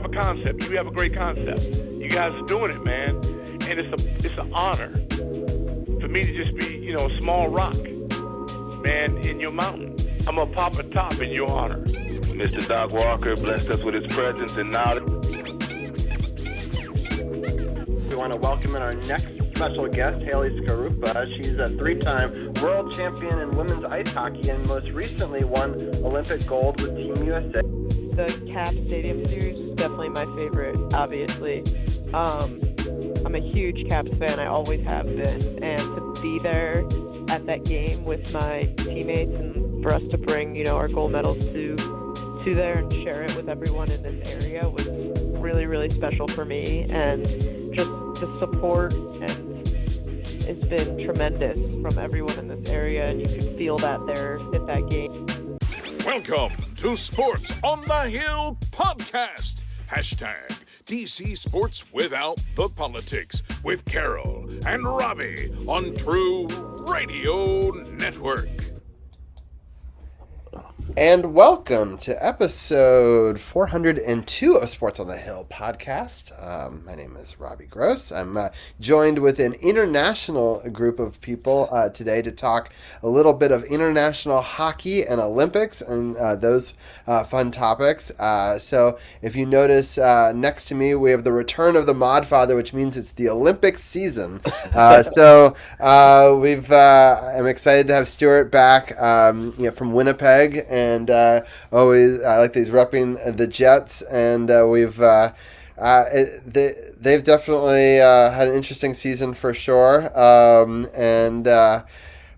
have a concept. You have a great concept. You guys are doing it, man. And it's an honor for me to just be, a small rock, man, in your mountain. I'm going to pop a top in your honor. Mr. Doc Walker blessed us with his presence and knowledge. We want want to welcome in our next special guest, Haley Skarupa. She's a 3-time world champion in women's ice hockey and most recently won Olympic gold with Team USA. The Caps Stadium Series is definitely my favorite, obviously. I'm a huge Caps fan, I always have been, and to be there at that game with my teammates and for us to bring, our gold medals to there and share it with everyone in this area was really, really special for me, and just the support and it's been tremendous from everyone in this area, and you can feel that there at that game. Welcome to Sports on the Hill podcast. Hashtag DC Sports Without the Politics with Carol and Robbie on True Radio Network. And welcome to episode 402 of Sports on the Hill podcast. My name is Robbie Gross. I'm joined with an international group of people today to talk a little bit of international hockey and Olympics and those fun topics. So if you notice next to me, we have the return of the Modfather, which means it's the Olympics season. I'm excited to have Stewart back from Winnipeg. And always, I like these repping the Jets, and they've definitely had an interesting season for sure.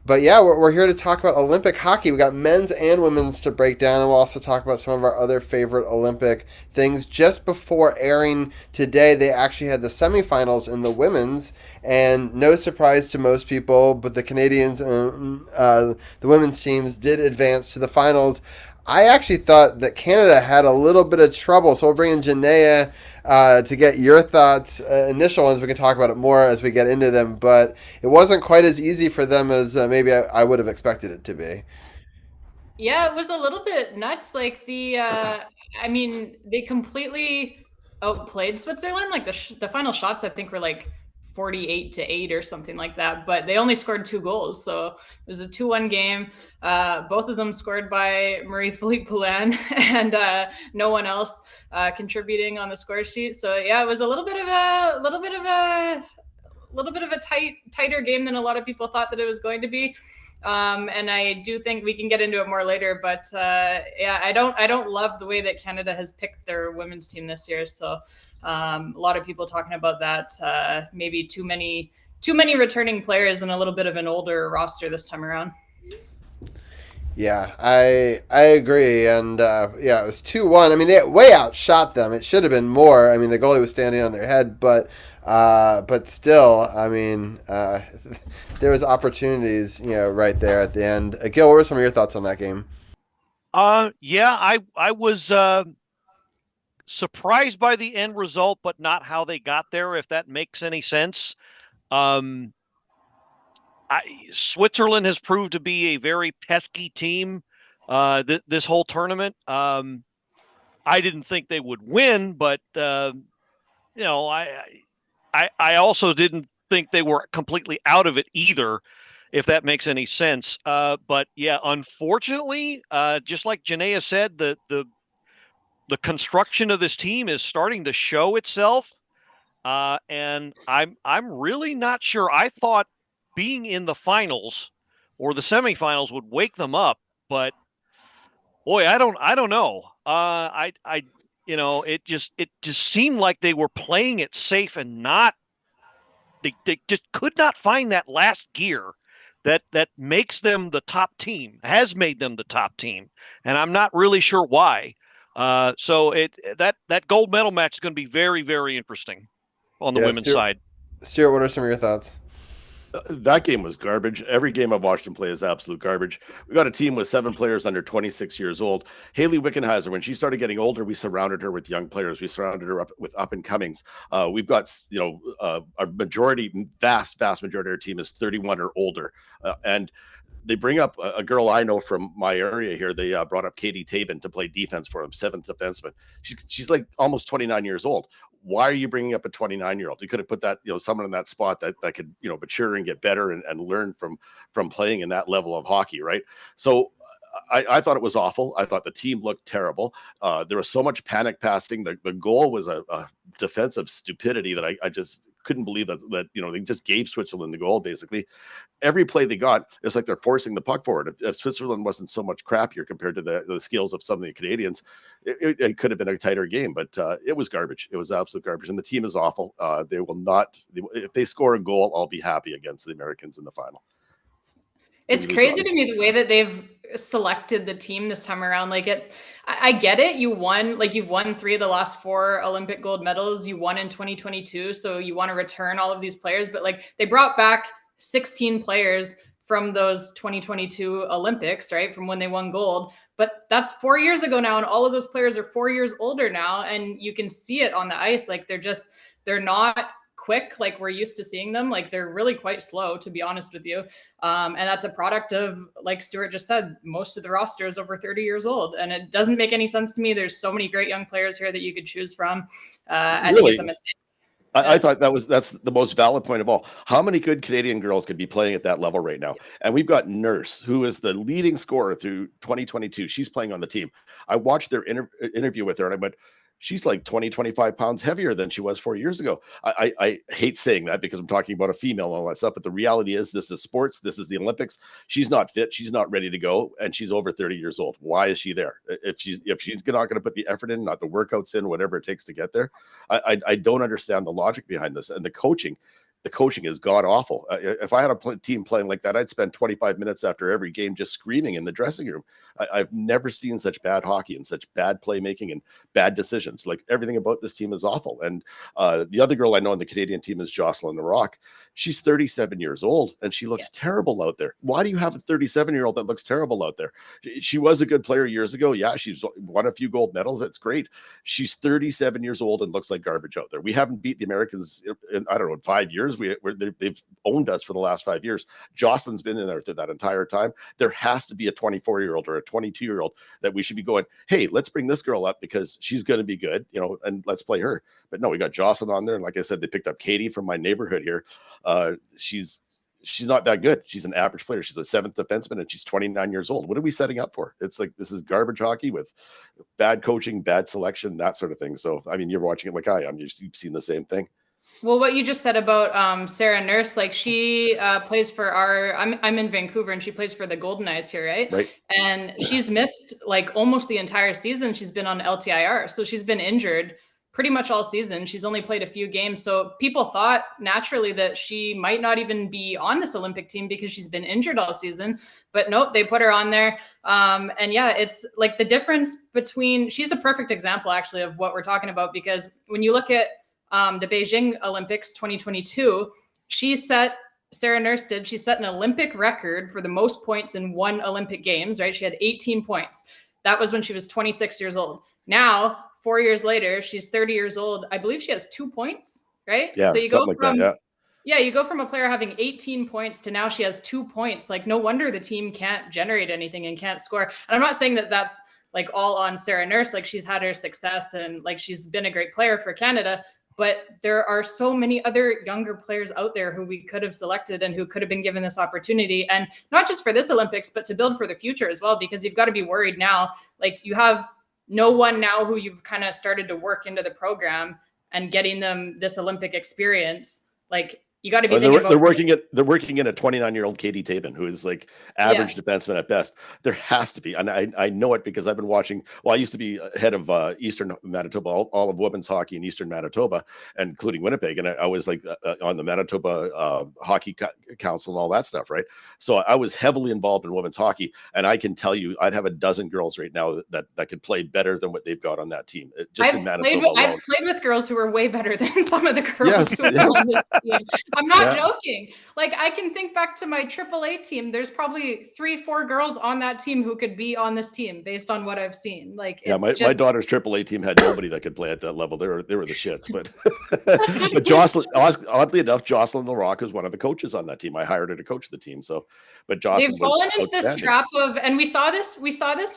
But yeah, we're here to talk about Olympic hockey. We got men's and women's to break down, and we'll also talk about some of our other favorite Olympic things. Just before airing today, they actually had the semifinals in the women's, and no surprise to most people, but the Canadians and the women's teams did advance to the finals. I actually thought that Canada had a little bit of trouble, so we'll bring in Jenaya to get your thoughts, initial ones. We can talk about it more as we get into them, but it wasn't quite as easy for them as maybe I would have expected it to be. Yeah, it was a little bit nuts. Like they completely outplayed Switzerland. Like the final shots, I think, were like 48-8 or something like that, but they only scored 2 goals. So it was a 2-1 game. Both of them scored by Marie-Philippe Poulin and no one else contributing on the score sheet. So yeah, it was a little bit of a tighter game than a lot of people thought that it was going to be. And I do think we can get into it more later, but I don't love the way that Canada has picked their women's team this year. So a lot of people talking about that, maybe too many returning players and a little bit of an older roster this time around. Yeah, I agree, and it was 2-1. I mean, they way outshot them. It should have been more. I mean, the goalie was standing on their head, but still, I mean, there was opportunities, right there at the end. Gil, what were some of your thoughts on that game? I was surprised by the end result, but not how they got there, if that makes any sense. Switzerland has proved to be a very pesky team this whole tournament. I didn't think they would win, but I also didn't think they were completely out of it either, if that makes any sense. But yeah, unfortunately, just like Jenaya said, the construction of this team is starting to show itself, and I'm really not sure. I thought being in the finals or the semifinals would wake them up, but boy, I don't know. It just seemed like they were playing it safe and not. They just could not find that last gear that makes them the top team, has made them the top team, and I'm not really sure why. So that gold medal match is going to be very, very interesting on the women's side. Stewart, what are some of your thoughts? That game was garbage. Every game I've watched them play is absolute garbage. We got a team with 7 players under 26 years old. Haley Wickenheiser, when she started getting older, we surrounded her with young players. We surrounded her with up and comings. We've got, our vast majority of our team is 31 or older. And they bring up a girl I know from my area here. They brought up Katie Tabin to play defense for them, 7th defenseman. She's like almost 29 years old. Why are you bringing up a 29-year-old? You could have put that, someone in that spot that could, mature and get better and learn from playing in that level of hockey, right? So I thought it was awful. I thought the team looked terrible. There was so much panic passing. The goal was a defensive stupidity that I just couldn't believe that they just gave Switzerland the goal basically. Every play they got, it's like they're forcing the puck forward. If Switzerland wasn't so much crappier compared to the skills of some of the Canadians, it could have been a tighter game, but it was garbage. It was absolute garbage. And the team is awful. They will not, if they score a goal, I'll be happy against the Americans in the final. It's crazy to me the way that they've selected the team this time around. Like I get it. You've won 3 of the last 4 Olympic gold medals. You won in 2022. So you want to return all of these players, but like they brought back 16 players from those 2022 Olympics, right? From when they won gold, but that's 4 years ago now. And all of those players are 4 years older now. And you can see it on the ice. Like they're not quick like we're used to seeing them. Like they're really quite slow, to be honest with you. And that's a product of, like Stewart just said, most of the roster is over 30 years old, and it doesn't make any sense to me. There's so many great young players here that you could choose from. I think it's a mistake. I thought that's the most valid point of all. How many good Canadian girls could be playing at that level right now? And we've got Nurse, who is the leading scorer through 2022. She's playing on the team. I watched their interview with her, and I went, she's like 20, 25 pounds heavier than she was 4 years ago. I hate saying that because I'm talking about a female and all that stuff, but the reality is this is sports. This is the Olympics. She's not fit. She's not ready to go. And she's over 30 years old. Why is she there? If she's not going to put the effort in, not the workouts in, whatever it takes to get there, I don't understand the logic behind this. And the coaching is god awful. If I had a team playing like that, I'd spend 25 minutes after every game just screaming in the dressing room. I've never seen such bad hockey and such bad playmaking and bad decisions. Like everything about this team is awful. And the other girl I know on the Canadian team is Jocelyn Larocque. She's 37 years old and she looks terrible out there. Why do you have a 37-year-old that looks terrible out there? She was a good player years ago. Yeah, she's won a few gold medals. That's great. She's 37 years old and looks like garbage out there. We haven't beat the Americans in, I don't know, 5 years. They've owned us for the last 5 years. Jocelyn's been in there through that entire time. There has to be a 24-year-old or a 22-year-old that we should be going, hey, let's bring this girl up because she's going to be good, and let's play her. But no, we got Jocelyn on there. And like I said, they picked up Katie from my neighborhood here. She's not that good. She's an average player. She's a 7th defenseman and she's 29 years old. What are we setting up for? It's like, this is garbage hockey with bad coaching, bad selection, that sort of thing. So, I mean, you're watching it like I am. You've seen the same thing. Well, what you just said about Sarah Nurse, like she plays for I'm in Vancouver and she plays for the Golden Eyes here, right? Right. And she's missed like almost the entire season. She's been on LTIR. So she's been injured pretty much all season. She's only played a few games. So people thought naturally that she might not even be on this Olympic team because she's been injured all season. But nope, they put her on there. And yeah, it's like the difference between, she's a perfect example actually of what we're talking about, because when you look at the Beijing Olympics 2022, Sarah Nurse she set an Olympic record for the most points in one Olympic Games, right? She had 18 points. That was when she was 26 years old. Now, 4 years later, she's 30 years old. I believe she has 2 points, right? Yeah, so you go from, that, yeah. Yeah, you go from a player having 18 points to now she has 2 points. Like, no wonder the team can't generate anything and can't score. And I'm not saying that that's like all on Sarah Nurse. Like, she's had her success and like she's been a great player for Canada. But there are so many other younger players out there who we could have selected and who could have been given this opportunity. And not just for this Olympics, but to build for the future as well, because you've got to be worried now. Like, you have no one now who you've kind of started to work into the program and getting them this Olympic experience. Like, you got to be thinking about. They're working in a 29-year-old Katie Tabin, who is like average defenseman at best. There has to be, and I know it because I've been watching. Well, I used to be head of Eastern Manitoba, all of women's hockey in Eastern Manitoba, including Winnipeg, and I was like on the Manitoba Hockey Council and all that stuff, right? So I was heavily involved in women's hockey, and I can tell you, I'd have a dozen girls right now that could play better than what they've got on that team. In Manitoba alone. I've played with girls who were way better than some of the girls who were on this team. I'm not joking. Like, I can think back to my AAA team. There's probably 3-4 girls on that team who could be on this team based on what I've seen. Like, my daughter's AAA team had nobody that could play at that level. They were the shits. But but Jocelyn, oddly enough, Jocelyn Larocque is one of the coaches on that team. I hired her to coach the team. So, but Jocelyn, they've fallen into this trap of, and we saw this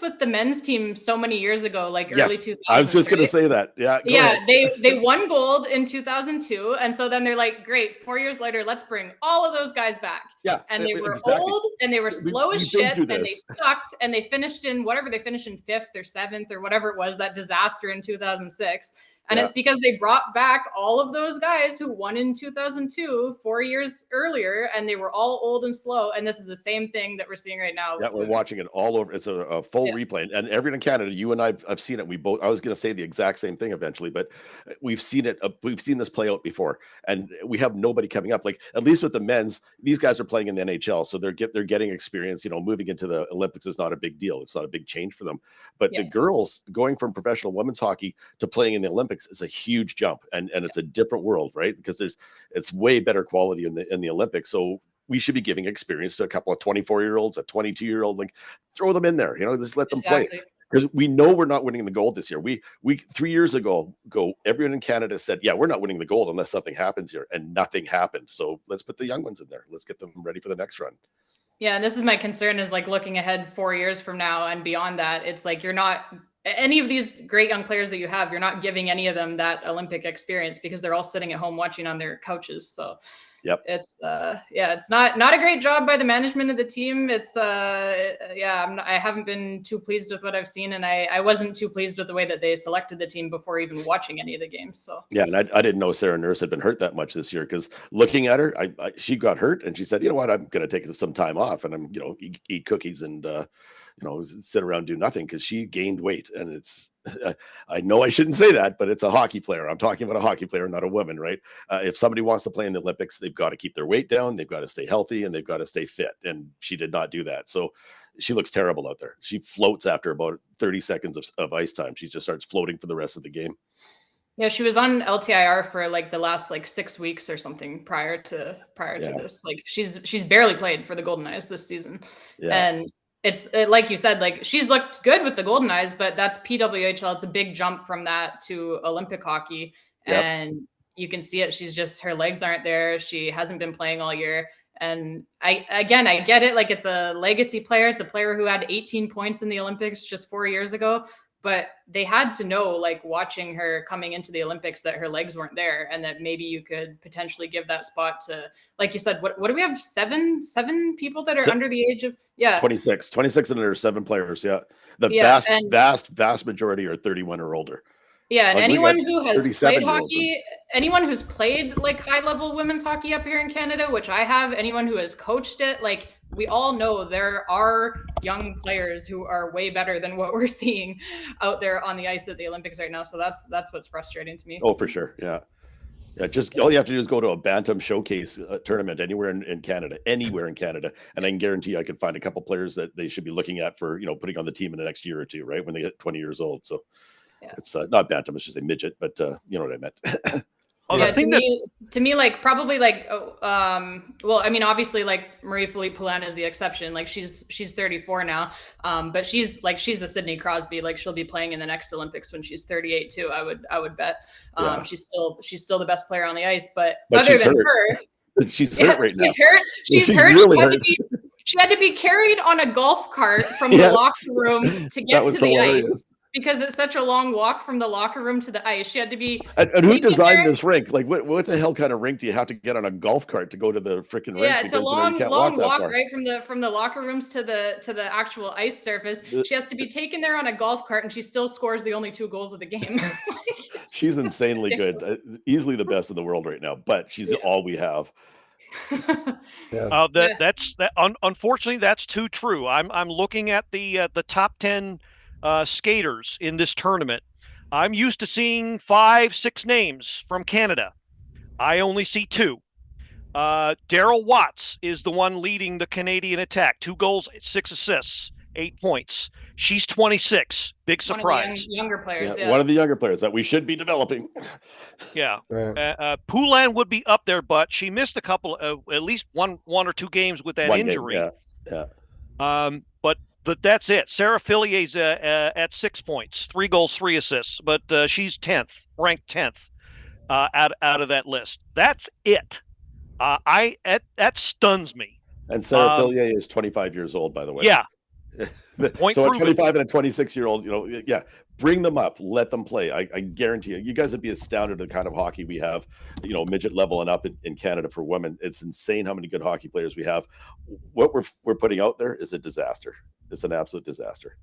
with the men's team so many years ago, like early 2000s. I was just going to say that. Yeah. They won gold in 2002, and so then they're like, great. 4 years later, let's bring all of those guys back. Yeah, and they were old and they were slow as shit, and they sucked, and they finished in 5th or 7th or whatever it was, that disaster in 2006. And it's because they brought back all of those guys who won in 2002, 4 years earlier, and they were all old and slow. And this is the same thing that we're seeing right now. Yeah, we're watching it all over. It's a full replay, and everyone in Canada, you and I've seen it. I was going to say the exact same thing eventually, but we've seen it. We've seen this play out before, and we have nobody coming up. Like, at least with the men's, these guys are playing in the NHL, so they're getting experience. Moving into the Olympics is not a big deal. It's not a big change for them. But the girls going from professional women's hockey to playing in the Olympics is a huge jump, and it's a different world, right? Because it's way better quality in the Olympics. So we should be giving experience to a couple of 24-year-olds, a 22-year-old, like throw them in there, just let them play. Because we know we're not winning the gold this year. We 3 years ago, everyone in Canada said, yeah, we're not winning the gold unless something happens here, and nothing happened. So let's put the young ones in there. Let's get them ready for the next run. Yeah, and this is my concern, is like looking ahead 4 years from now and beyond that. It's like, you're not, any of these great young players that you have, you're not giving any of them that Olympic experience because they're all sitting at home watching on their couches. So it's it's not a great job by the management of the team. It's I haven't been too pleased with what I've seen, and I wasn't too pleased with the way that they selected the team before even watching any of the games. So and I didn't know Sarah Nurse had been hurt that much this year, because looking at her, she got hurt and she said, you know what, I'm going to take some time off, and I'm eat cookies and sit around, do nothing, because she gained weight. And it's, I know I shouldn't say that, but it's a hockey player. I'm talking about a hockey player, not a woman, right? If somebody wants to play in the Olympics, they've got to keep their weight down. They've got to stay healthy, and they've got to stay fit. And she did not do that. So she looks terrible out there. She floats after about 30 seconds of ice time. She just starts floating for the rest of the game. Yeah, she was on LTIR for like the last 6 weeks or something prior to this. Like, she's barely played for the Golden Knights this season. And it's like you said, like, she's looked good with the Golden Knights, but that's PWHL. It's a big jump from that to Olympic hockey. And you can see it. Her legs aren't there. She hasn't been playing all year. And I get it. Like, it's a legacy player. It's a player who had 18 points in the Olympics just 4 years ago. But they had to know, like, watching her coming into the Olympics, that her legs weren't there, and that maybe you could potentially give that spot to, like you said, what do we have? Seven people that are under the age of 26 and there are 7 players. Vast majority are 31 or older. Yeah, and anyone who has played hockey, anyone who's played like high-level women's hockey up here in Canada, which I have, anyone who has coached it, like, we all know there are young players who are way better than what we're seeing out there on the ice at the Olympics right now. So that's what's frustrating to me. Oh, for sure. Yeah. Just all you have to do is go to a Bantam showcase tournament anywhere in Canada, and I can guarantee I could find a couple players that they should be looking at for, putting on the team in the next year or two, right? When they get 20 years old. So it's not Bantam, it's just a midget, but you know what I meant. To me, like, probably like, well, I mean, obviously, like, Marie-Philippe Poulin is the exception. Like, she's 34 now, but she's the Sidney Crosby. Like, she'll be playing in the next Olympics when she's 38 too. I would bet. She's still the best player on the ice. But other than her, she's hurt right now. She's hurt. Really hurt. She had to be carried on a golf cart from the locker room to get to the ice. Because it's such a long walk from the locker room to the ice. She had to be. And who designed this rink? Like, what the hell kind of rink do you have to get on a golf cart to go to the freaking rink? Yeah, it's a long walk, right, from the locker rooms to the actual ice surface. She has to be taken there on a golf cart, and she still scores the only 2 goals of the game. She's insanely good, easily the best in the world right now. But she's all we have. Unfortunately, that's too true. I'm looking at the top 10. Skaters in this tournament. I'm used to seeing 5-6 names from Canada. I only see 2. Daryl Watts is the one leading the Canadian attack. 2 goals, 6 assists, 8 points. She's 26. Big surprise. One of the younger players. One of the younger players that we should be developing. Yeah. Poulin would be up there, but she missed a couple of, at least one or 2 games with that injury. But that's it. Sarah Fillier's at 6 points, 3 goals, 3 assists, but she's 10th, ranked 10th out of that list. That's it. That stuns me. And Sarah Fillier is 25 years old, by the way. Yeah. So a 25 and a 26-year-old, bring them up, let them play. I guarantee you guys would be astounded at the kind of hockey we have, midget level and up in Canada for women. It's insane how many good hockey players we have. What we're putting out there is a disaster. It's an absolute disaster.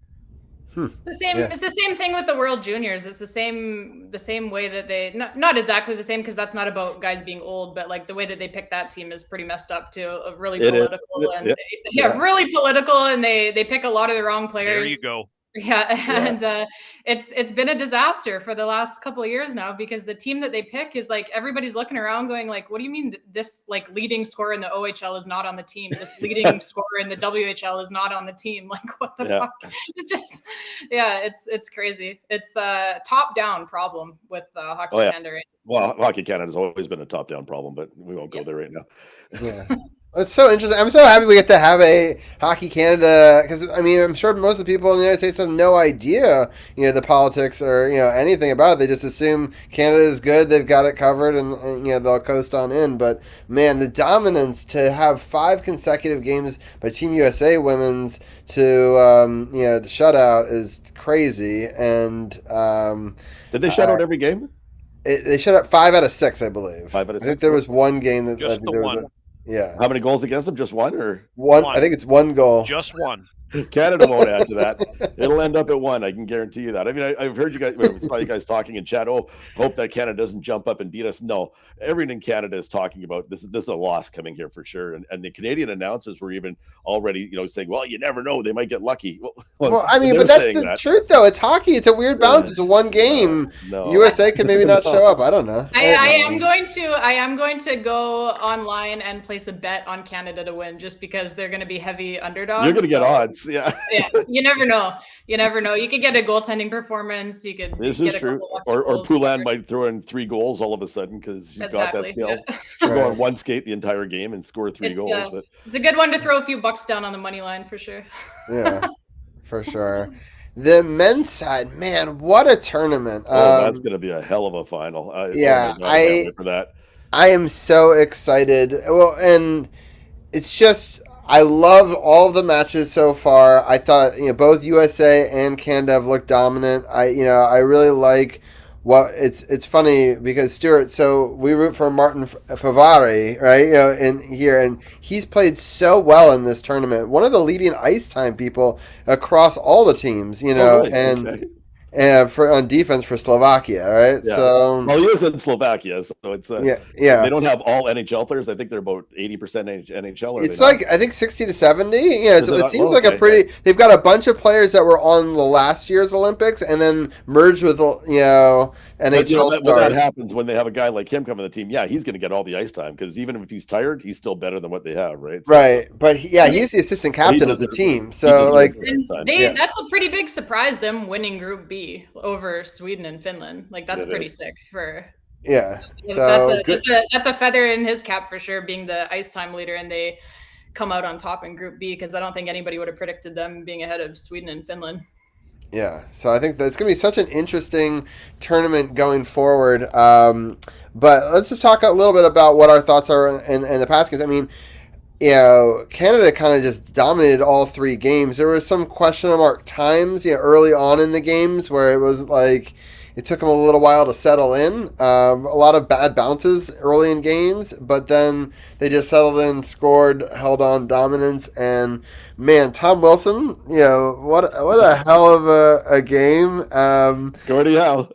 The same. Yeah. It's the same thing with the World Juniors. It's the same way that they not exactly the same because that's not about guys being old, but like the way that they pick that team is pretty messed up too. Really political really political, and they pick a lot of the wrong players. There you go. Yeah, and it's been a disaster for the last couple of years now because the team that they pick is like everybody's looking around going like, what do you mean this like leading scorer in the OHL is not on the team? This leading scorer in the WHL is not on the team. Like what the fuck? It's just it's crazy. It's a top-down problem with Hockey Canada right now. Well, Hockey Canada has always been a top-down problem, but we won't go there right now. Yeah. It's so interesting. I'm so happy we get to have a Hockey Canada because I mean I'm sure most of the people in the United States have no idea the politics or anything about it. They just assume Canada is good, they've got it covered, and they'll coast on in. But man, the dominance to have 5 consecutive games by Team USA women's to the shutout is crazy. And did they shut out every game? They shut out 5 out of 6, I believe. 5 out of 6. I think there was one game that just there was one. Yeah. How many goals against them? Just one or one? I think it's 1 goal. Just one. Canada won't add to that. It'll end up at 1. I can guarantee you that. I mean, I've heard you guys, I saw you guys talking in chat. Oh, hope that Canada doesn't jump up and beat us. No, everyone in Canada is talking about this. This is a loss coming here for sure. And the Canadian announcers were even already, saying, well, you never know. They might get lucky. Well I mean, but that's the truth, though. It's hockey. It's a weird balance. It's a 1 game. No. USA could maybe not show up. I don't know. I am going to go online and place a bet on Canada to win just because they're going to be heavy underdogs. You're going to get odds. Yeah. You never know. You could get a goaltending performance. You could. This is true. Or Poulin might throw in 3 goals all of a sudden because he's got that skill. She'll go on one skate the entire game and score 3 goals. But it's a good one to throw a few bucks down on the money line for sure. Yeah, for sure. The men's side, man, what a tournament! That's going to be a hell of a final. For that. I am so excited. Well, and it's just. I love all the matches so far. I thought both USA and Canada have looked dominant. I really like what it's funny because Stewart. So we root for Martin Favari, right? In here, and he's played so well in this tournament. One of the leading ice time people across all the teams, really? And. Okay. On defense for Slovakia, right? Yeah. So he is in Slovakia, so it's yeah. They don't have all NHL players. I think they're about 80% NHL. It's like I think 60 to 70. Yeah, it seems like a pretty. They've got a bunch of players that were on the last year's Olympics and then merged with NHL stars. When that happens, when they have a guy like him come on the team, he's going to get all the ice time because even if he's tired, he's still better than what they have, right? So, right, but he's the assistant captain of the team, so like that's a pretty big surprise. Them winning Group B over Sweden and Finland, like that's pretty sick for. Yeah, so that's a feather in his cap for sure, being the ice time leader, and they come out on top in Group B because I don't think anybody would have predicted them being ahead of Sweden and Finland. Yeah, so I think that's going to be such an interesting tournament going forward. But let's just talk a little bit about what our thoughts are in the past games. I mean, Canada kind of just dominated all 3 games. There was some question mark times, early on in the games where it was like it took them a little while to settle in. A lot of bad bounces early in games, but then they just settled in, scored, held on dominance, and man, Tom Wilson, what a hell of a game. Gordie Howe.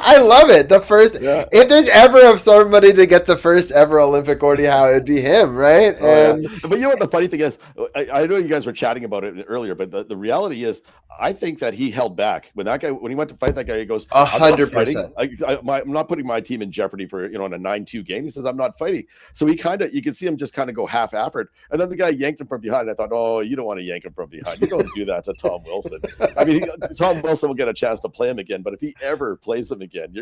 I love it. If there's ever somebody to get the first ever Olympic Gordie Howe, it'd be him, right? But you know what the funny thing is? I know you guys were chatting about it earlier, but the reality is, I think that he held back when he went to fight that guy. He goes, 100%. I'm not putting my team in jeopardy for in a 9-2 game. He says, I'm not fighting. So you can see him just kind of go half effort, and then the guy yanked him from behind. I thought, oh, you don't want to yank him from behind. You don't do that to Tom Wilson. I mean, Tom Wilson will get a chance to play him again, but if he ever plays him again,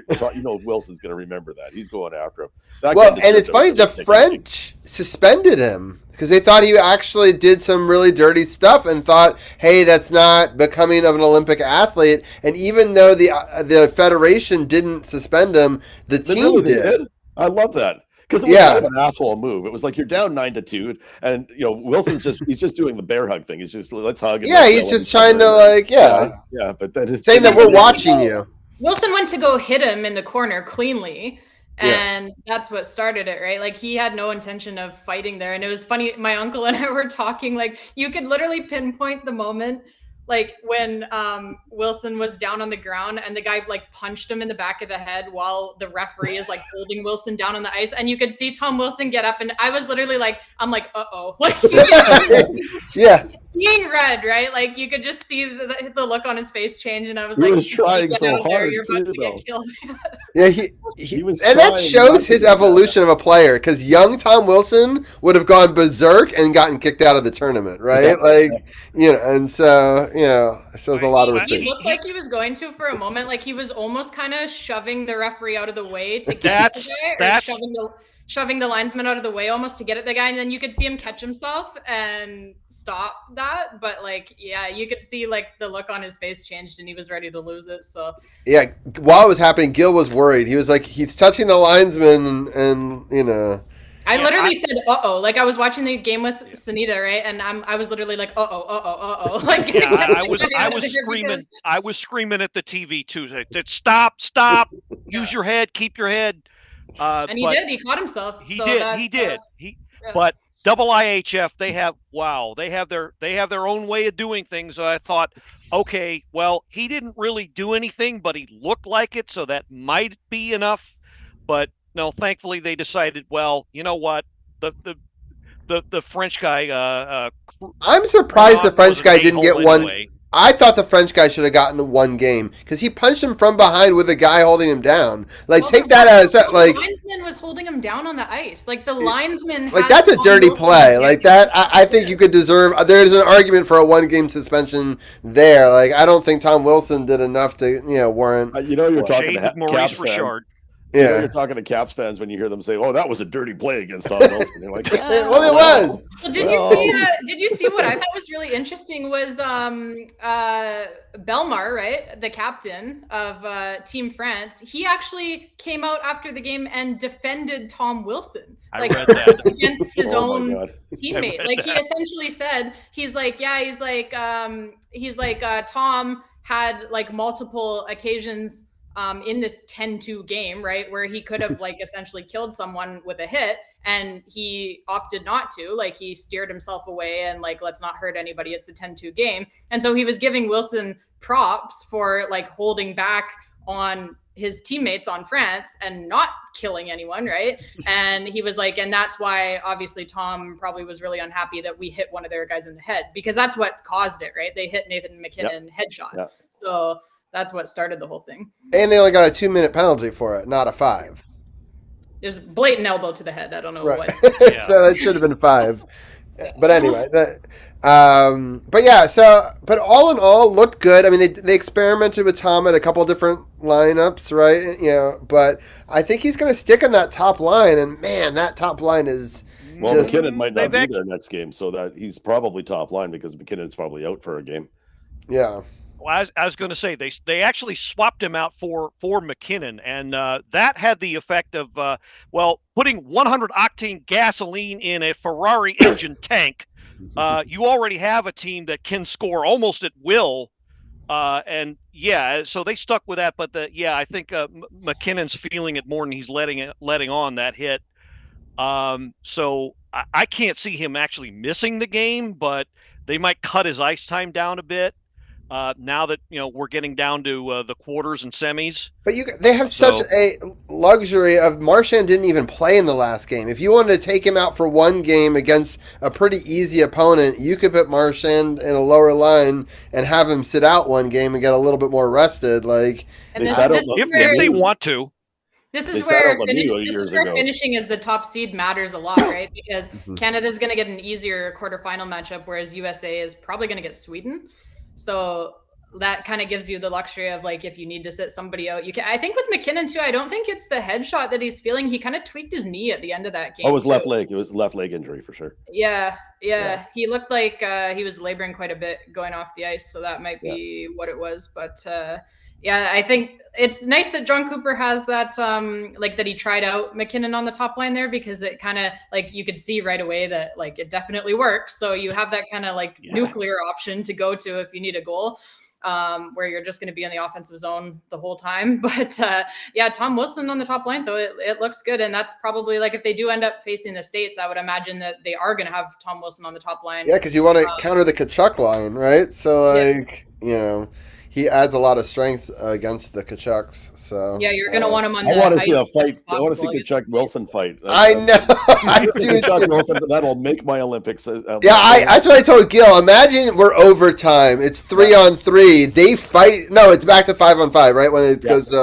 Wilson's going to remember that. He's going after him. And it's funny, the French suspended him because they thought he actually did some really dirty stuff and thought, hey, that's not becoming of an Olympic athlete. And even though the federation didn't suspend him, the team did. I love that. Because it was kind of an asshole move. It was like you're down 9-2, and Wilson's he's just doing the bear hug thing. He's just let's hug. He's just trying to But then it's saying that we're watching you. Wilson went to go hit him in the corner cleanly, and that's what started it, right? Like he had no intention of fighting there, and it was funny. My uncle and I were talking like you could literally pinpoint the moment like when Wilson was down on the ground and the guy like punched him in the back of the head while the referee is like holding Wilson down on the ice, and you could see Tom Wilson get up, and I was literally like, I'm like, uh-oh, like yeah, seeing red, right? Like you could just see the look on his face change, and I was He like, was trying so out there, hard you're about too, to get though. killed. yeah, he was and that trying shows not to his do that. evolution of a player, because young Tom Wilson would have gone berserk and gotten kicked out of the tournament, right? Yeah. Like, you know, and so, you know, it shows a lot of He respect. looked like he was going to for a moment, like he was almost kind of shoving the referee out of the way to get That's- the guy, or that's- shoving the linesman out of the way almost to get at the guy, and then you could see him catch himself and stop that. But like, yeah, you could see like the look on his face changed, and he was ready to lose it. So Yeah, while it was happening, Gil was worried. He was like, he's touching the linesman, and you know. I literally said, "Uh-oh!" Like I was watching the game with Sunita, right? And I was literally like, "Uh-oh, uh-oh, uh-oh!" Like Yeah, I was screaming at the TV too. Stop! Use your head, keep your head. And he did. He caught himself. He so did. Yeah. But IHF, they have their own way of doing things. So I thought, okay, well, he didn't really do anything, but he looked like it, so that might be enough. But no, thankfully they decided, well, you know what, the French guy. I'm surprised the French guy didn't get one. Anyway. I thought the French guy should have gotten one game, because he punched him from behind with a guy holding him down. Like, take that as like. The linesman was holding him down on the ice. Like the linesman. Like, that's a dirty play. Like that, I think you could deserve. There's an argument for a 1-game suspension there. Like, I don't think Tom Wilson did enough to, warrant. You're talking to Caps fans. Richard. Yeah, you're talking to Caps fans when you hear them say, "Oh, that was a dirty play against Tom Wilson." You're like, well, it was. Well, did you see what I thought was really interesting was Belmar, right, the captain of Team France. He actually came out after the game and defended Tom Wilson, like I read that. against his Oh, own my God. teammate. Like he essentially said, he's like Tom had like multiple occasions in this 10-2 game, right, where he could have like essentially killed someone with a hit, and he opted not to. Like he steered himself away and like, let's not hurt anybody, it's a 10-2 game. And so he was giving Wilson props for like holding back on his teammates on France and not killing anyone, right? And he was like, and that's why obviously Tom probably was really unhappy that we hit one of their guys in the head, because that's what caused it, right? They hit Nathan McKinnon headshot. Yep. So that's what started the whole thing. And they only got a 2-minute penalty for it, not a 5. There's a blatant elbow to the head. I don't know what. So that should have been 5. But anyway, but all in all, looked good. I mean, they experimented with Tom at a couple of different lineups, right? But I think he's going to stick on that top line, and man, that top line is. Well, McKinnon might not be there next game, so that he's probably top line because McKinnon's probably out for a game. Yeah. Well, I was going to say they actually swapped him out for McKinnon, and that had the effect of putting 100 octane gasoline in a Ferrari engine tank. You already have a team that can score almost at will, and so they stuck with that. But I think McKinnon's feeling it more than he's letting on that hit. So I can't see him actually missing the game, but they might cut his ice time down a bit. Now that we're getting down to the quarters and semis, but they have such a luxury of Marchand didn't even play in the last game. If you wanted to take him out for one game against a pretty easy opponent, you could put Marchand in a lower line and have him sit out one game and get a little bit more rested. Like if they want to. This is where finishing as the top seed matters a lot, right? Because Canada's going to get an easier quarterfinal matchup, whereas USA is probably going to get Sweden. So that kind of gives you the luxury of like, if you need to sit somebody out, you can. I think with McKinnon too, I don't think it's the headshot that he's feeling. He kind of tweaked his knee at the end of that game. Oh, it was left leg. It was left leg injury for sure. Yeah. He looked like he was laboring quite a bit going off the ice. So that might be what it was. But I think it's nice that John Cooper has that, that he tried out McKinnon on the top line there, because it kind of like you could see right away that like it definitely works. So you have that kind of nuclear option to go to if you need a goal. where you're just going to be in the offensive zone the whole time. But yeah, Tom Wilson on the top line, though, it looks good. And that's probably like, if they do end up facing the States, I would imagine that they are going to have Tom Wilson on the top line. Yeah, because you want to counter the Kachuk line, right? So, like, you know, he adds a lot of strength against the Kachucks. So yeah, you're going to want him on the I want to see a ice fight. if I want to see possible. Kachuk Wilson fight. I know. I do Kachuk too. Wilson, that'll make my Olympics. Yeah, that's what I told Gil. Imagine we're overtime. It's 3-on-3. They fight. No, it's back to 5-on-5, right? When it goes,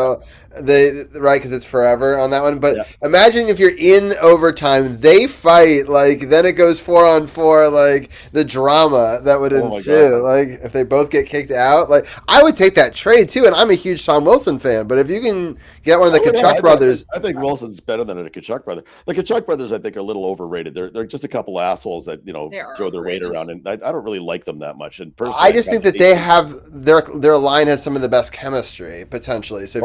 right, because it's forever on that one. But imagine if you're in overtime, they fight. Like, then it goes 4-on-4. Like, the drama that would ensue. Like, if they both get kicked out, like, I would take that trade too. And I'm a huge Tom Wilson fan. But if you can get one of the Kachuk brothers, I think Wilson's better than a Kachuk brother. The Kachuk brothers, I think, are a little overrated. They're just a couple assholes that throw their weight around, and I don't really like them that much. And personally, I just think that they have their line has some of the best chemistry potentially. So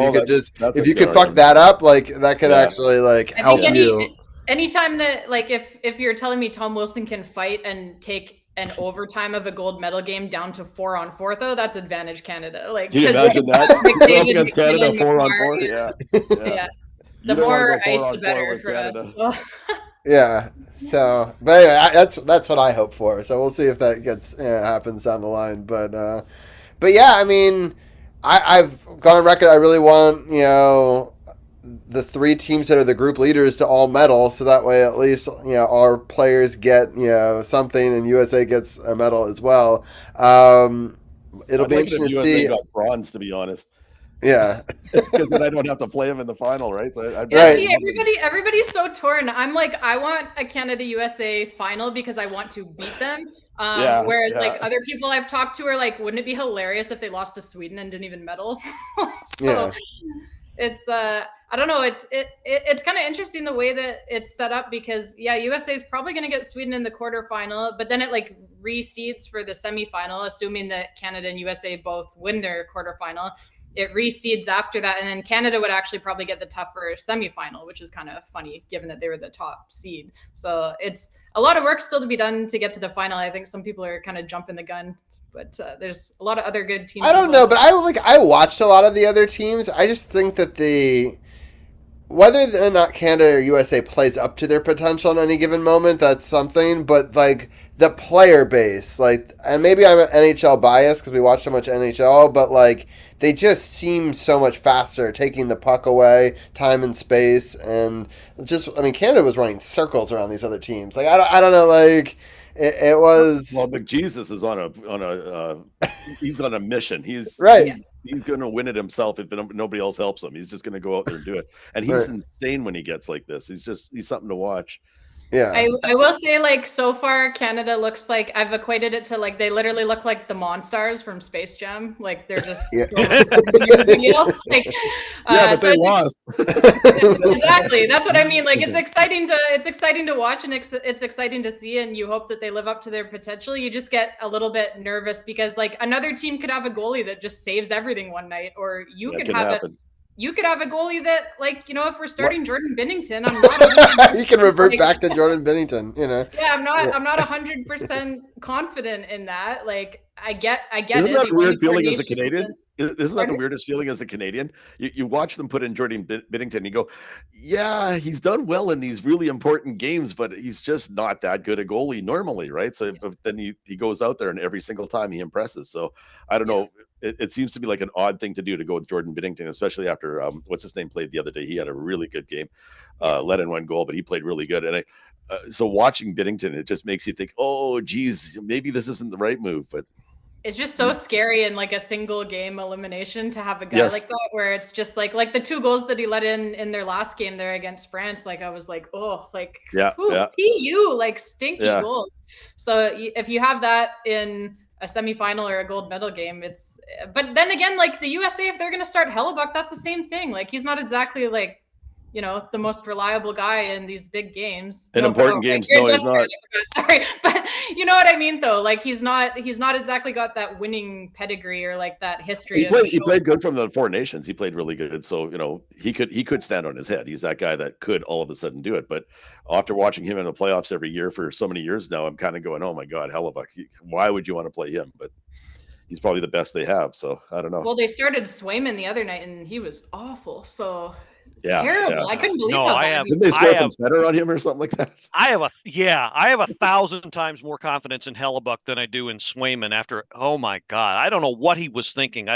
if you could fuck that up, like that could actually like help you. Anytime that, like, if you're telling me Tom Wilson can fight and take an overtime of a gold medal game down to 4-on-4, though, that's advantage Canada. Like, can you imagine that? McDavid, Canada 4-on-4, yeah. The more ice, the better for us. Yeah. So, but anyway, that's what I hope for. So we'll see if that happens down the line. But yeah, I mean, I've gone on record. I really want the three teams that are the group leaders to all medal, so that way at least our players get something, and USA gets a medal as well. It'll be interesting to see. Got bronze, to be honest. Yeah, because then I don't have to play him in the final, right? So see, everybody's so torn. I'm like, I want a Canada USA final because I want to beat them. Whereas like other people I've talked to are like, wouldn't it be hilarious if they lost to Sweden and didn't even medal? It's I don't know. It's kind of interesting the way that it's set up because USA is probably going to get Sweden in the quarterfinal, but then it like reseeds for the semifinal, assuming that Canada and USA both win their quarterfinal. It reseeds after that, and then Canada would actually probably get the tougher semifinal, which is kind of funny given that they were the top seed. So it's a lot of work still to be done to get to the final. I think some people are kind of jumping the gun, but there's a lot of other good teams. I don't know, but I watched a lot of the other teams. I just think that whether or not Canada or USA plays up to their potential in any given moment, that's something. But like the player base, like, and maybe I'm NHL biased because we watch so much NHL, but like they just seem so much faster, taking the puck away, time and space, and Canada was running circles around these other teams. Like I don't know, like. It was McJesus is he's on a mission. He's right. He's going to win it himself if nobody else helps him. He's just going to go out there and do it. And he's insane when he gets like this. He's something to watch. Yeah. I will say, like, so far Canada looks like, I've equated it to like they literally look like the Monstars from Space Jam. Like they're just everybody else. Like, but they lost. Exactly. That's what I mean. Like it's exciting to watch, and it's exciting to see, and you hope that they live up to their potential. You just get a little bit nervous because like another team could have a goalie that just saves everything one night, or you could have You could have a goalie that, like, if we're starting Jordan Binnington, I'm not. He can revert back to Jordan Binnington, Yeah, I'm not 100% confident in that. Like, I get. Isn't that a weird feeling as a Canadian? Isn't that the weirdest feeling as a Canadian? You watch them put in Jordan Binnington, and you go, yeah, he's done well in these really important games, but he's just not that good a goalie normally, right? So but then he goes out there, and every single time he impresses. So I don't know. It seems to be like an odd thing to do to go with Jordan Binnington, especially after what's his name played the other day. He had a really good game, let in one goal, but he played really good. And so watching Binnington, it just makes you think, oh, geez, maybe this isn't the right move. But it's just so scary in like a single game elimination to have a guy like that, where it's just like the 2 goals that he let in their last game there against France. Like I was like, oh, like PU, like stinky goals. So if you have that in a semifinal or a gold medal game, but then again, like the USA, if they're going to start Hellebuck, that's the same thing. Like he's not exactly like, the most reliable guy in these big games. In important games, no, he's not. Sorry, but you know what I mean, though. Like he's not exactly got that winning pedigree or like that history. He played good from the 4 Nations. He played really good, so he could stand on his head. He's that guy that could all of a sudden do it. But after watching him in the playoffs every year for so many years now, I'm kind of going, oh my God, Hellebuck, why would you want to play him? But he's probably the best they have. So I don't know. Well, they started Swayman the other night, and he was awful. So Yeah, terrible. yeah. I couldn't believe No, how I bad have- he Didn't they was. score from center on him or something like that? I have 1,000 times more confidence in Hellebuck than I do in Swayman after. Oh my God. I don't know what he was thinking.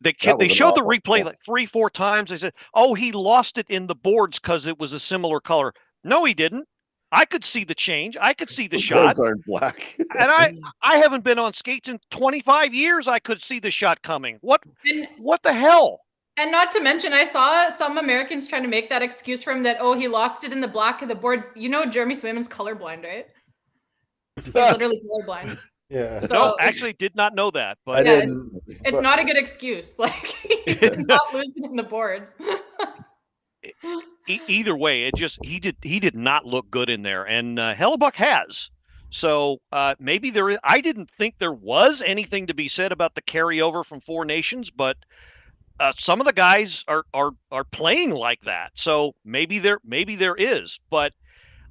They showed the replay like 3-4 times. They said, oh, he lost it in the boards because it was a similar color. No, he didn't. I could see the change. I could see the shot. Boards aren't black. And I haven't been on skates in 25 years. I could see the shot coming. What the hell? And not to mention, I saw some Americans trying to make that excuse for him that, oh, he lost it in the black of the boards. You know, Jeremy Swayman's colorblind, right? He's literally colorblind. Yeah. So, No, actually did not know that. But yeah, it's not a good excuse. Like, he did not lose it in the boards. Either way, he did not look good in there, and Hellebuck has. So maybe there is. I didn't think there was anything to be said about the carryover from Four Nations, but some of the guys are playing like that. So maybe there is. But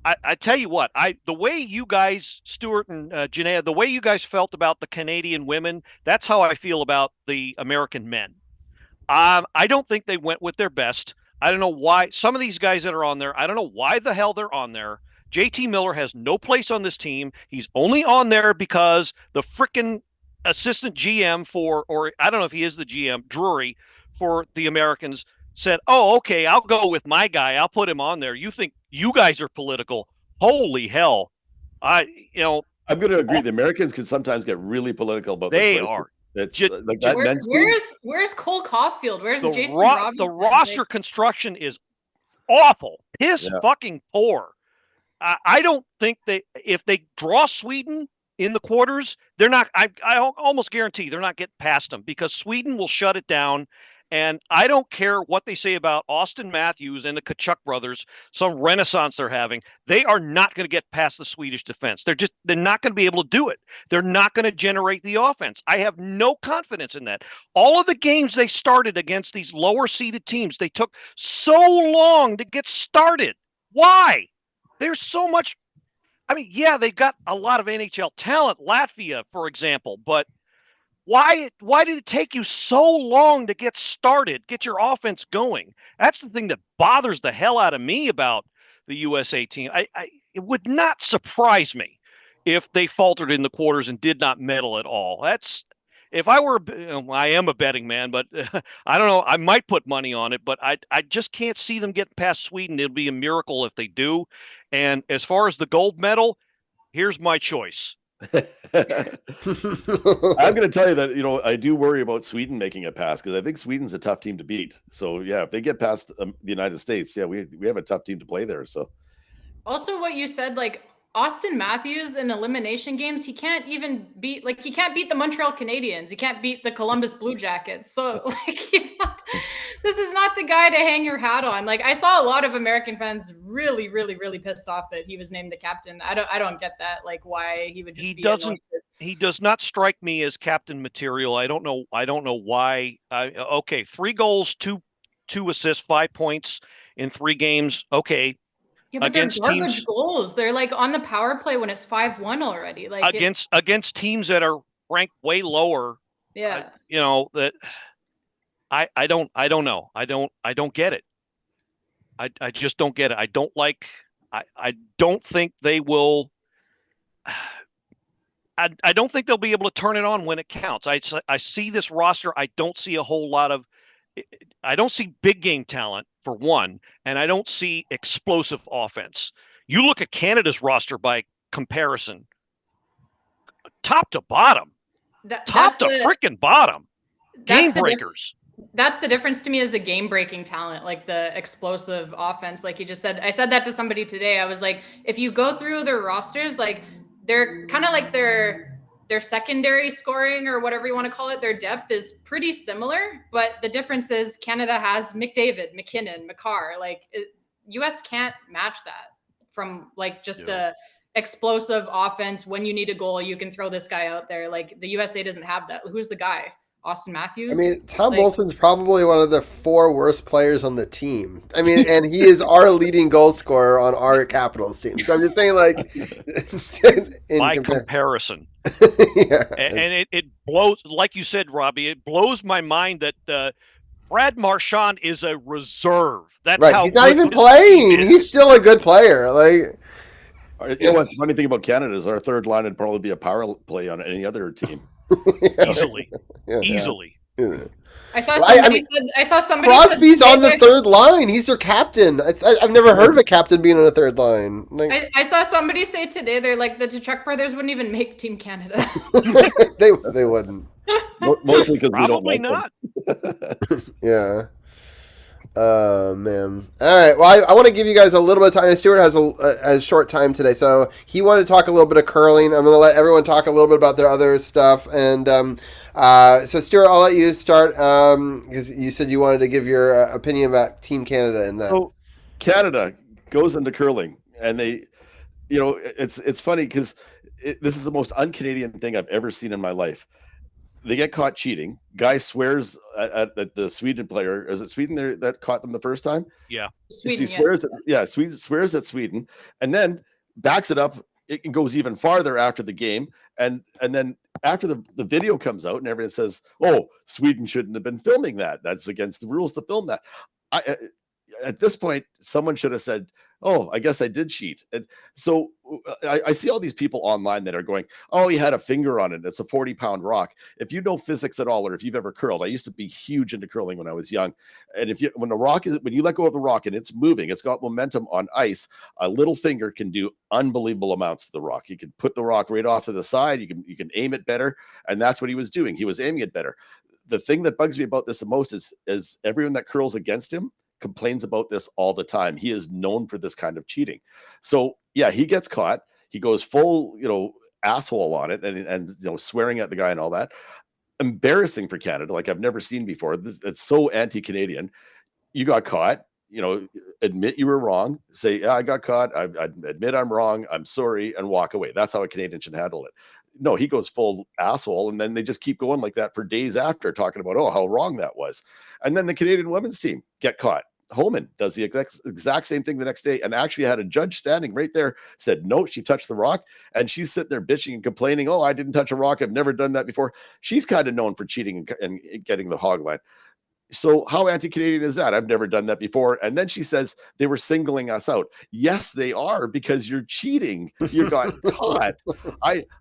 I tell you what, the way you guys, Stewart and Jenaya, the way you guys felt about the Canadian women, that's how I feel about the American men. I don't think they went with their best. I don't know why some of these guys that are on there, I don't know why the hell they're on there. JT Miller has no place on this team. He's only on there because the frickin' assistant GM or I don't know if he is the GM, Drury, for the Americans said, oh, okay, I'll go with my guy. I'll put him on there. You think you guys are political? Holy hell. I'm going to agree. The Americans can sometimes get really political about they their are. It's like that men's team. Where's Cole Caulfield? Where's Jason Robinson? The roster construction is awful. Piss fucking poor. I don't think if they draw Sweden in the quarters, they're not. I almost guarantee they're not getting past them because Sweden will shut it down. And I don't care what they say about Austin Matthews and the Kachuk brothers, some renaissance they're having. They are not going to get past the Swedish defense. They're not going to be able to do it. They're not going to generate the offense. I have no confidence in that. All of the games they started against these lower seeded teams, they took so long to get started. Why? There's so much. I mean, yeah, they've got a lot of NHL talent, Latvia, for example, but why did it take you so long to get started, get your offense going? That's the thing that bothers the hell out of me about the USA team. It would not surprise me if they faltered in the quarters and did not medal at all. If I were, I am a betting man, but I don't know. I might put money on it, but I just can't see them getting past Sweden. It'll be a miracle if they do. And as far as the gold medal, here's my choice. I'm going to tell you that, I do worry about Sweden making a pass because I think Sweden's a tough team to beat. So, yeah, if they get past the United States, yeah, we have a tough team to play there. So, also what you said, like Austin Matthews in elimination games, he can't even beat, he can't beat the Montreal Canadiens. He can't beat the Columbus Blue Jackets. So, this is not the guy to hang your hat on. Like, I saw a lot of American fans really, really, really pissed off that he was named the captain. I don't get that. Like, why he would just be anointed. He does not strike me as captain material. I don't know why. Okay, 3 goals, 2 assists, 5 points in 3 games. Okay. Yeah, but they're garbage goals. They're like on the power play when it's 5-1 already. Like against teams that are ranked way lower. Yeah. That I don't know. I don't get it. I just don't get it. I don't think they will. I don't think they'll be able to turn it on when it counts. I see this roster. I don't see a whole lot of. I don't see big game talent for one, and I don't see explosive offense. You look at Canada's roster by comparison, top to bottom, top to freaking bottom, game breakers. That's the difference to me is the game breaking talent, like the explosive offense. Like you just said, I said that to somebody today. I was like, if you go through their rosters, like they're kind of like their secondary scoring or whatever you want to call it, their depth is pretty similar, but the difference is Canada has McDavid, McKinnon, Makar. US can't match that from a explosive offense. When you need a goal, you can throw this guy out there. Like the USA doesn't have that. Who's the guy? Austin I Matthews. mean, Tom Like- Bolson's probably one of the 4 worst players on the team. I mean, and he is our leading goal scorer on our Capitals team. So I'm just saying, like, By comparison. Yeah, and it blows, like you said, Robbie, it blows my mind that Brad Marchand is a reserve. That's right. how He's not good even this team playing. is. He's still a good player. Like, You know what? The funny thing about Canada is our third line would probably be a power play on any other team. Easily. Yeah. Easily. Yeah. I saw somebody Crosby's on the third line. He's their captain. I've never heard of a captain being on a third line. Like, I saw somebody say today they're like the Tkachuk brothers wouldn't even make Team Canada. they wouldn't. Mostly because we don't Probably like not. Yeah. Man. All right. Well, I want to give you guys a little bit of time. Stewart has a short time today, so he wanted to talk a little bit of curling. I'm going to let everyone talk a little bit about their other stuff. And so, Stewart, I'll let you start because you said you wanted to give your opinion about Team Canada in that. So, Canada goes into curling, and they, it's funny because this is the most un-Canadian thing I've ever seen in my life. They get caught cheating. Guy swears at the Sweden player. Is it Sweden that caught them the first time? Yeah. Sweden, he swears Sweden swears at Sweden, and then backs it up. It goes even farther after the game, and then after the video comes out, and everyone says, "Oh, Sweden shouldn't have been filming that. That's against the rules to film that." At this point, someone should have said, "Oh, I guess I did cheat." And so I see all these people online that are going, "Oh, he had a finger on it. It's a 40-pound rock." If you know physics at all, or if you've ever curled, I used to be huge into curling when I was young. And when you let go of the rock and it's moving, it's got momentum on ice. A little finger can do unbelievable amounts to the rock. You can put the rock right off to the side. You can aim it better, and that's what he was doing. He was aiming it better. The thing that bugs me about this the most is everyone that curls against him complains about this all the time. He is known for this kind of cheating. So yeah, he gets caught. He goes full, asshole on it and swearing at the guy and all that. Embarrassing for Canada, like I've never seen before. It's so anti-Canadian. You got caught, admit you were wrong. Say, yeah, I got caught. I admit I'm wrong. I'm sorry, and walk away. That's how a Canadian should handle it. No, he goes full asshole, and then they just keep going like that for days after, talking about, oh, how wrong that was. And then the Canadian women's team get caught. Homan does the exact same thing the next day, and actually had a judge standing right there, said, no, she touched the rock, and she's sitting there bitching and complaining, oh, I didn't touch a rock. I've never done that before. She's kind of known for cheating and getting the hog line. So how anti-Canadian is that? I've never done that before. And then she says they were singling us out. Yes, they are, because you're cheating. You got caught.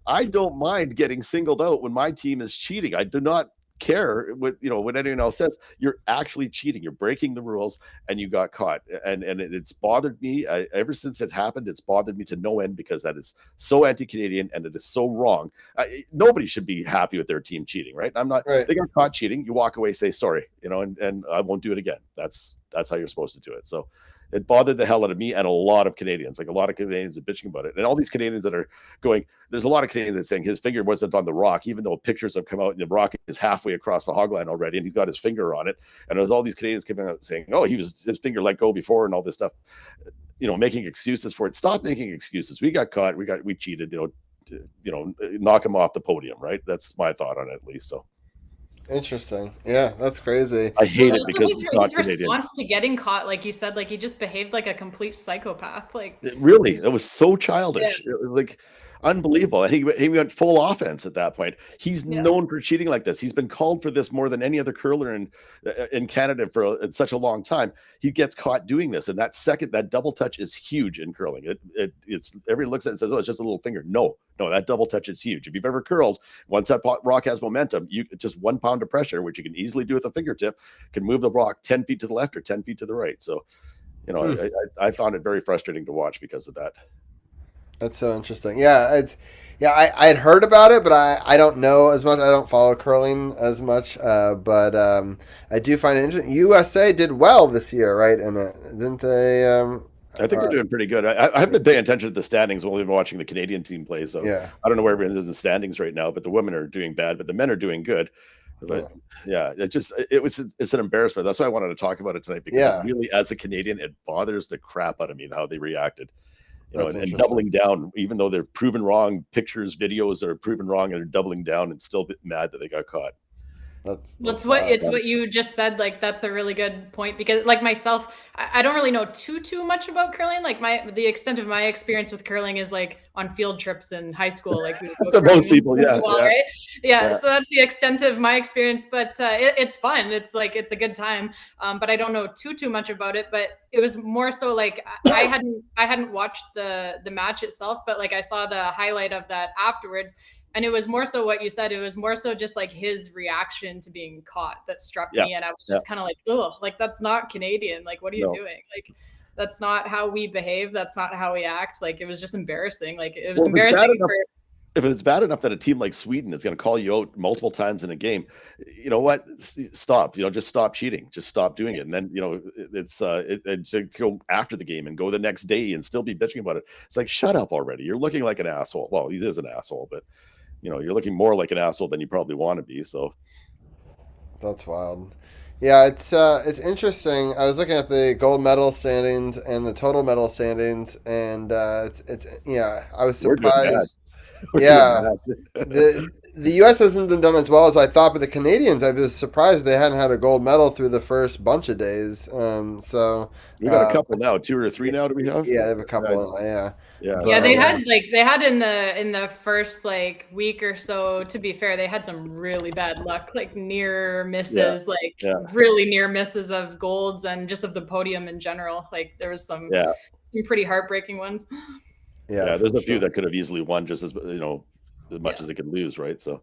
I don't mind getting singled out when my team is cheating. I do not care what anyone else says. You're actually cheating. You're breaking the rules, and you got caught. And it's bothered me ever since it happened. It's bothered me to no end, because that is so anti-Canadian and it is so wrong. Nobody should be happy with their team cheating, right? I'm not. Right. They got caught cheating. You walk away, say sorry, and I won't do it again. That's how you're supposed to do it. So it bothered the hell out of me and a lot of Canadians. Like, a lot of Canadians are bitching about it. And all these Canadians that are going, there's a lot of Canadians that are saying his finger wasn't on the rock, even though pictures have come out and the rock is halfway across the hog line already, and he's got his finger on it. And there's all these Canadians coming out saying, oh, his finger let go before, and all this stuff, making excuses for it. Stop making excuses. We got caught. We cheated, knock him off the podium, right? That's my thought on it, at least. So. Interesting. Yeah, that's crazy. I hate it because it's not his Canadian. Response to getting caught, like you said, like he just behaved like a complete psychopath. Like, it was so childish. Yeah. It was like unbelievable. And he went full offense at that point. He's known for cheating like this. He's been called for this more than any other curler in Canada for such a long time. He gets caught doing this, and that double touch is huge in curling. It's everyone looks at it and says, "Oh, it's just a little finger." No, that double touch is huge. If you've ever curled, once that rock has momentum, just 1 pound of pressure, which you can easily do with a fingertip, can move the rock 10 feet to the left or 10 feet to the right. So, I found it very frustrating to watch because of that. That's so interesting. Yeah, I had heard about it, but I don't know as much. I don't follow curling as much, but I do find it interesting. USA did well this year, right? And didn't they? I think they're doing pretty good. I haven't been paying attention to the standings while we've been watching the Canadian team play, so yeah. I don't know where everyone is in the standings right now, but the women are doing bad, but the men are doing good. But yeah, it's an embarrassment. That's why I wanted to talk about it tonight, because it really, as a Canadian, it bothers the crap out of me how they reacted. And doubling down, even though they're proven wrong, pictures, videos are proven wrong, and they're doubling down and still mad that they got caught. It's what you just said. Like, that's a really good point, because like myself, I don't really know too much about curling. Like the extent of my experience with curling is like on field trips in high school. Like we would go most people, right? Yeah. So that's the extent of my experience, but it's fun. It's like, it's a good time. But I don't know too much about it. But it was more so like I hadn't watched the match itself, but like I saw the highlight of that afterwards. And it was more so what you said. It was more so just like his reaction to being caught that struck me. And I was just kind of like, oh, like, that's not Canadian. Like, what are you doing? Like, that's not how we behave. That's not how we act. Like, it was just embarrassing. Like, it was embarrassing if it's bad enough that a team like Sweden is going to call you out multiple times in a game, you know what? Stop. Just stop cheating. Just stop doing it. And then it's to go after the game and go the next day and still be bitching about it. It's like, shut up already. You're looking like an asshole. Well, he is an asshole, but you're looking more like an asshole than you probably want to be. So that's wild. Yeah, it's interesting. I was looking at the gold medal standings and the total medal standings, and I was surprised. The U.S. hasn't been done as well as I thought, but the Canadians, I was surprised they hadn't had a gold medal through the first bunch of days. So we got a couple now, 2 or 3 now. Do we have? Yeah, they have a couple. Yeah. They had in the first like week or so. To be fair, they had some really bad luck, like near misses, really near misses of golds and just of the podium in general. Like there was some pretty heartbreaking ones. Yeah, there's a few that could have easily won just as much as they could lose, right? So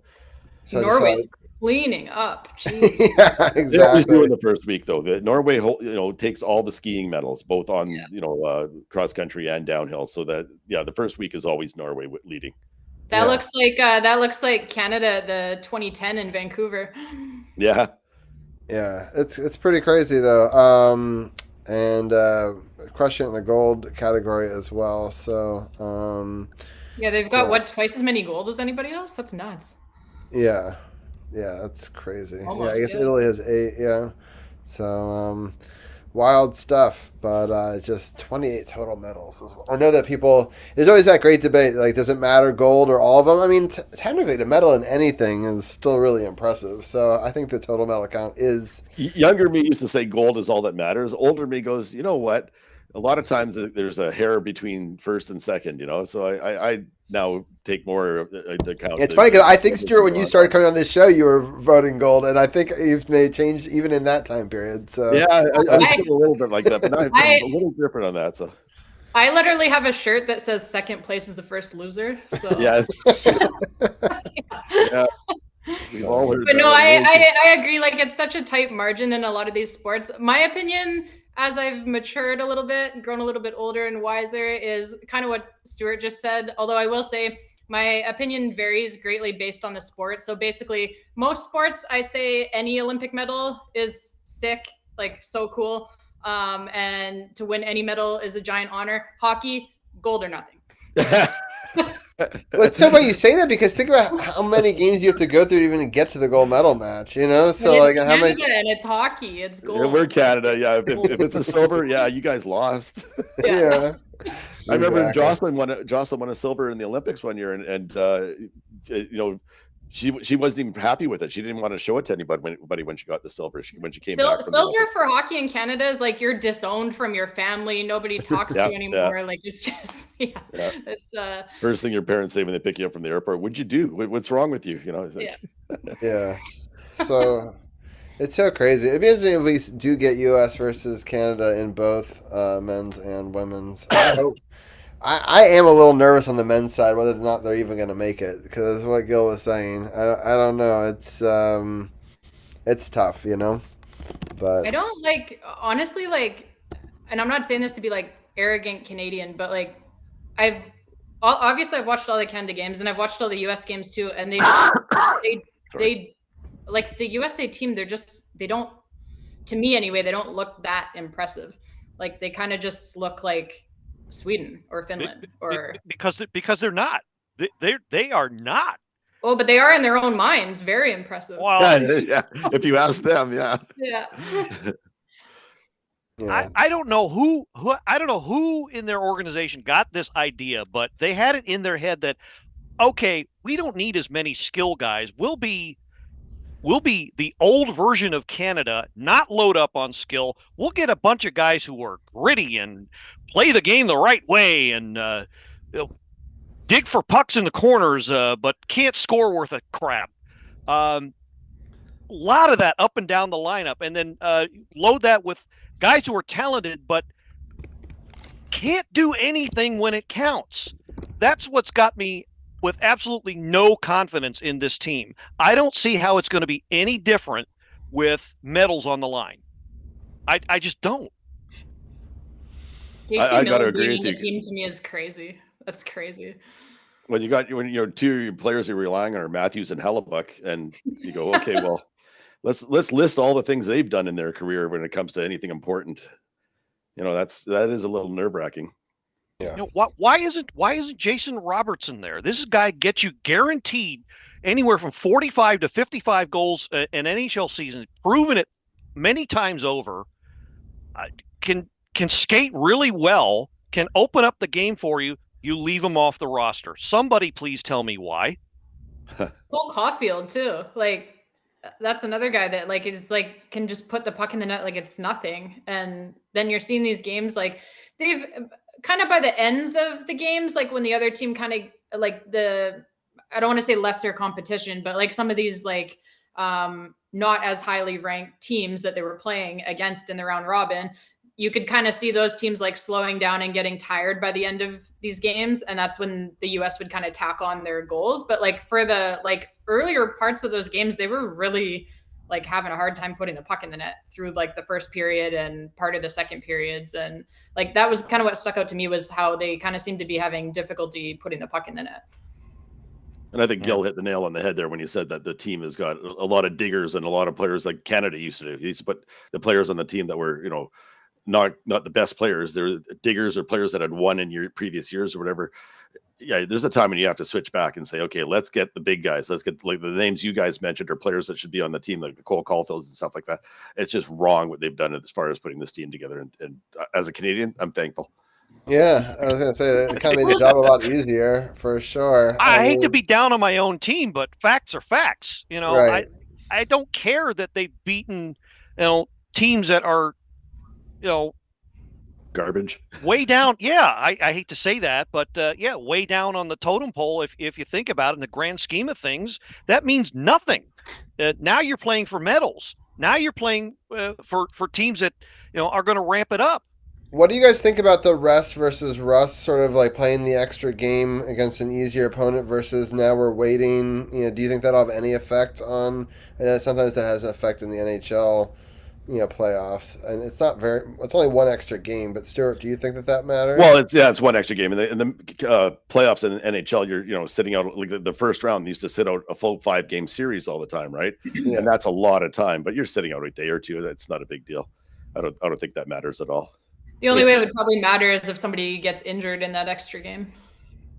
Norway's cleaning up. Jeez. Exactly. They always do in the first week, though. Norway, takes all the skiing medals, both on cross country and downhill. So that the first week is always Norway leading. That looks like Canada, the 2010 in Vancouver. Yeah, it's pretty crazy though. And crushing in the gold category as well. So they've got twice as many gold as anybody else. That's nuts. Yeah, that's crazy. Almost, I guess Italy has 8. Yeah, so wild stuff. But just 28 total medals. I know that there's always that great debate. Like, does it matter gold or all of them? I mean, technically, to medal in anything is still really impressive. So I think the total medal count is. Younger me used to say gold is all that matters. Older me goes, you know what? A lot of times there's a hair between first and second, So I now take more account. It's funny because I think, Stewart, when you started coming on this show, you were voting gold, and I think you've made change even in that time period. So I'm still a little bit like that, but I'm a little different on that. So I literally have a shirt that says second place is the first loser. So yes. Yeah. We've all heard but no, I agree. Like, it's such a tight margin in a lot of these sports. My opinion, as I've matured a little bit, grown a little bit older and wiser, is kind of what Stewart just said. Although I will say my opinion varies greatly based on the sport. So basically, most sports, I say any Olympic medal is sick, like so cool. And to win any medal is a giant honor. Hockey, gold or nothing. Well, it's so funny you say that, because think about how many games you have to go through to even get to the gold medal match, So like, Canada, how many? And it's hockey, it's gold. Yeah, we're Canada, yeah. If it's a silver, you guys lost. Yeah. I remember Jocelyn won a silver in the Olympics one year, and she wasn't even happy with it. She didn't want to show it to anybody when she got the silver. When she came back. Silver for hockey in Canada is like you're disowned from your family. Nobody talks to you anymore. Yeah. Like, it's just it's first thing your parents say when they pick you up from the airport. What'd you do? What's wrong with you? It's like, yeah. So it's so crazy. It'd be interesting if we do get U.S. versus Canada in both men's and women's. I hope. I am a little nervous on the men's side whether or not they're even going to make it, because that's what Gil was saying. I don't know. It's tough, But I don't honestly, and I'm not saying this to be like arrogant Canadian, but like I've watched all the Canada games and I've watched all the US games too, and they just they like the USA team. They don't, to me anyway, they don't look that impressive. Like, they kind of just look like Sweden or Finland, or because they're not. They are not. Oh, but they are in their own minds. Very impressive. Well, yeah. If you ask them, yeah. I don't know who in their organization got this idea, but they had it in their head that, okay, we don't need as many skill guys. We'll be We'll be the old version of Canada, not load up on skill. We'll get a bunch of guys who are gritty and play the game the right way and dig for pucks in the corners, but can't score worth a crap. A lot of that up and down the lineup, and then load that with guys who are talented but can't do anything when it counts. That's what's got me with absolutely no confidence in this team. I don't see how it's going to be any different with medals on the line. I just don't. I got to agree with you. The team to me is crazy. That's crazy. When you're two of your players you're relying on are Matthews and Hellebuck, and you go, okay, well, let's list all the things they've done in their career when it comes to anything important. That is a little nerve-wracking. Yeah. Why isn't Jason Robertson there? This guy gets you guaranteed anywhere from 45 to 55 goals in NHL season, proven it many times over. Can skate really well, can open up the game for you. You leave him off the roster. Somebody please tell me why. Cole Caulfield too. Like, that's another guy that can just put the puck in the net like it's nothing. And then you're seeing these games like they've kind of by the ends of the games, like when the other team kind of like I don't want to say lesser competition, but like some of these like not as highly ranked teams that they were playing against in the round robin, you could kind of see those teams like slowing down and getting tired by the end of these games. And that's when the US would kind of tack on their goals. But like for the like earlier parts of those games, they were really like having a hard time putting the puck in the net through like the first period and part of the second periods. And like, that was kind of what stuck out to me was how they kind of seemed to be having difficulty putting the puck in the net. And I think Gil hit the nail on the head there when he said that the team has got a lot of diggers and a lot of players like Canada used to do. He used to put the players on the team that were, not the best players. They're diggers or players that had won in your previous years or whatever. Yeah, there's a time when you have to switch back and say, okay, let's get the big guys. Let's get like the names you guys mentioned are players that should be on the team, like the Cole Caulfields and stuff like that. It's just wrong what they've done as far as putting this team together. And as a Canadian, I'm thankful. Yeah, I was going to say it kind of made the job a lot easier for sure. I hate to be down on my own team, but facts are facts. Right. I don't care that they've beaten, teams that are, garbage way down. Yeah, I hate to say that, but way down on the totem pole. If you think about it in the grand scheme of things, that means nothing. Now you're playing for medals. Now you're playing for teams that are going to ramp it up. What do you guys think about the rest versus rust, sort of like playing the extra game against an easier opponent versus now we're waiting? Do you think that'll have any effect on? I know sometimes that has an effect in the NHL. Playoffs, and it's only one extra game. But Stewart, do you think that matters? Well, it's one extra game, and the playoffs in the NHL, you're sitting out like the first round used to sit out a full 5-game series all the time, right? Yeah. And that's a lot of time. But you're sitting out a day or two. That's not a big deal. I don't think that matters at all. The only way it would probably matter is if somebody gets injured in that extra game.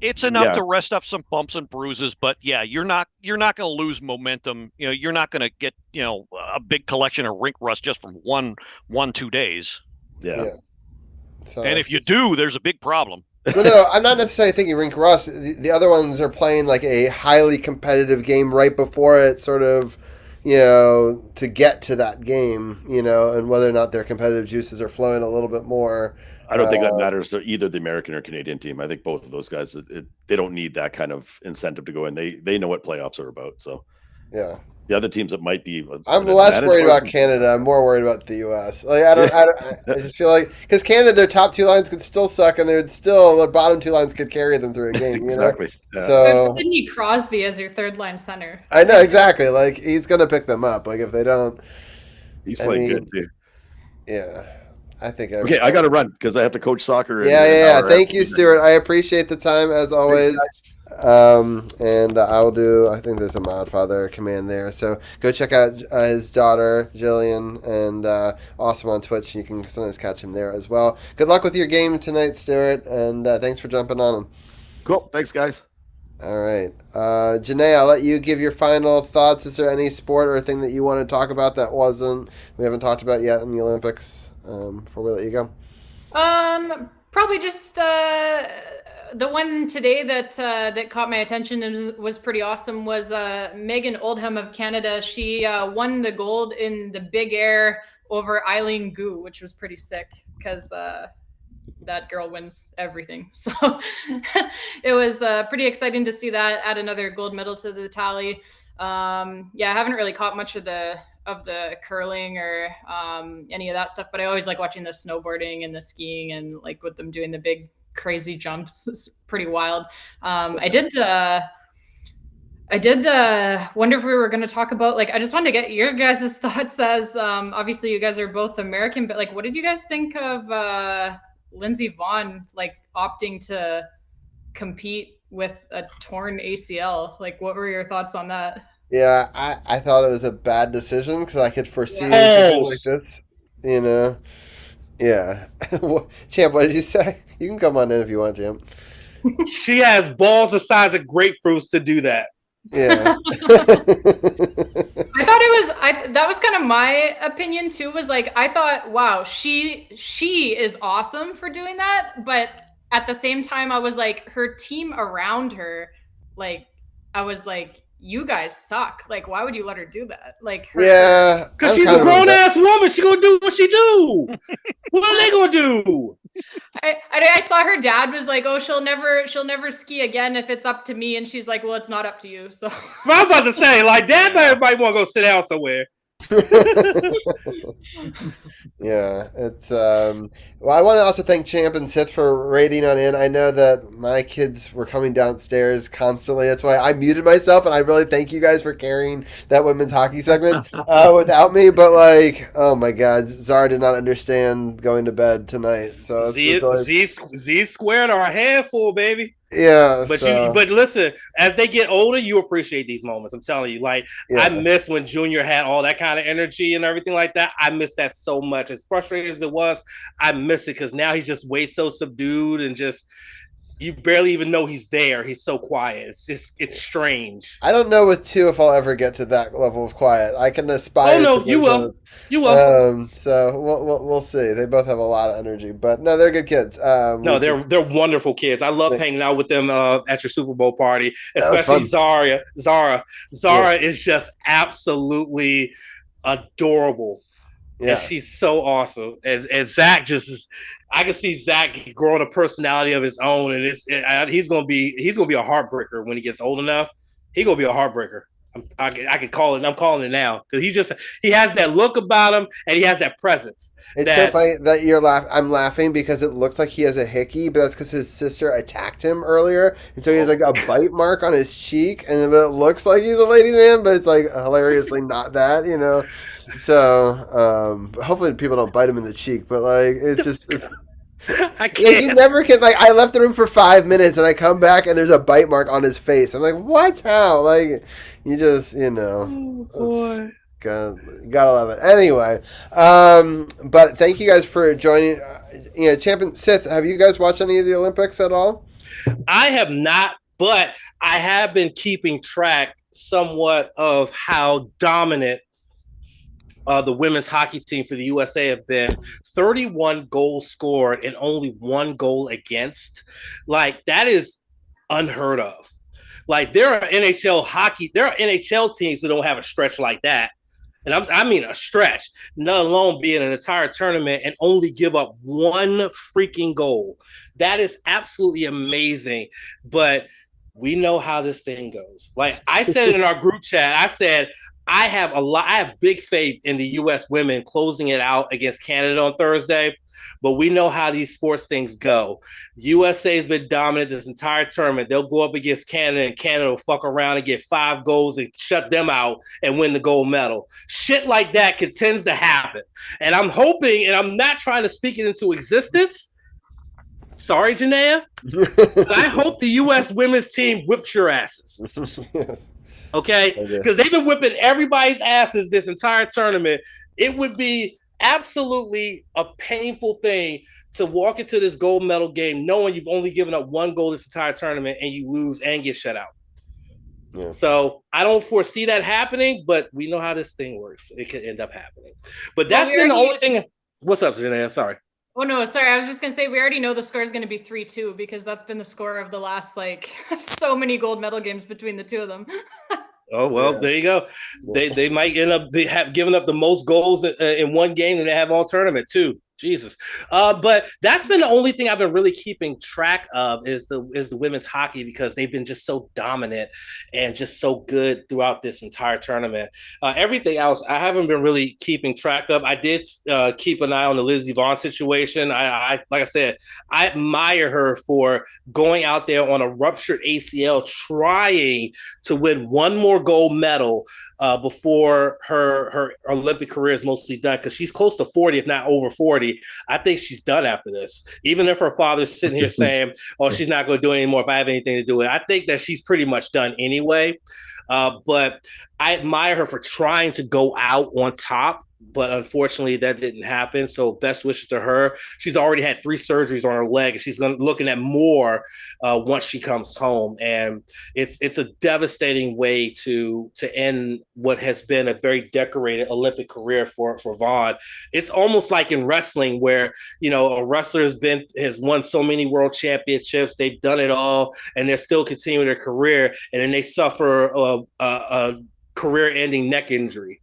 It's enough to rest up some bumps and bruises, but you're not going to lose momentum. You're not going to get a big collection of rink rust just from 2 days. Yeah. So and if you do, there's a big problem. No, I'm not necessarily thinking rink rust. The other ones are playing like a highly competitive game right before it, sort of, to get to that game, and whether or not their competitive juices are flowing a little bit more. I don't think that matters to either the American or Canadian team. I think both of those guys, they don't need that kind of incentive to go in. They know what playoffs are about. So, yeah. The other teams that might be. I'm less worried about Canada. I'm more worried about the U.S. Like I just feel like because Canada, their top 2 lines could still suck, and their bottom 2 lines could carry them through a game. Exactly. Yeah. So Sidney Crosby as your third line center. I know exactly. Like he's gonna pick them up. Like if they don't, he's playing good too. Yeah. I think. Okay, I got to run because I have to coach soccer. Yeah. Thank you, Stewart. I appreciate the time as always. And I'll do. I think there's a Modfather command there, so go check out his daughter Jillian, and awesome on Twitch. You can sometimes catch him there as well. Good luck with your game tonight, Stewart, and thanks for jumping on. Cool. Thanks, guys. All right, Jenaya, I'll let you give your final thoughts. Is there any sport or thing that you want to talk about that we haven't talked about yet in the Olympics? Before we let you go. Probably just the one today that caught my attention and was pretty awesome was Megan Oldham of Canada. She won the gold in the big air over Eileen Gu, which was pretty sick because that girl wins everything. So it was pretty exciting to see that, add another gold medal to the tally. I haven't really caught much of the curling or any of that stuff, but I always like watching the snowboarding and the skiing and like with them doing the big crazy jumps. It's pretty wild. I did wonder if we were going to talk about, like, I just wanted to get your guys' thoughts as obviously you guys are both American, but like, what did you guys think of Lindsey Vonn like opting to compete with a torn ACL? Like, what were your thoughts on that? Yeah, I thought it was a bad decision because I could foresee something like this, you know. Yeah. Champ, what did you say? You can come on in if you want, Champ. She has balls the size of grapefruits to do that. Yeah. I thought that was kind of my opinion too, was like, I thought, wow, she is awesome for doing that. But at the same time, I was like, her team around her, like, I was like, you guys suck. Like, why would you let her do that? Like, yeah, because she's a grown ass woman. She gonna do what she do. What are they gonna do? I saw her dad was like, oh, she'll never ski again if it's up to me, and she's like, well, it's not up to you. So I was about to say, like, dad might want to go sit down somewhere. Yeah, it's well, I want to also thank Champ and Sith for raiding on in. I know that my kids were coming downstairs constantly. That's why I muted myself, and I really thank you guys for carrying that women's hockey segment without me. But like, oh my God, Zara did not understand going to bed tonight. So Z squared are a handful, baby. Yeah, but listen, as they get older, you appreciate these moments. I'm telling you, like, I miss when Junior had all that kind of energy and everything like that. I miss that so much. As frustrating as it was, I miss it because now he's just way so subdued and just you barely even know he's there. He's so quiet. It's strange. I don't know with two if I'll ever get to that level of quiet. I can aspire. Oh no, you will. You will. So we'll see. They both have a lot of energy, but no, they're good kids. No, they're wonderful kids. I love hanging out with them at your Super Bowl party, especially Zara. Zara is just absolutely adorable. Yeah, and she's so awesome. And Zach just is. I can see Zach growing a personality of his own, and he's gonna be a heartbreaker when he gets old enough. He's gonna be a heartbreaker. I can call it. I'm calling it now because he has that look about him, and he has that presence. It's so funny that you're laughing. I'm laughing because it looks like he has a hickey, but that's because his sister attacked him earlier, and so he has like a bite mark on his cheek, and it looks like he's a ladies' man, but it's like hilariously not that, you know. So hopefully people don't bite him in the cheek, but like it's. I can't. Like, you never can. Like, I left the room for 5 minutes and I come back and there's a bite mark on his face. I'm like, what? How? Like, you just, you know. Oh, boy. You gotta love it. Anyway, but thank you guys for joining. Champion Sith, have you guys watched any of the Olympics at all? I have not, but I have been keeping track somewhat of how dominant the women's hockey team for the USA have been. 31 goals scored and only 1 goal against. Like, that is unheard of. Like, there are NHL teams that don't have a stretch like that. And I mean a stretch, let alone be in an entire tournament and only give up 1 freaking goal. That is absolutely amazing. But we know how this thing goes. Like I said in our group chat, I said, I have big faith in the U.S. women closing it out against Canada on Thursday, but we know how these sports things go. USA has been dominant this entire tournament. They'll go up against Canada, and Canada will fuck around and get 5 goals and shut them out and win the gold medal. Shit like that tends to happen. And I'm hoping, and I'm not trying to speak it into existence. Sorry, Jenaya. I hope the U.S. women's team whips your asses. Okay? Because they've been whipping everybody's asses this entire tournament. It would be absolutely a painful thing to walk into this gold medal game knowing you've only given up 1 goal this entire tournament and you lose and get shut out. Yeah. So I don't foresee that happening, but we know how this thing works. It could end up happening. But that's been the only thing. What's up, Jenaya? Sorry. Oh no, sorry. I was just gonna say we already know the score is gonna be 3-2 because that's been the score of the last like so many gold medal games between the two of them. Oh well, there you go. They might end up they have given up the most goals in one game than they have all tournament too. Jesus, but that's been the only thing I've been really keeping track of is the women's hockey because they've been just so dominant and just so good throughout this entire tournament. Everything else I haven't been really keeping track of. I did keep an eye on the Lindsey Vonn situation. I like I said, I admire her for going out there on a ruptured ACL, trying to win one more gold medal before her Olympic career is mostly done because she's close to 40, if not over 40. I think she's done after this. Even if her father's sitting here saying, "Oh, she's not going to do it anymore if I have anything to do with it," I think that she's pretty much done anyway. But I admire her for trying to go out on top. But unfortunately, that didn't happen. So best wishes to her. She's already had 3 surgeries on her leg, and she's looking at more once she comes home. And it's a devastating way to end what has been a very decorated Olympic career for Vonn. It's almost like in wrestling, where a wrestler has won so many world championships, they've done it all, and they're still continuing their career, and then they suffer a career-ending neck injury.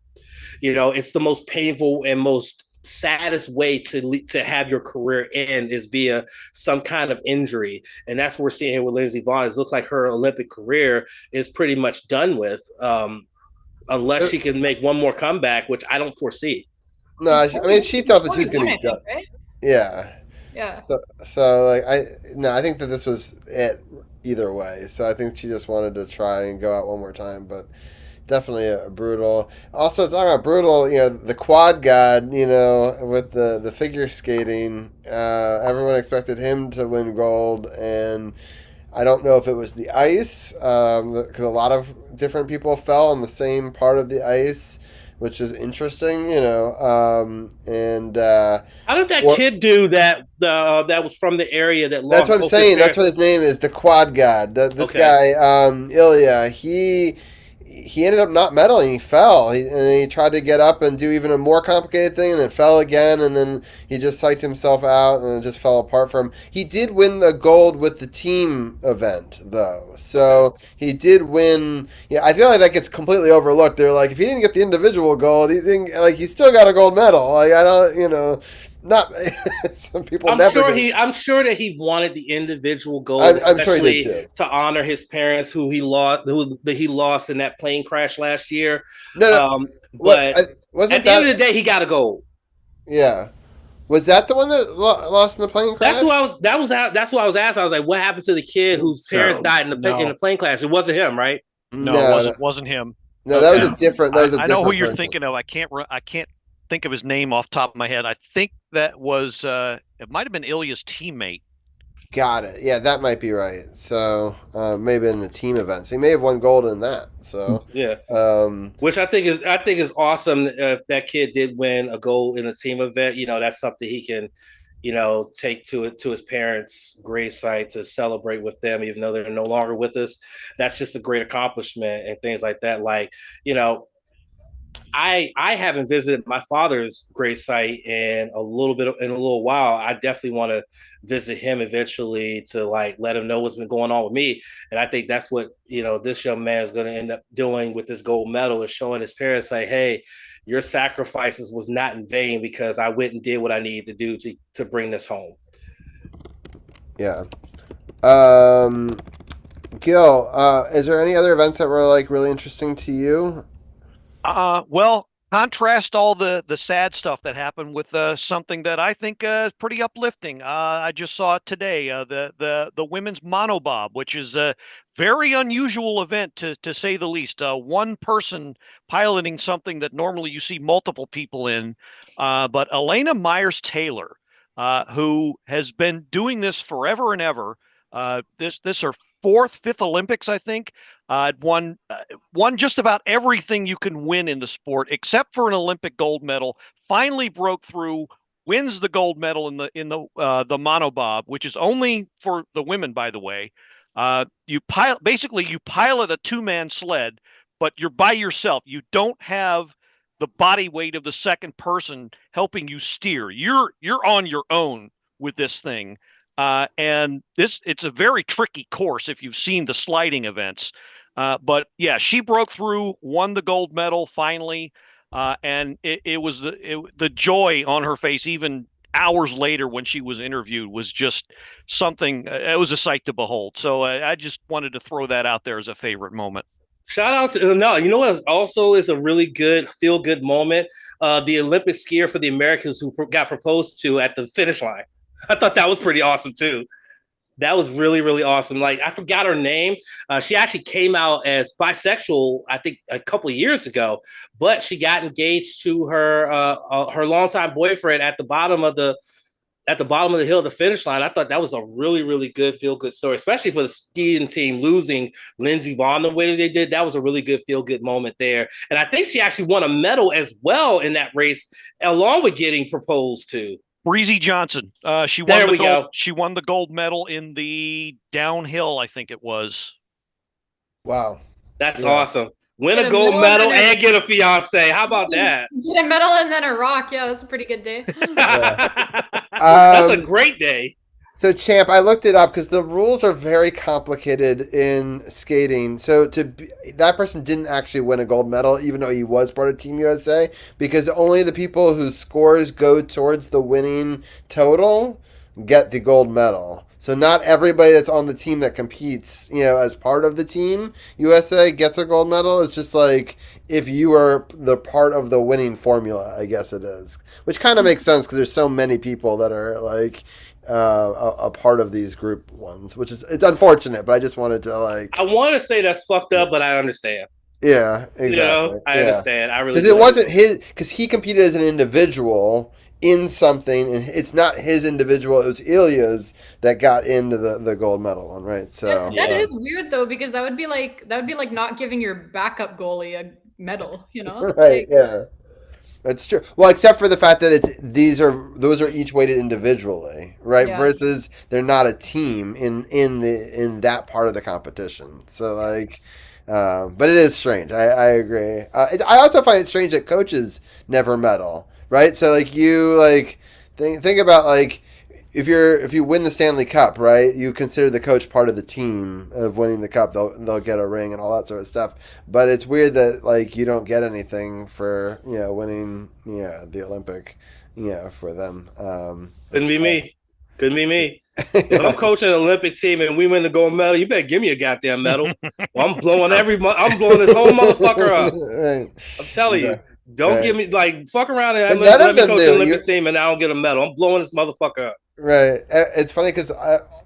It's the most painful and most saddest way to have your career end is via some kind of injury. And that's what we're seeing here with Lindsey Vonn. It looks like her Olympic career is pretty much done with, unless she can make one more comeback, which I don't foresee. No, I mean, she thought that she was going to be done. Right? Yeah. Yeah. So like, I think that this was it either way. So I think she just wanted to try and go out one more time, but definitely a brutal. Also, talking about brutal, the quad god, with the figure skating, everyone expected him to win gold, and I don't know if it was the ice, because a lot of different people fell on the same part of the ice, which is interesting, and how did that kid do that? That was from the area that lost. That's what I'm saying. That's what his name is, the quad god. This guy, Ilya, he ended up not medaling. He fell, and then he tried to get up and do even a more complicated thing, and then fell again, and then he just psyched himself out, and it just fell apart for him. He did win the gold with the team event, though, so he did win. Yeah, I feel like that gets completely overlooked. They're like, if he didn't get the individual gold, he still got a gold medal. Like, I don't, not some people. I'm sure that he wanted the individual gold, I'm sure he did too, to honor his parents who he lost in that plane crash last year. No. But at the end of the day, he got a gold. Yeah. Was that the one that lost in the plane crash? That's what I was asking. I was like, what happened to the kid whose parents died in the plane crash? It wasn't him, right? No, it wasn't him. No, that was a different. I know who you're thinking of. I can't think of his name off the top of my head. I think that was it might have been Ilya's teammate. Got it. Yeah, that might be right. So maybe in the team event, so he may have won gold in that. So yeah, which I think is awesome. If that kid did win a gold in a team event, that's something he can, take to his parents' gravesite to celebrate with them, even though they're no longer with us. That's just a great accomplishment and things like that. Like, I haven't visited my father's gravesite in a little while. I definitely want to visit him eventually to let him know what's been going on with me. And I think that's what, this young man is going to end up doing with this gold medal, is showing his parents like, hey, your sacrifices was not in vain because I went and did what I needed to do to bring this home. Yeah. Gil, is there any other events that were really interesting to you? Well, contrast all the sad stuff that happened with something that I think is pretty uplifting. I just saw it today, the women's monobob, which is a very unusual event to say the least. One person piloting something that normally you see multiple people in, but Elena Myers-Taylor, who has been doing this forever and ever. This her fifth Olympics, I think. Won just about everything you can win in the sport, except for an Olympic gold medal. Finally broke through, wins the gold medal in the monobob, which is only for the women, by the way. You pilot a 2-man sled, but you're by yourself. You don't have the body weight of the second person helping you steer. You're on your own with this thing. And it's a very tricky course if you've seen the sliding events. But yeah, she broke through, won the gold medal finally. And it was the joy on her face, even hours later when she was interviewed, was just something. It was a sight to behold. So I just wanted to throw that out there as a favorite moment. Shout out to you know what also is a really good feel good moment? The Olympic skier for the Americans who got proposed to at the finish line. I thought that was pretty awesome too. That was really, really awesome. Like, I forgot her name. She actually came out as bisexual, I think, a couple of years ago, but she got engaged to her longtime boyfriend at the bottom of the hill of the finish line. I thought that was a really, really good feel-good story, especially for the skiing team losing Lindsey Vonn the way that they did. That was a really good feel-good moment there. And I think she actually won a medal as well in that race, along with getting proposed to. Breezy Johnson. She won the gold medal in the downhill, I think it was. Wow. That's awesome. Win a gold medal and get a fiance. How about that? Get a medal and then a rock. Yeah, that's a pretty good day. That's a great day. So, Champ, I looked it up because the rules are very complicated in skating. So, that person didn't actually win a gold medal, even though he was part of Team USA, because only the people whose scores go towards the winning total get the gold medal. So, not everybody that's on the team that competes, as part of the Team USA gets a gold medal. It's just like if you are the part of the winning formula, I guess it is, which kind of makes sense because there's so many people that are like a part of these group ones, it's unfortunate, but I just wanted to I want to say that's fucked up, but I understand. Yeah, exactly. I understand. I really because it wasn't his, because he competed as an individual in something, and it's not his individual. It was Ilya's that got into the gold medal one, right? So that is weird though, because that would be like not giving your backup goalie a medal, Right? Yeah. That's true. Well, except for the fact that those are each weighted individually, right? Yeah. Versus they're not a team in that part of the competition. So but it is strange. I agree. I also find it strange that coaches never medal, right? So think about if you win the Stanley Cup, right? You consider the coach part of the team of winning the cup. They'll get a ring and all that sort of stuff. But it's weird that you don't get anything for winning the Olympic for them. Couldn't be me. If I'm coaching an Olympic team and we win the gold medal, you better give me a goddamn medal. Well, I'm blowing this whole motherfucker up. Right. I'm telling you. Don't give me fuck around and let me coach an Olympic team and I don't get a medal. I'm blowing this motherfucker up. Right. It's funny because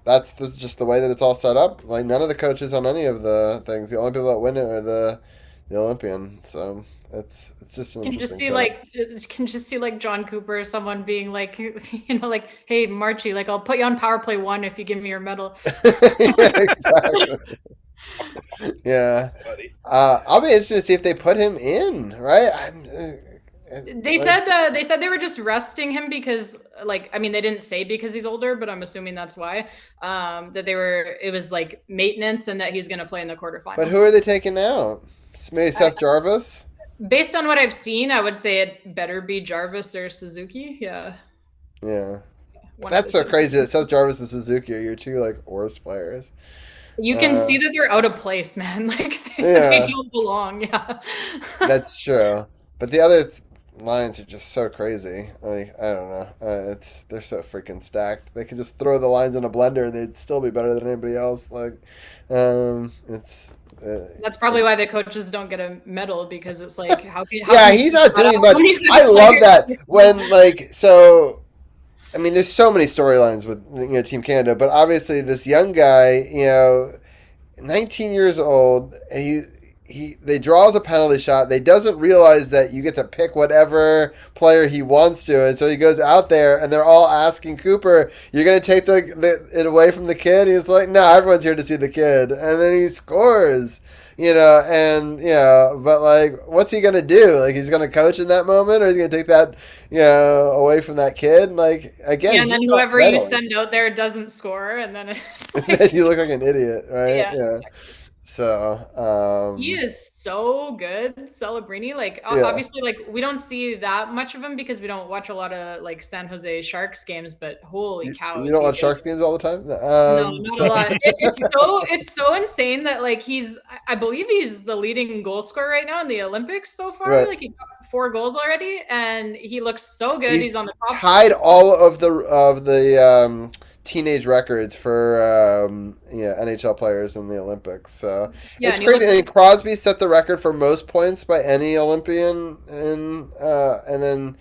that's just the way that it's all set up. None of the coaches on any of the things. The only people that win it are the Olympian. So it's just an interesting. You can just see John Cooper, someone being hey Marchie, I'll put you on Powerplay 1 if you give me your medal. Exactly. Yeah. I'll be interested to see if they put him in. Right. They said they were just resting him because they didn't say because he's older, but I'm assuming that's why it was maintenance and that he's going to play in the quarterfinals. But who are they taking out? Maybe Seth Jarvis? Based on what I've seen, I would say it better be Jarvis or Suzuki. Yeah. That's so crazy that Seth Jarvis and Suzuki are your two worst players. You can see that they're out of place, man. They don't belong. Yeah. That's true. But the other lines are just so crazy. I don't know. They're so freaking stacked. They could just throw the lines in a blender and they'd still be better than anybody else. That's probably why the coaches don't get a medal, because it's how he's not doing much. I love that when there's so many storylines with Team Canada, but obviously this young guy, 19 years old, and they draws a penalty shot. They doesn't realize that you get to pick whatever player he wants to, and so he goes out there, and they're all asking Cooper, "You're going to take it away from the kid?" He's like, "No, everyone's here to see the kid," and then he scores. But what's he gonna do? He's gonna coach in that moment, or is he gonna take that, away from that kid? Again, and then whoever you send out there doesn't score, and then it's and then you look like an idiot, right? Yeah. So he is so good, Celebrini. Like Yeah. obviously, like we don't see that much of him because we don't watch a lot of like San Jose Sharks games. But holy cow, you is don't he watch good. Sharks games all the time? No, not a lot. It's so insane that like I believe he's the leading goal scorer right now in the Olympics so far. Right. Like he's got 4 goals already, and he looks so good. He's on the top. Tied all of the teenage records for NHL players in the Olympics. So Yeah, it's and he crazy. looks- And Crosby set the record for most points by any Olympian, and then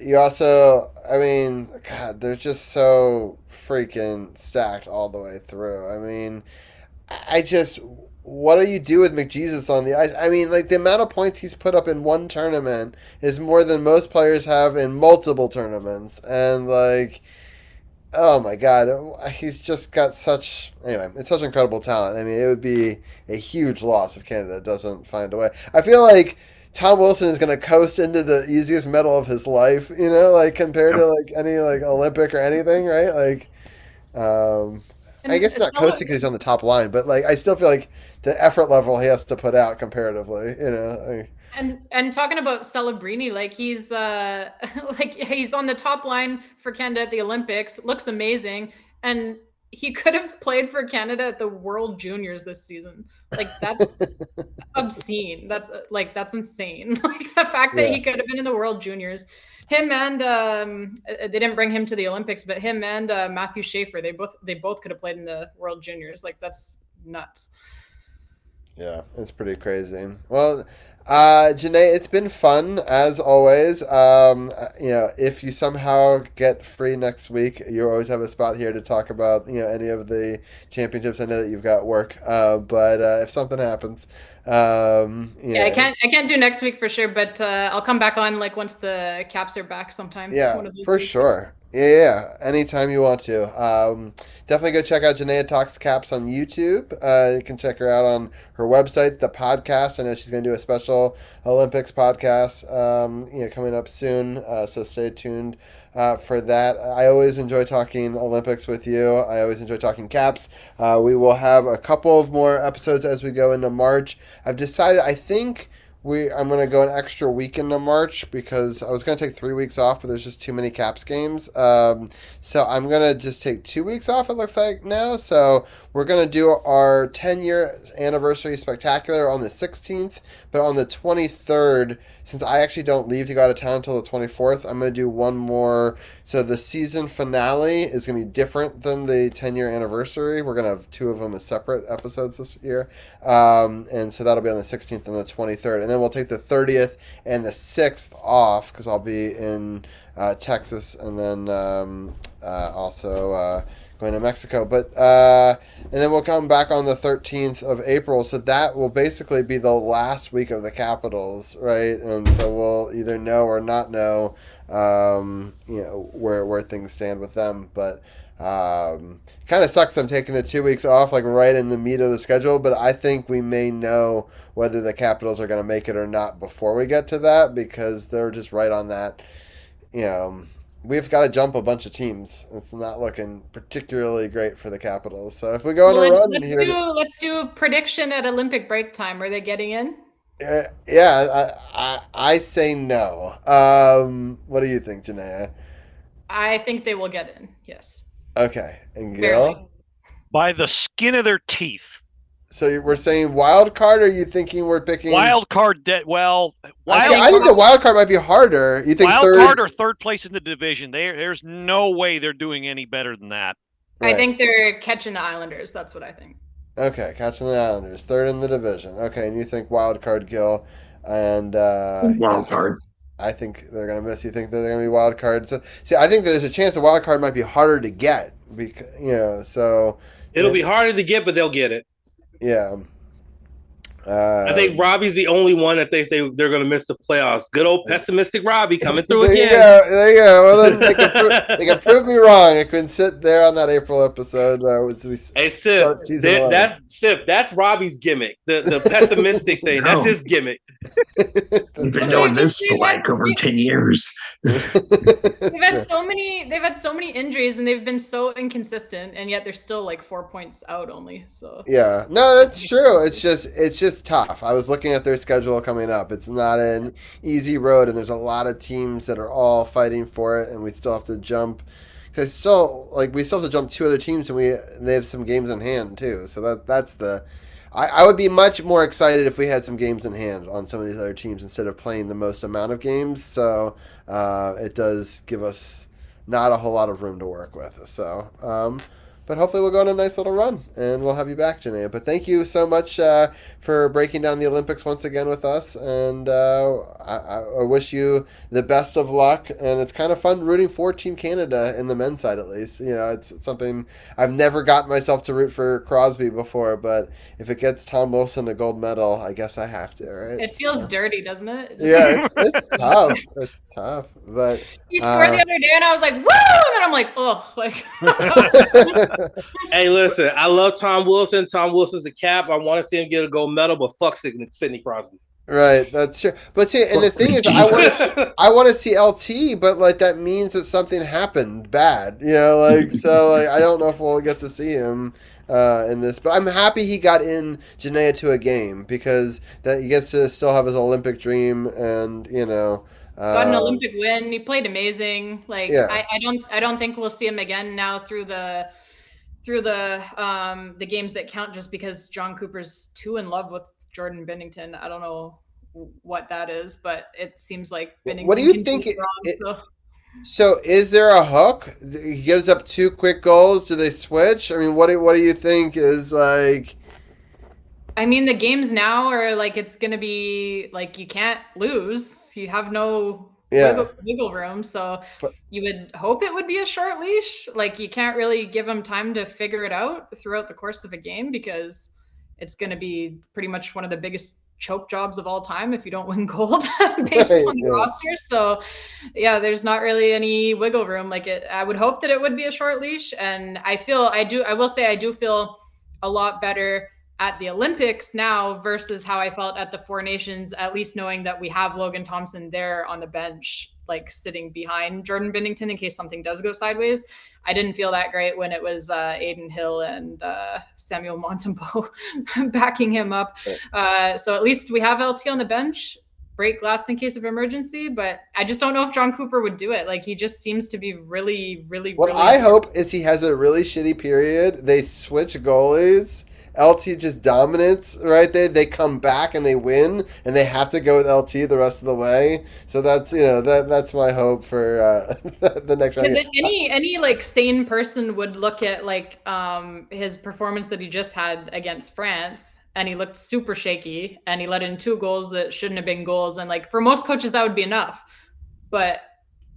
you also, I mean, God, they're just so freaking stacked all the way through. I mean, what do you do with McJesus on the ice? I mean, like, the amount of points he's put up in one tournament is more than most players have in multiple tournaments. And, like, oh my God, he's just got it's such incredible talent. I mean, it would be a huge loss if Canada doesn't find a way. I feel like Tom Wilson is going to coast into the easiest medal of his life, like compared to like any like Olympic or anything, right? Like, I guess not coasting because he's on the top line, but like I still feel like the effort level he has to put out comparatively, And talking about Celebrini, like he's like he's on the top line for Canada at the Olympics, looks amazing, and he could have played for Canada at the World Juniors this season. Like that's obscene. That's insane. Like the fact that he could have been in the World Juniors. Him and they didn't bring him to the Olympics, but him and Matthew Schaefer, they both could have played in the World Juniors. Like that's nuts. Yeah, it's pretty crazy. Well, Jenaya, it's been fun as always. If you somehow get free next week, you always have a spot here to talk about any of the championships. I know that you've got work, but if something happens, I can't do next week for sure, but I'll come back on like once the Caps are back sometime. Yeah, one of these for weeks. sure. Yeah, anytime you want to. Definitely go check out Jenaya Talks Caps on YouTube. You can check her out on her website, the podcast. I know she's going to do a special Olympics podcast coming up soon, so stay tuned for that. I always enjoy talking Olympics with you. I always enjoy talking Caps. We will have a couple of more episodes as we go into March. I've decided, I think... I'm going to go an extra week into March because I was going to take 3 weeks off, but there's just too many Caps games. So I'm going to just take 2 weeks off, it looks like now. So we're going to do our 10-year anniversary spectacular on the 16th, but on the 23rd, since I actually don't leave to go out of town until the 24th, I'm going to do one more. So the season finale is going to be different than the 10-year anniversary. We're going to have 2 of them as separate episodes this year. And so that'll be on the 16th and the 23rd. And then we'll take the 30th and the 6th off because I'll be in Texas and then also going to Mexico. But and then we'll come back on the 13th of April. So that will basically be the last week of the Capitals, right? And so we'll either know or not know, where things stand with them. But kind of sucks I'm taking the 2 weeks off, like right in the meat of the schedule. But I think we may know whether the Capitals are going to make it or not before we get to that because they're just right on that. We've got to jump a bunch of teams. It's not looking particularly great for the Capitals. So if we go on a run here... Let's do a prediction at Olympic break time. Are they getting in? I say no. What do you think, Jenaya? I think they will get in, yes. Okay. And Gil? Barely. By the skin of their teeth. So we're saying wild card, or are you thinking we're picking... Wild card, I think the wild card might be harder. You think wild card or third place in the division? There's no way they're doing any better than that. Right. I think they're catching the Islanders. That's what I think. Okay, catching the Islanders, third in the division. Okay, and you think wild card, Gil, and wild card. I think they're going to miss. You think they're going to be wild cards? So, see, I think there's a chance the wild card might be harder to get because so it'll be harder to get, but they'll get it. Yeah. I think Robbie's the only one that thinks they're going to miss the playoffs. Good old pessimistic Robbie coming through there again. There you go. Well, then they can prove me wrong. I couldn't sit there on that April episode. Hey, Sip, that's Robbie's gimmick. The pessimistic thing. That's his gimmick. We've been doing this for like over 10 years. They've had so many injuries and they've been so inconsistent, and yet they're still like 4 points out only. So yeah, no, that's true. It's just tough. I was looking at their schedule coming up. It's not an easy road, and there's a lot of teams that are all fighting for it, and we still have to jump. Because we still have to jump 2 other teams, and they have some games in hand too. So that's the. I would be much more excited if we had some games in hand on some of these other teams instead of playing the most amount of games. So it does give us not a whole lot of room to work with. So, but hopefully we'll go on a nice little run, and we'll have you back, Jenaya. But thank you so much for breaking down the Olympics once again with us, and I wish you the best of luck. And it's kind of fun rooting for Team Canada in the men's side, at least. You know, it's something I've never gotten myself to root for Crosby before, but if it gets Tom Wilson a gold medal, I guess I have to, right? It feels dirty, doesn't it? Yeah, it's tough. It's tough, but he scored the other day, and I was like, "Woo!" And then I'm like, "Oh, like." Hey, listen, I love Tom Wilson. Tom Wilson's a Cap. I want to see him get a gold medal, but fuck Sidney Crosby. Right, that's true. But see, and the thing is, I want to see LT, but like that means that something happened bad, you know, like so. Like I don't know if we'll get to see him in this, but I'm happy he got in Jenaya to a game because that he gets to still have his Olympic dream, and you know. Got an Olympic win. He played amazing. Like yeah. I don't think we'll see him again now through the games that count, just because John Cooper's too in love with Jordan Binnington. I don't know what that is, but it seems like Binnington. What do you think? So is there a hook? He gives up 2 quick goals. Do they switch? I mean, what do you think is like? I mean, the games now are like, it's going to be like, you can't lose. You have no wiggle room. So you would hope it would be a short leash. Like you can't really give them time to figure it out throughout the course of a game, because it's going to be pretty much one of the biggest choke jobs of all time if you don't win gold based on the roster. So yeah, there's not really any wiggle room. Like I would hope that it would be a short leash. And I will say I do feel a lot better at the Olympics now versus how I felt at the Four Nations, at least knowing that we have Logan Thompson there on the bench, like sitting behind Jordan Binnington in case something does go sideways. I didn't feel that great when it was Aiden Hill and Samuel Montembeault backing him up. So at least we have LT on the bench, break glass in case of emergency, but I just don't know if John Cooper would do it. Like he just seems to be really I hope is he has a really shitty period. They switch goalies. LT just dominates right there. They come back and they win, and they have to go with LT the rest of the way. So that's that's my hope for the next round. Any like sane person would look at like his performance that he just had against France, and he looked super shaky, and he let in 2 goals that shouldn't have been goals, and like for most coaches that would be enough, but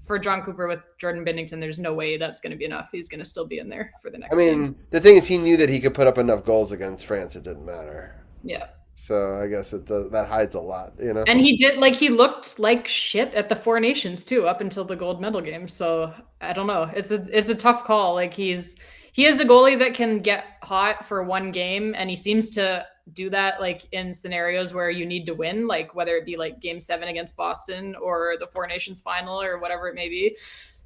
for John Cooper with Jordan Binnington, there's no way that's going to be enough. He's going to still be in there for the next games. The thing is, he knew that he could put up enough goals against France. It didn't matter. Yeah. So I guess that hides a lot, you know? And he looked like shit at the Four Nations too, up until the gold medal game. So I don't know. It's a tough call. Like he is a goalie that can get hot for one game, and he seems to do that like in scenarios where you need to win, like whether it be like game 7 against Boston or the Four Nations final or whatever it may be.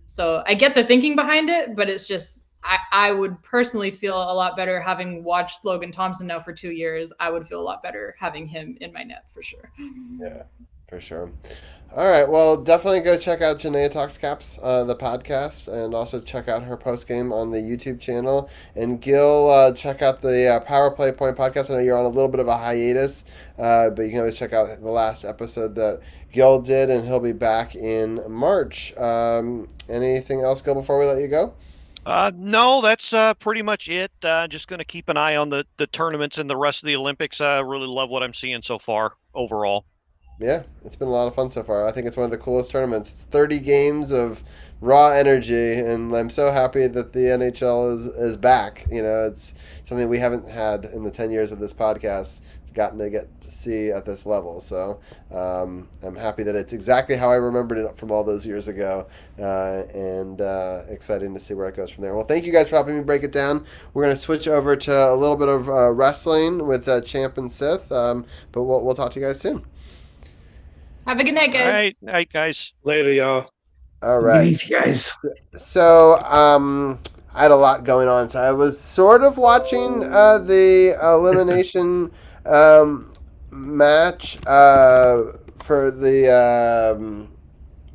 So I get the thinking behind it, but it's just, I would personally feel a lot better having watched Logan Thompson now for 2 years. I would feel a lot better having him in my net for sure. Yeah, for sure. All right, well, definitely go check out Jenaya Talks Caps, the podcast, and also check out her post-game on the YouTube channel. And Gil, check out the Powerplay Point Podcast. I know you're on a little bit of a hiatus, but you can always check out the last episode that Gil did, and he'll be back in March. Anything else, Gil, before we let you go? No, that's pretty much it. Just going to keep an eye on the tournaments and the rest of the Olympics. I really love what I'm seeing so far overall. Yeah, it's been a lot of fun so far. I think it's one of the coolest tournaments. It's 30 games of raw energy, and I'm so happy that the NHL is back. It's something we haven't had in the 10 years of this podcast, gotten to get to see at this level. So I'm happy that it's exactly how I remembered it from all those years ago, and exciting to see where it goes from there. Well, thank you guys for helping me break it down. We're going to switch over to a little bit of wrestling with Champ and Sith, but we'll talk to you guys soon. Have a good night, guys. All right, night, guys. Later, y'all. All right. Easy, guys. So, I had a lot going on. So I was sort of watching the elimination match for the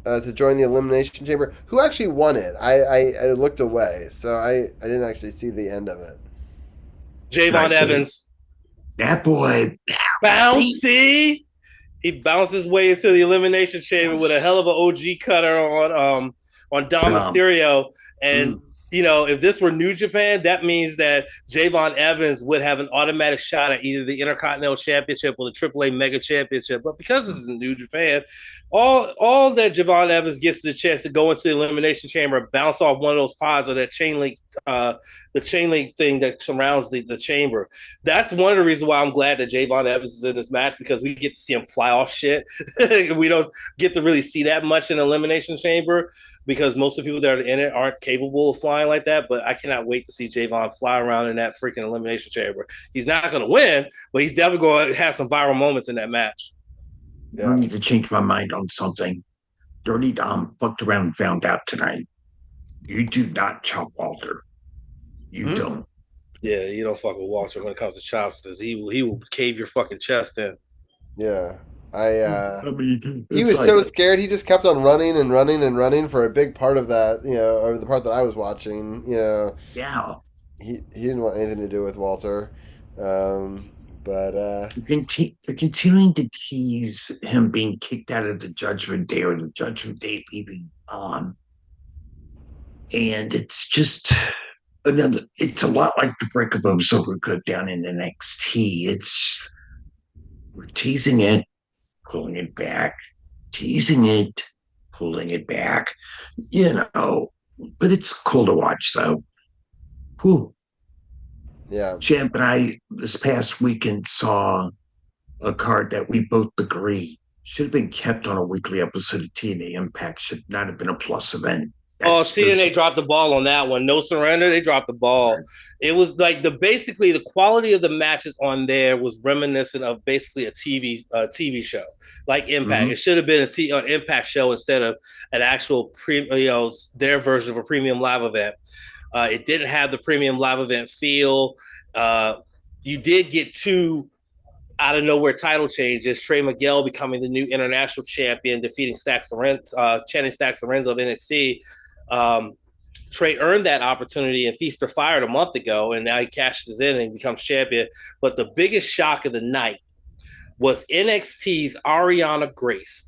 to join the Elimination Chamber. Who actually won it? I looked away, so I didn't actually see the end of it. Javon Evans. That boy. Bouncy. He bounced his way into the Elimination Chamber with a hell of an OG cutter on Dom Mysterio. And, if this were New Japan, that means that Javon Evans would have an automatic shot at either the Intercontinental Championship or the AAA Mega Championship. But because this is New Japan, all that Javon Evans gets the chance to go into the Elimination Chamber and bounce off one of those pods or that chain link, the chain link thing that surrounds the chamber. That's one of the reasons why I'm glad that Javon Evans is in this match, because we get to see him fly off shit. We don't get to really see that much in the Elimination Chamber, because most of the people that are in it aren't capable of flying like that. But I cannot wait to see Javon fly around in that freaking Elimination Chamber. He's not going to win, but he's definitely going to have some viral moments in that match. Yeah. I need to change my mind on something. Dirty Dom fucked around and found out tonight. You do not chop Walter. You don't. Yeah, you don't fuck with Walter when it comes to chops, because he will cave your fucking chest in. Yeah. He was so scared. He just kept on running and running and running for a big part of that, or the part that I was watching, Yeah. He didn't want anything to do with Walter. But they're continuing to tease him being kicked out of the Judgment Day, or the Judgment Day leaving on. And it's just it's a lot like the breakup of Zoruka down in NXT. We're teasing it, pulling it back, teasing it, pulling it back, but it's cool to watch, though. Whew. Yeah. Champ and I, this past weekend, saw a card that we both agree should have been kept on a weekly episode of TNA Impact, should not have been a plus event. TNA dropped the ball on that one. No Surrender, they dropped the ball. It was like basically the quality of the matches on there was reminiscent of basically a TV show like Impact. It should have been an Impact show instead of an actual their version of a premium live event. It didn't have the premium live event feel. You did get two out of nowhere title changes. Trey Miguel becoming the new international champion, defeating Channing Stacks Lorenzo of NXT. Trey earned that opportunity and Feast or Fired a month ago, and now he cashes in and becomes champion. But the biggest shock of the night was NXT's Ariana Grace,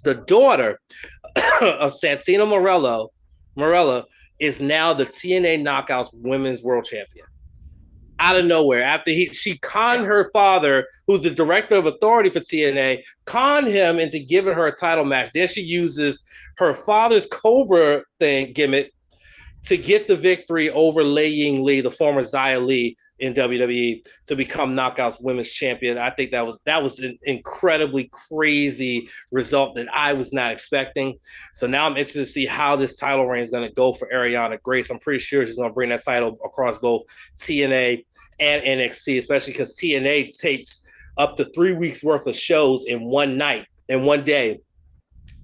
the daughter of Santino Marella, is now the TNA Knockouts Women's World Champion. Out of nowhere, after she conned her father, who's the director of authority for TNA, conned him into giving her a title match. Then she uses her father's Cobra gimmick to get the victory over Lei Ying Lee, the former Xia Li in WWE, to become Knockouts Women's Champion. I think that was an incredibly crazy result that I was not expecting. So now I'm interested to see how this title reign is going to go for Ariana Grace. I'm pretty sure she's going to bring that title across both TNA and NXT, especially because TNA tapes up to 3 weeks worth of shows in one night, in one day.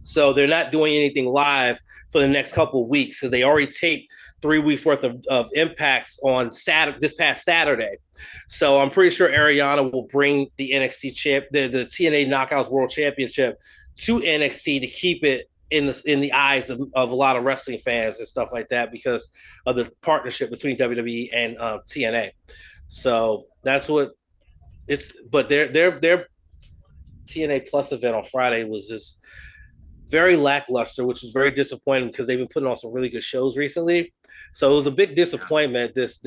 So they're not doing anything live for the next couple of weeks. So they already taped 3 weeks worth of impacts on this past Saturday. So I'm pretty sure Ariana will bring the NXT the TNA Knockouts World Championship to NXT to keep it in the eyes of a lot of wrestling fans and stuff like that, because of the partnership between WWE and TNA. So that's what it's. But their TNA Plus event on Friday was just very lackluster, which was very disappointing because they've been putting on some really good shows recently. So it was a big disappointment, this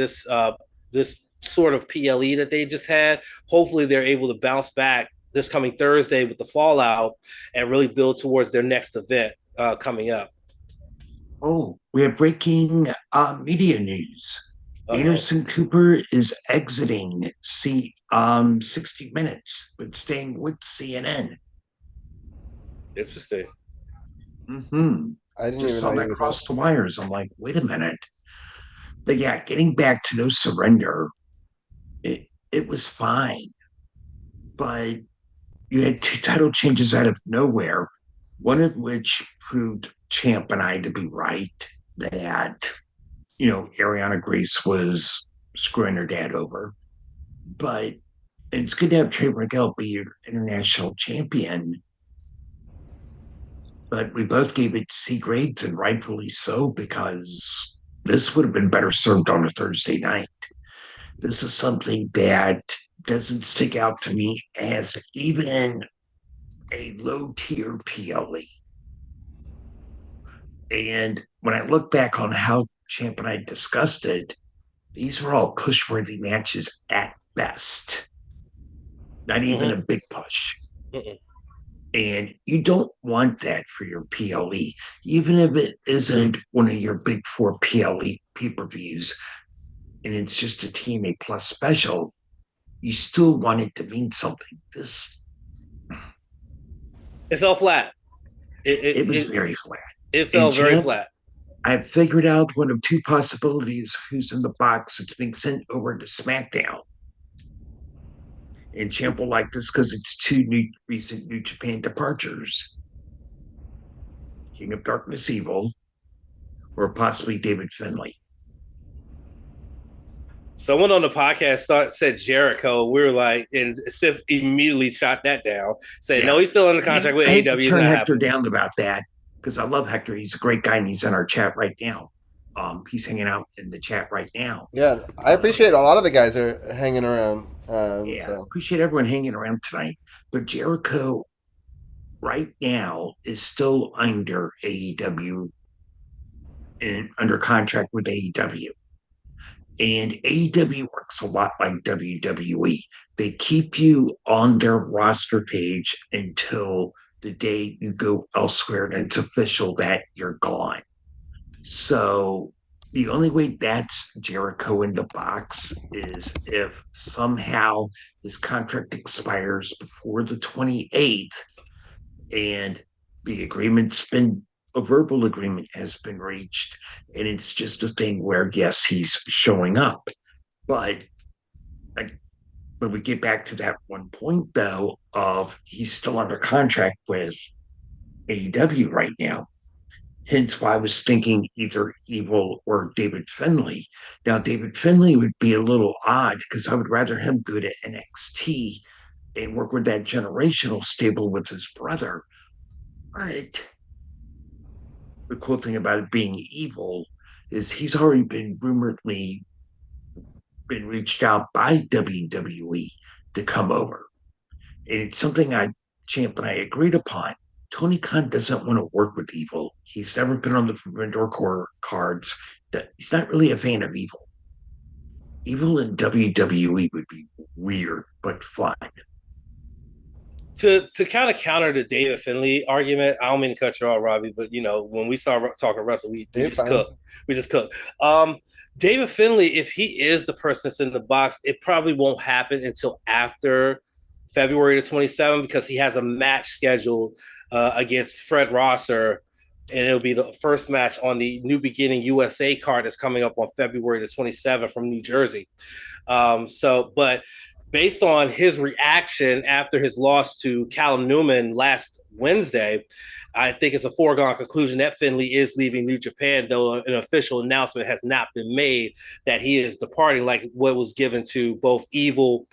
sort of PLE that they just had. Hopefully they're able to bounce back this coming Thursday with the fallout and really build towards their next event coming up. Oh, we have breaking media news. Anderson Cooper is exiting 60 Minutes, but staying with CNN. Interesting. Mm-hmm. I didn't Just even saw know that cross the wires. I'm like, wait a minute. But yeah, getting back to No Surrender, it was fine. But you had 2 title changes out of nowhere, one of which proved Champ and I to be right, that, Ariana Grace was screwing her dad over. But it's good to have Trey Miguel be your international champion. But we both gave it C grades, and rightfully so, because this would have been better served on a Thursday night. This is something that doesn't stick out to me as even a low-tier PLE. And when I look back on how Champ and I discussed it, these were all push-worthy matches at best. Not even a big push. And you don't want that for your PLE, even if it isn't one of your big 4 PLE pay-per-views, and it's just a TNA Plus special. You still want it to mean something. It fell flat. It was very flat. It fell very flat. I've figured out one of 2 possibilities who's in the box that's being sent over to SmackDown. And Champ will like this because it's 2 recent New Japan departures. King of Darkness Evil, or possibly David Finlay. Someone on the podcast said Jericho. We were like, and Sif immediately shot that down. Said, no, he's still under contract with AEW. I hate to turn Hector down about that, because I love Hector. He's a great guy, and he's in our chat right now. He's hanging out in the chat right now. Yeah, I appreciate a lot of the guys are hanging around. I appreciate everyone hanging around tonight. But Jericho right now is still under AEW and under contract with AEW. And AEW works a lot like WWE. They keep you on their roster page until the day you go elsewhere and it's official that you're gone. So the only way that's Jericho in the box is if somehow his contract expires before the 28th and the agreement's been a verbal agreement has been reached, and it's just a thing where, yes, he's showing up. But when we get back to that one point, though, of he's still under contract with AEW right now. Hence why I was thinking either Evil or David Finlay. Now, David Finlay would be a little odd because I would rather him go to NXT and work with that generational stable with his brother. But the cool thing about it being Evil is he's already been rumoredly been reached out by WWE to come over. And it's something Champ and I agreed upon. Tony Khan doesn't want to work with Evil. He's never been on the vendor cards. He's not really a fan of Evil. Evil in WWE would be weird, but fun. To kind of counter the David Finlay argument, I don't mean to cut you off, Robbie, but when we start talking wrestling, we just cook. We just cook. David Finlay, if he is the person that's in the box, it probably won't happen until after February the 27th because he has a match scheduled against Fred Rosser, and it'll be the first match on the New Beginning USA card that's coming up on February the 27th from New Jersey. But based on his reaction after his loss to Callum Newman last Wednesday, I think it's a foregone conclusion that Finlay is leaving New Japan, though an official announcement has not been made that he is departing, like what was given to both Evil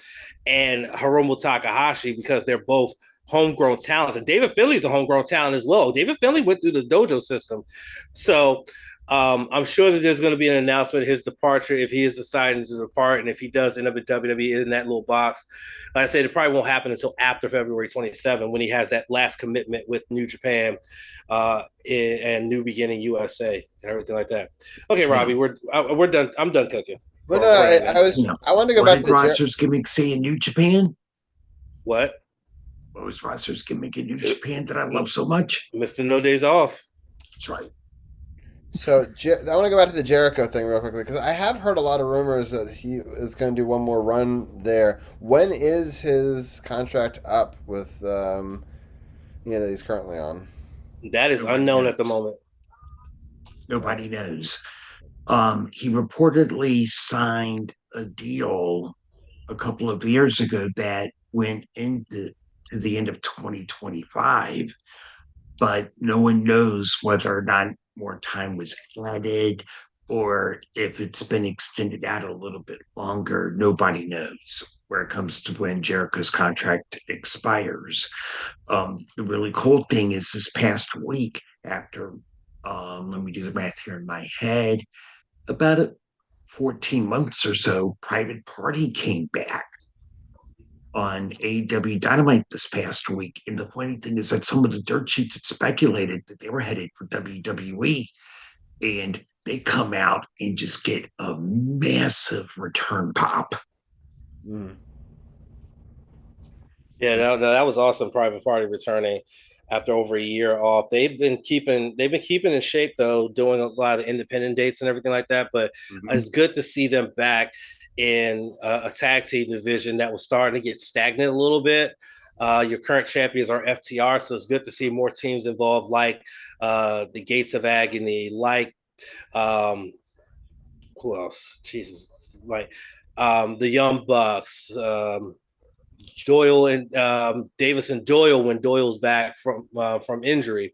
and Hiromu Takahashi, because they're both homegrown talents. And David Finlay's a homegrown talent as well. David Finlay went through the dojo system. So I'm sure that there's going to be an announcement of his departure if he is deciding to depart, and if he does end up at WWE in that little box. Like I said, it probably won't happen until after February 27 when he has that last commitment with New Japan and New Beginning USA and everything like that. Okay, Robbie, we're done. I'm done cooking. But I wanted to go back to the Rosser's gimmick say in New Japan. What? Those wrestlers can make a New Japan that I love so much. Mr. No Days Off. That's right. So I want to go back to the Jericho thing real quickly because I have heard a lot of rumors that he is going to do one more run there. When is his contract up with that he's currently on? That is unknown at the moment. Nobody knows. He reportedly signed a deal a couple of years ago that went into the end of 2025, but no one knows whether or not more time was added or if it's been extended out a little bit longer. Nobody knows where it comes to when Jericho's contract expires. The really cool thing is this past week after, let me do the math here in my head, about 14 months or so, Private Party came back on AEW Dynamite this past week. And the funny thing is that some of the dirt sheets had speculated that they were headed for WWE, and they come out and just get a massive return pop. Yeah, no, that was awesome. Private Party returning after over a year off. They've been keeping in shape though, doing a lot of independent dates and everything like that. But it's good to see them back in a tag team division that was starting to get stagnant a little bit. Your current champions are FTR, so it's good to see more teams involved, like the Gates of Agony, like who else? Jesus, like the Young Bucks, Doyle and Davis and Doyle when Doyle's back from injury.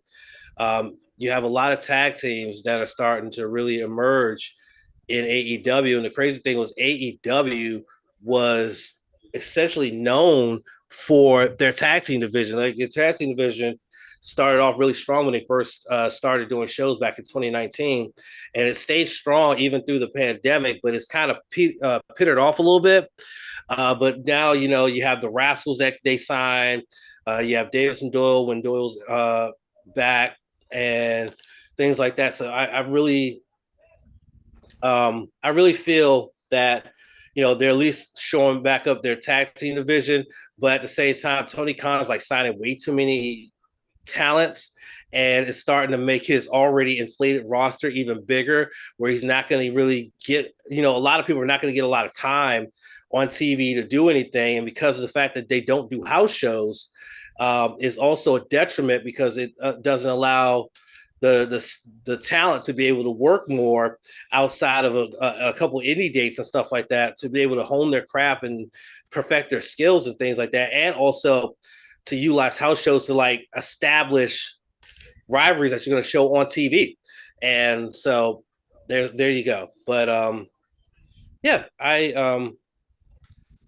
You have a lot of tag teams that are starting to really emerge in AEW. And the crazy thing was AEW was essentially known for their tag team division. Like the tag team division started off really strong when they first started doing shows back in 2019. And it stayed strong even through the pandemic, but it's kind of pittered off a little bit. But now, you have the Rascals that they signed. You have Davis and Doyle when Doyle's back and things like that. So I really feel that, they're at least showing back up their tag team division. But at the same time, Tony Khan's like signing way too many talents, and it's starting to make his already inflated roster even bigger, where he's not going to really get, a lot of people are not going to get a lot of time on TV to do anything. And because of the fact that they don't do house shows, is also a detriment because it doesn't allow the talent to be able to work more outside of a couple indie dates and stuff like that, to be able to hone their craft and perfect their skills and things like that. And also to utilize house shows to like establish rivalries that you're going to show on TV. And so there you go. But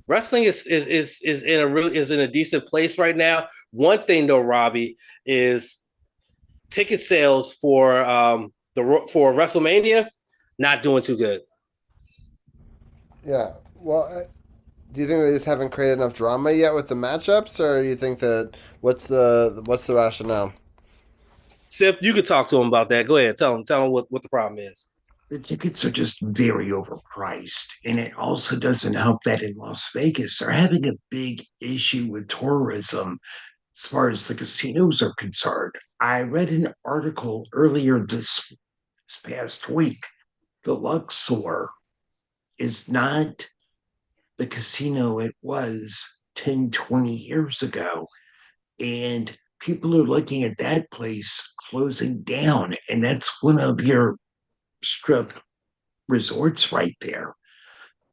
wrestling is in a decent place right now. One thing though, Robbie, is ticket sales for WrestleMania not doing too good. Yeah. Well, do you think they just haven't created enough drama yet with the matchups, or do you think that what's the rationale? Sip, you could talk to him about that. Go ahead, tell him what the problem is. The tickets are just very overpriced, and it also doesn't help that in Las Vegas they're having a big issue with tourism as far as the casinos are concerned. I read an article earlier this past week. The Luxor is not the casino it was 10, 20 years ago. And people are looking at that place closing down. And that's one of your strip resorts right there.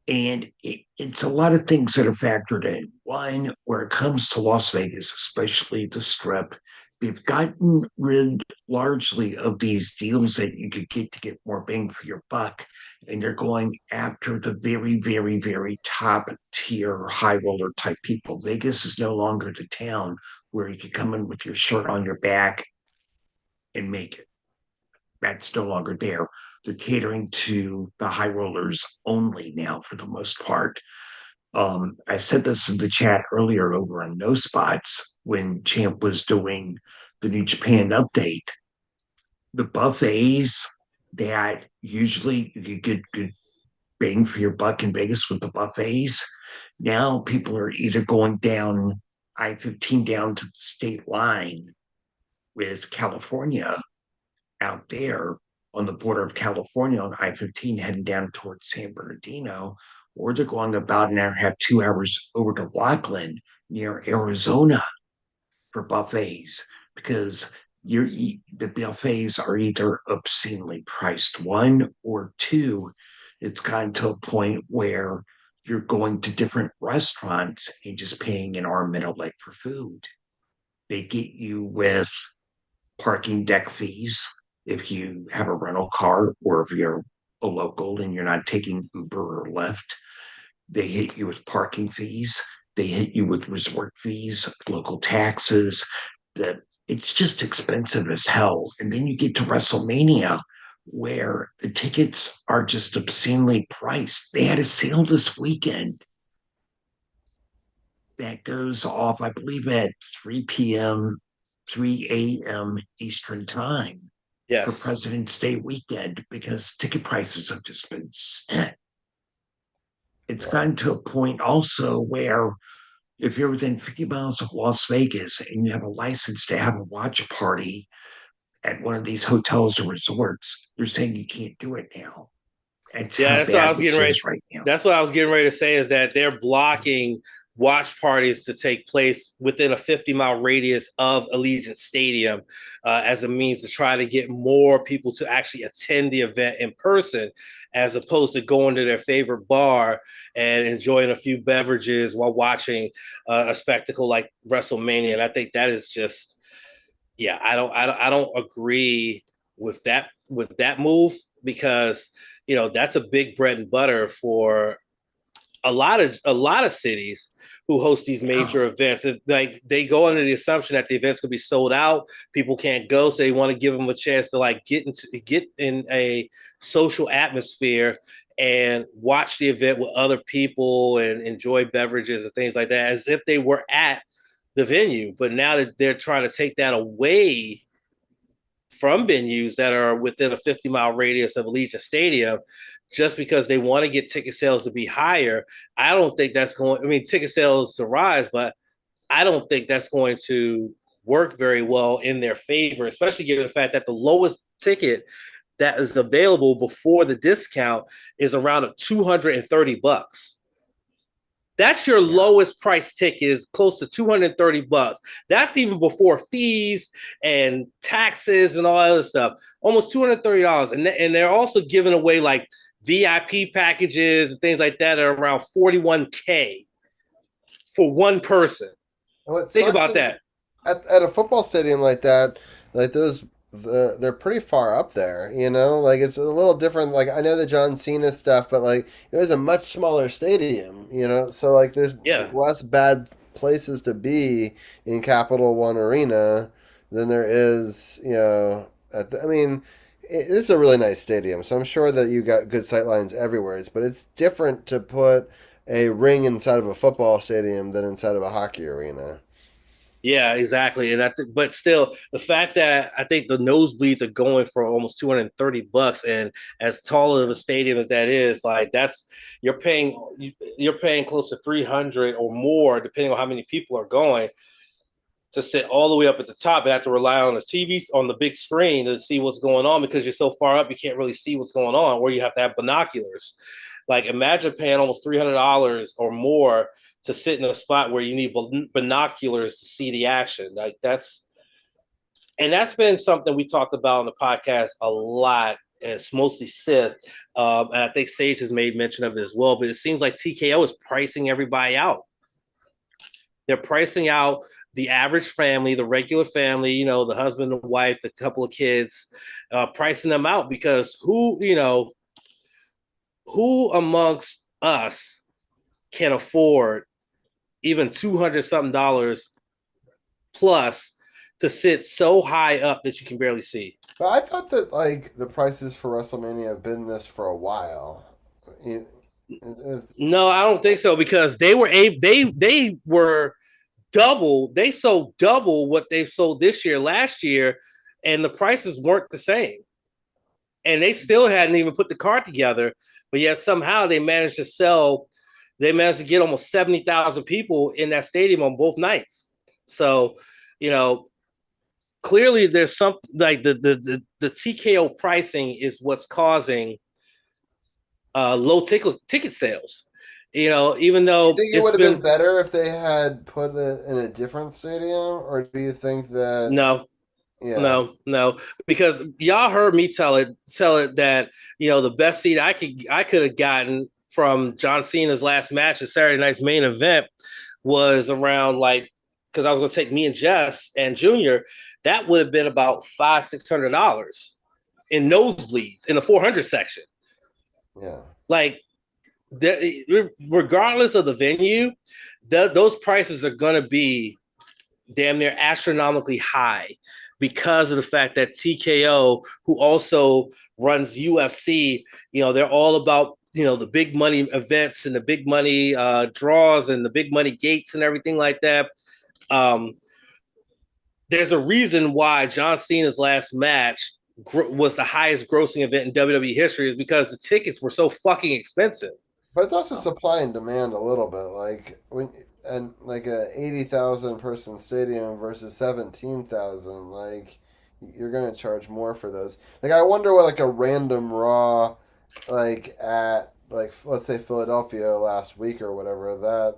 And it's a lot of things that are factored in. One, where it comes to Las Vegas, especially the Strip, they've gotten rid largely of these deals that you could get to get more bang for your buck. And they're going after the very, very, very top tier, high roller type people. Vegas is no longer the town where you can come in with your shirt on your back and make it. That's no longer there. They're catering to the high rollers only now for the most part. I said this in the chat earlier over on No Spots when Champ was doing the New Japan update. The buffets that usually you get good bang for your buck in Vegas with the buffets. Now people are either going down I-15 down to the state line with California out there on the border of California on I-15 heading down towards San Bernardino, or they're going about an hour and a half, 2 hours over to Laughlin near Arizona for buffets, because the buffets are either obscenely priced, one, or two, it's gotten to a point where you're going to different restaurants and just paying an arm and a leg for food. They get you with parking deck fees if you have a rental car, or if you're a local and you're not taking Uber or Lyft. They hit you with parking fees. They hit you with resort fees, local taxes. It's just expensive as hell. And then you get to WrestleMania, where the tickets are just obscenely priced. They had a sale this weekend that goes off, I believe, at 3 p.m., 3 a.m. Eastern time for President's Day weekend, because ticket prices have just been set. It's gotten to a point also where if you're within 50 miles of Las Vegas and you have a license to have a watch party at one of these hotels or resorts, they're saying you can't do it now. That's what I was getting ready. Right now. That's what I was getting ready to say, is that they're blocking watch parties to take place within a 50-mile radius of Allegiant Stadium as a means to try to get more people to actually attend the event in person, as opposed to going to their favorite bar and enjoying a few beverages while watching a spectacle like WrestleMania. And I think that is just, I don't agree with that move, because that's a big bread and butter for a lot of cities who host these major events. Like, they go under the assumption that the event's gonna be sold out, people can't go, so they want to give them a chance to get in a social atmosphere and watch the event with other people and enjoy beverages and things like that, as if they were at the venue. But now that they're trying to take that away from venues that are within a 50-mile radius of Allegiant Stadium, just because they want to get ticket sales to be higher, I don't think that's ticket sales to rise, but I don't think that's going to work very well in their favor, especially given the fact that the lowest ticket that is available before the discount is around $230. That's your lowest price ticket, is close to $230. That's even before fees and taxes and all that other stuff. Almost $230. And they're also giving away like VIP packages and things like that are around $41K for one person. Think about that. At a football stadium like that, like those, they're pretty far up there, like it's a little different. Like, I know the John Cena stuff, but like it was a much smaller stadium, so like there's less bad places to be in Capital One Arena than there is, this is a really nice stadium, so I'm sure that you got good sight lines everywhere. But it's different to put a ring inside of a football stadium than inside of a hockey arena. Yeah, exactly. And but still, the fact that I think the nosebleeds are going for almost $230, and as tall of a stadium as that is, like you're paying close to $300 or more, depending on how many people are going, to sit all the way up at the top and have to rely on the TV on the big screen to see what's going on, because you're so far up you can't really see what's going on, or you have to have binoculars. Like, imagine paying almost $300 or more to sit in a spot where you need binoculars to see the action. Like, that's been something we talked about on the podcast a lot. It's mostly Sith, and I think Sage has made mention of it as well. But it seems like TKO is pricing everybody out. They're pricing out the average family, the regular family, the husband and wife, the couple of kids, pricing them out, because who amongst us can afford even $200-something plus to sit so high up that you can barely see? But I thought that like the prices for WrestleMania have been this for a while. No, I don't think so, because they were double. They sold double what they sold this year, last year, and the prices weren't the same. And they still hadn't even put the card together, but yet somehow they managed to get almost 70,000 people in that stadium on both nights. So, clearly there's some like the TKO pricing is what's causing low ticket sales. Even though do you think it would have been better if they had put it in a different stadium, or do you think that no? Yeah. No, because y'all heard me tell it that the best seat I could have gotten from John Cena's last match at Saturday night's main event was around because I was going to take me and Jess and Junior, that would have been about $500-$600 in nosebleeds in the 400 section. Yeah, regardless of the venue, those prices are going to be damn near astronomically high because of the fact that TKO, who also runs UFC, they're all about the big money events and the big money draws and the big money gates and everything like that. There's a reason why John Cena's last match was the highest grossing event in WWE history, is because the tickets were so fucking expensive. But it's also supply and demand a little bit. Like a 80,000 person stadium versus 17,000, you're gonna charge more for those. I wonder what a random Raw, at let's say Philadelphia last week or whatever, that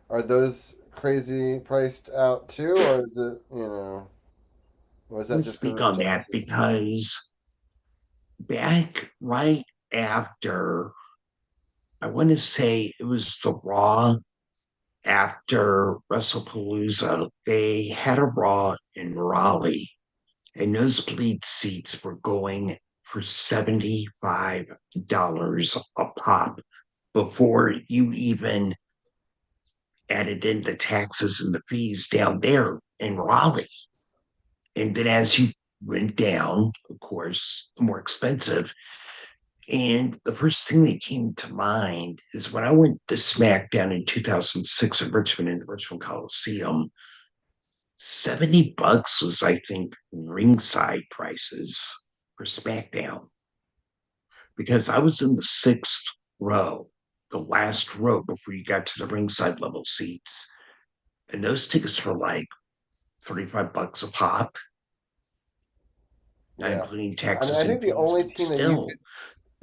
are those crazy priced out too, or is it was that Let's just speak on that because back right after, I want to say it was the Raw after WrestlePalooza, they had a Raw in Raleigh, and nosebleed seats were going for $75 a pop before you even added in the taxes and the fees down there in Raleigh. And then as you went down, of course, more expensive. And the first thing that came to mind is when I went to SmackDown in 2006 in Richmond, in the Richmond Coliseum, $70 was, I think, ringside prices for SmackDown. Because I was in the 6th row, the last row before you got to the ringside level seats. And those tickets were $35 a pop. Not including taxes. I think the only team that you could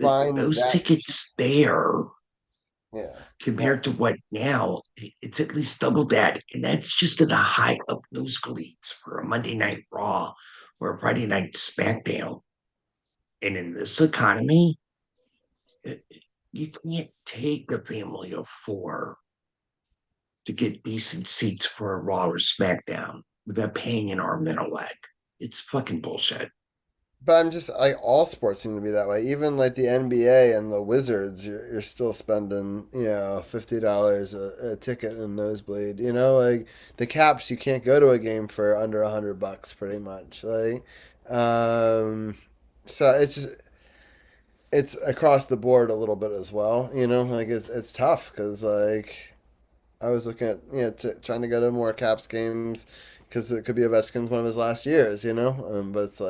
find those tickets there, compared to what now, it's at least double that, and that's just in the high up nosebleeds for a Monday Night Raw or a Friday Night SmackDown. And in this economy, you can't take a family of 4 to get decent seats for a Raw or SmackDown without paying an arm and a leg. It's fucking bullshit. But I'm just all sports seem to be that way. Even the NBA and the Wizards, you're still spending $50 a ticket in nosebleed. The Caps, you can't go to a game for under $100 pretty much. So it's across the board a little bit as well. It's tough because I was looking at trying to go to more Caps games because it could be Ovechkin's one of his last years. But it's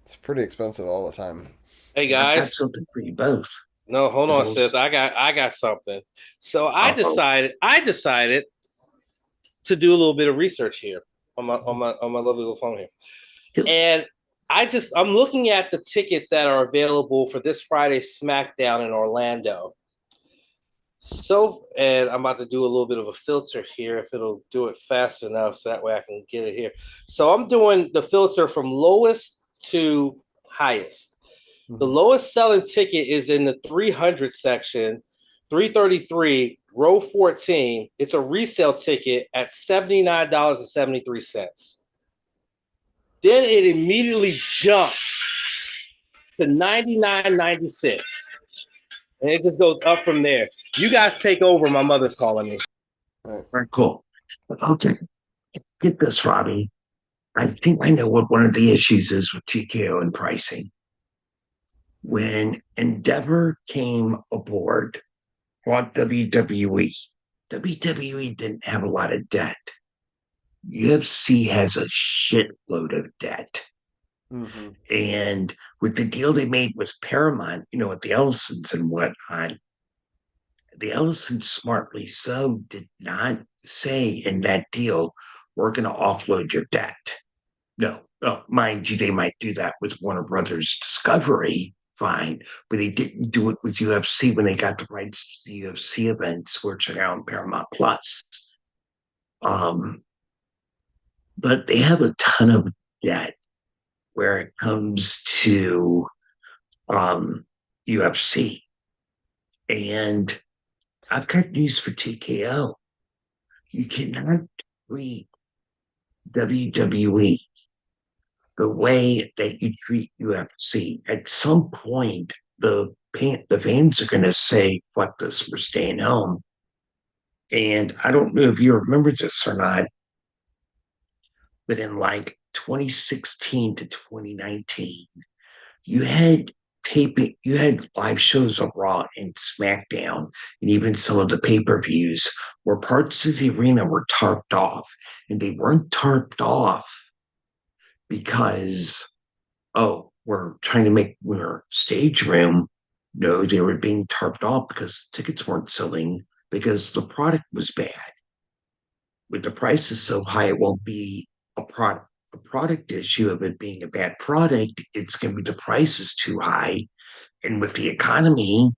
it's pretty expensive all the time. Hey guys, I got something for you both. No, hold on, sis. I got something. So I decided to do a little bit of research here on my lovely little phone here, and I'm looking at the tickets that are available for this Friday's SmackDown in Orlando. So, and I'm about to do a little bit of a filter here, if it'll do it fast enough, so that way I can get it here. So I'm doing the filter from lowest to highest. The lowest selling ticket is in the 300 section, 333, row 14. It's a resale ticket at $79.73. Then it immediately jumps to $99.96. And it just goes up from there. You guys take over. My mother's calling me. All right, cool. Okay. Get this, Robbie. I think I know what one of the issues is with TKO and pricing. When Endeavor came aboard on WWE didn't have a lot of debt. UFC has a shitload of debt. Mm-hmm. And with the deal they made with Paramount, with the Ellisons and whatnot, the Ellisons, smartly so, did not say in that deal, we're going to offload your debt. No, mind you, they might do that with Warner Brothers Discovery, fine, but they didn't do it with UFC when they got the rights to the UFC events, which are now on Paramount Plus. But they have a ton of debt where it comes to UFC. And I've got news for TKO. You cannot treat WWE the way that you treat UFC. At some point, the fans are going to say, fuck this, we're staying home. And I don't know if you remember this or not, but in like 2016 to 2019, you had live shows of Raw and SmackDown, and even some of the pay-per-views where parts of the arena were tarped off. And they weren't tarped off because, we're trying to make more stage room. No, they were being tarped off because tickets weren't selling because the product was bad. With the prices so high, it won't be a product issue of it being a bad product. It's going to be the price is too high. And with the economy,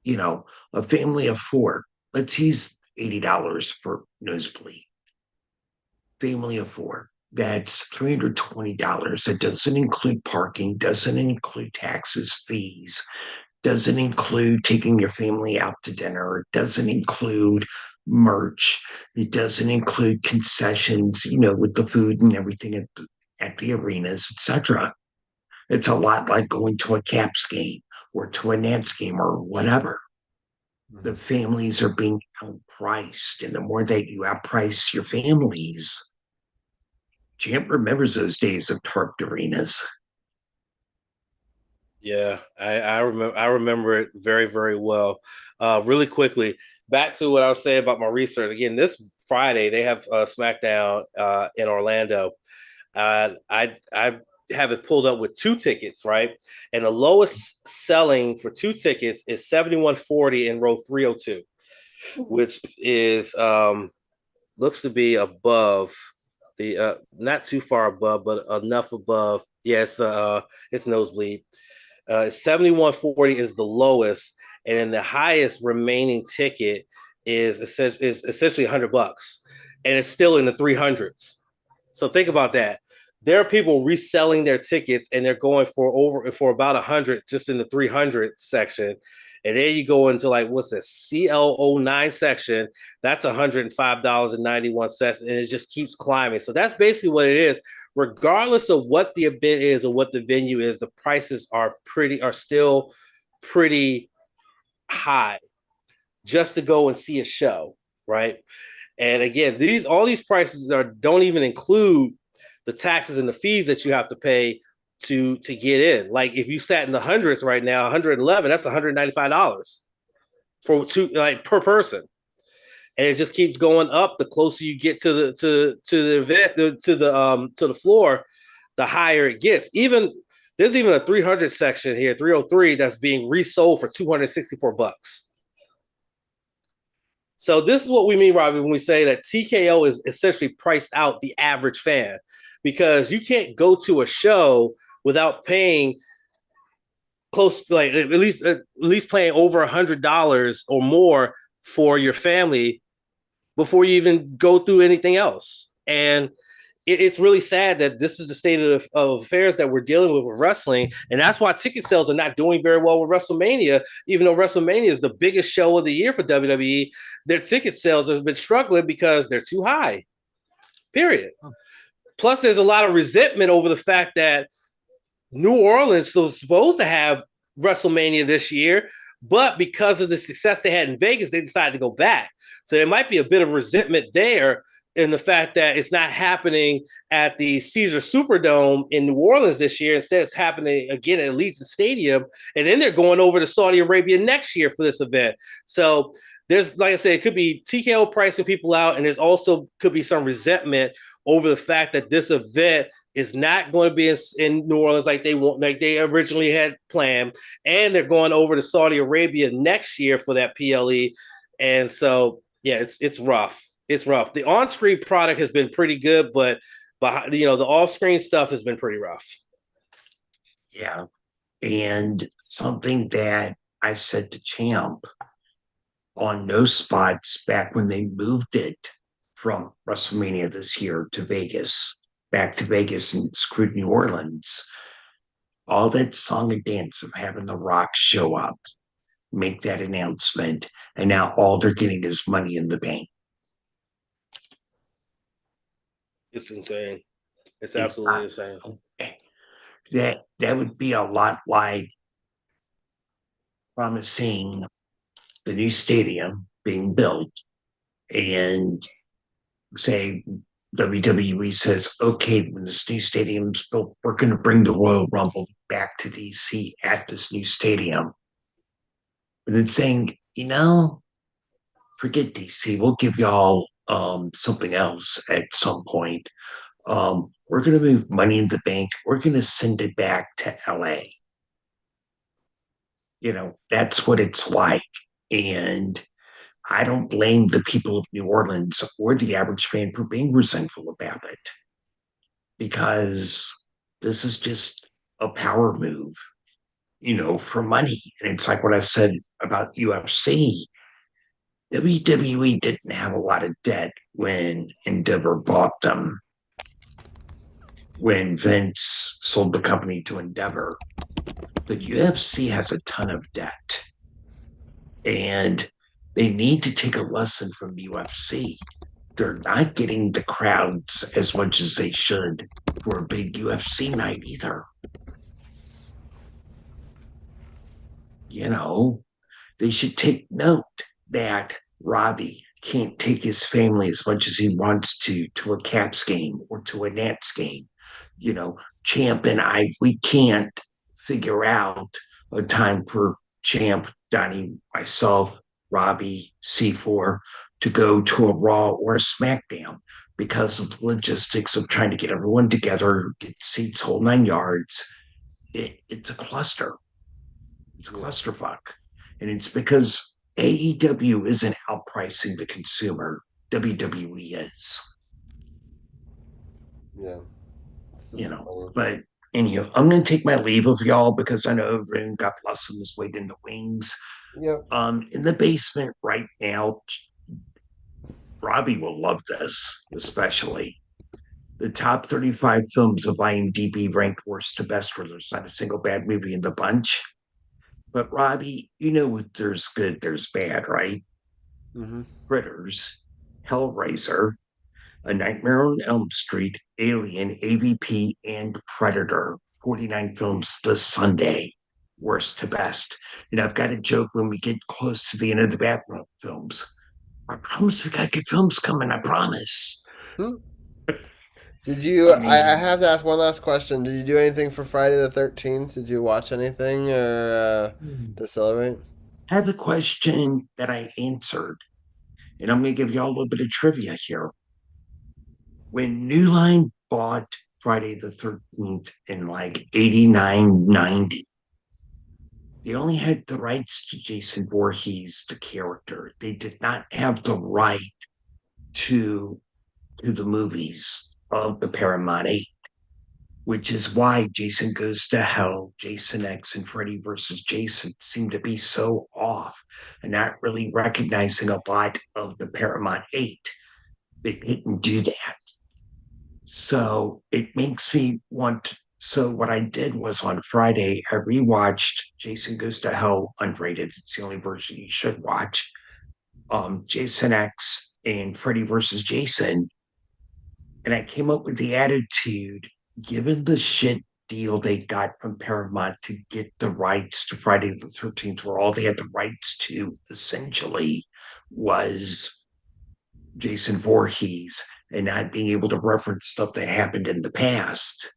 a family of four, let's use $80 for nosebleed. Family of four, that's $320. That doesn't include parking, doesn't include taxes, fees, doesn't include taking your family out to dinner, it doesn't include merch, it doesn't include concessions, with the food and everything at the arenas, etc. It's a lot like going to a Caps game or to a Nats game or whatever. The families are being outpriced, and the more that you outprice your families, Champ remembers those days of tarped arenas. Yeah, I remember it very, very well. Really quickly, back to what I was saying about my research. Again, this Friday they have SmackDown in Orlando. I have it pulled up with 2 tickets, right? And the lowest selling for 2 tickets is $71.40 in row 302, which is looks to be above the not too far above, but enough above. Yes, it's nosebleed. 71.40 is the lowest, and then the highest remaining ticket is essentially $100, and it's still in the 300s. So think about that. There are people reselling their tickets, and they're going for about 100 just in the 300 section. And then you go into like, what's this, CL09 section, that's $105.91, and it just keeps climbing. So that's basically what it is. Regardless of what the event is or what the venue is, the prices are still pretty high just to go and see a show, right? And again, all these prices don't even include the taxes and the fees that you have to pay to get in. Like if you sat in the hundreds right now, 111, that's $195 for per person. And it just keeps going up. The closer you get to the event, to the floor, the higher it gets. There's even a 300 section here, 303, that's being resold for $264. So this is what we mean, Robbie, when we say that TKO is essentially priced out the average fan, because you can't go to a show without paying close, like at least paying over $100 or more for your family before you even go through anything else. And it's really sad that this is the state of affairs that we're dealing with wrestling. And that's why ticket sales are not doing very well with WrestleMania. Even though WrestleMania is the biggest show of the year for WWE, their ticket sales have been struggling because they're too high, period. Plus, there's a lot of resentment over the fact that New Orleans was supposed to have WrestleMania this year, but because of the success they had in Vegas, they decided to go back. So there might be a bit of resentment there in the fact that it's not happening at the Caesar Superdome in New Orleans this year. Instead, it's happening again at Allegiant Stadium. And then they're going over to Saudi Arabia next year for this event. So there's, like I said, it could be TKO pricing people out, and there's also could be some resentment over the fact that this event is not going to be in New Orleans like they originally had planned, and they're going over to Saudi Arabia next year for that PLE. And so Yeah, it's rough. It's rough. The on-screen product has been pretty good, but the off-screen stuff has been pretty rough. Yeah. And something that I said to Champ on No Spots back when they moved it from WrestleMania this year to Vegas, back to Vegas and screwed New Orleans, all that song and dance of having The Rock show up, make that announcement, and now all they're getting is Money in the Bank. It's insane. It's absolutely insane. That would be a lot like promising the new stadium being built and say WWE says, okay, when this new stadium's built, we're going to bring the Royal Rumble back to DC at this new stadium. And then saying, forget DC, we'll give y'all something else at some point. We're going to move Money in the Bank. We're going to send it back to LA. That's what it's like. And I don't blame the people of New Orleans or the average fan for being resentful about it, because this is just a power move, for money. And it's like what I said about UFC. WWE didn't have a lot of debt when Endeavor bought them, when Vince sold the company to Endeavor. But UFC has a ton of debt. And they need to take a lesson from UFC. They're not getting the crowds as much as they should for a big UFC night either. They should take note that Robbie can't take his family as much as he wants to a Caps game or to a Nats game. Champ and I, we can't figure out a time for Champ, Donnie, myself, Robbie, C4 to go to a Raw or a SmackDown because of the logistics of trying to get everyone together, get seats, whole 9 yards. It's a cluster. It's a clusterfuck. And it's because AEW isn't outpricing the consumer. WWE is. Yeah. But anyhow, I'm going to take my leave of y'all because I know everyone, God bless them, is waiting in the wings. Yep. In the basement right now, Robbie will love this, especially. The top 35 films of IMDb ranked worst to best, where there's not a single bad movie in the bunch. But Robbie, there's good, there's bad, right? Mm-hmm. Critters, Hellraiser, A Nightmare on Elm Street, Alien, AVP, and Predator. 49 films this Sunday, worst to best. And I've got a joke when we get close to the end of the Batman films. I promise we got good films coming, I promise. Did you, I have to ask one last question. Did you do anything for Friday the 13th? Did you watch anything or to celebrate? I have a question that I answered, and I'm going to give y'all a little bit of trivia here. When New Line bought Friday the 13th in like 89, 90, they only had the rights to Jason Voorhees, the character. They did not have the right to the movies of the Paramount 8, which is why Jason Goes to Hell, Jason X, and Freddy vs. Jason seem to be so off and not really recognizing a lot of the Paramount 8. They didn't do that. So it makes me want. So what I did was on Friday, I rewatched Jason Goes to Hell unrated. It's the only version you should watch. Jason X and Freddy vs. Jason. And I came up with the attitude, given the shit deal they got from Paramount to get the rights to Friday the 13th, where all they had the rights to essentially was Jason Voorhees and not being able to reference stuff that happened in the past.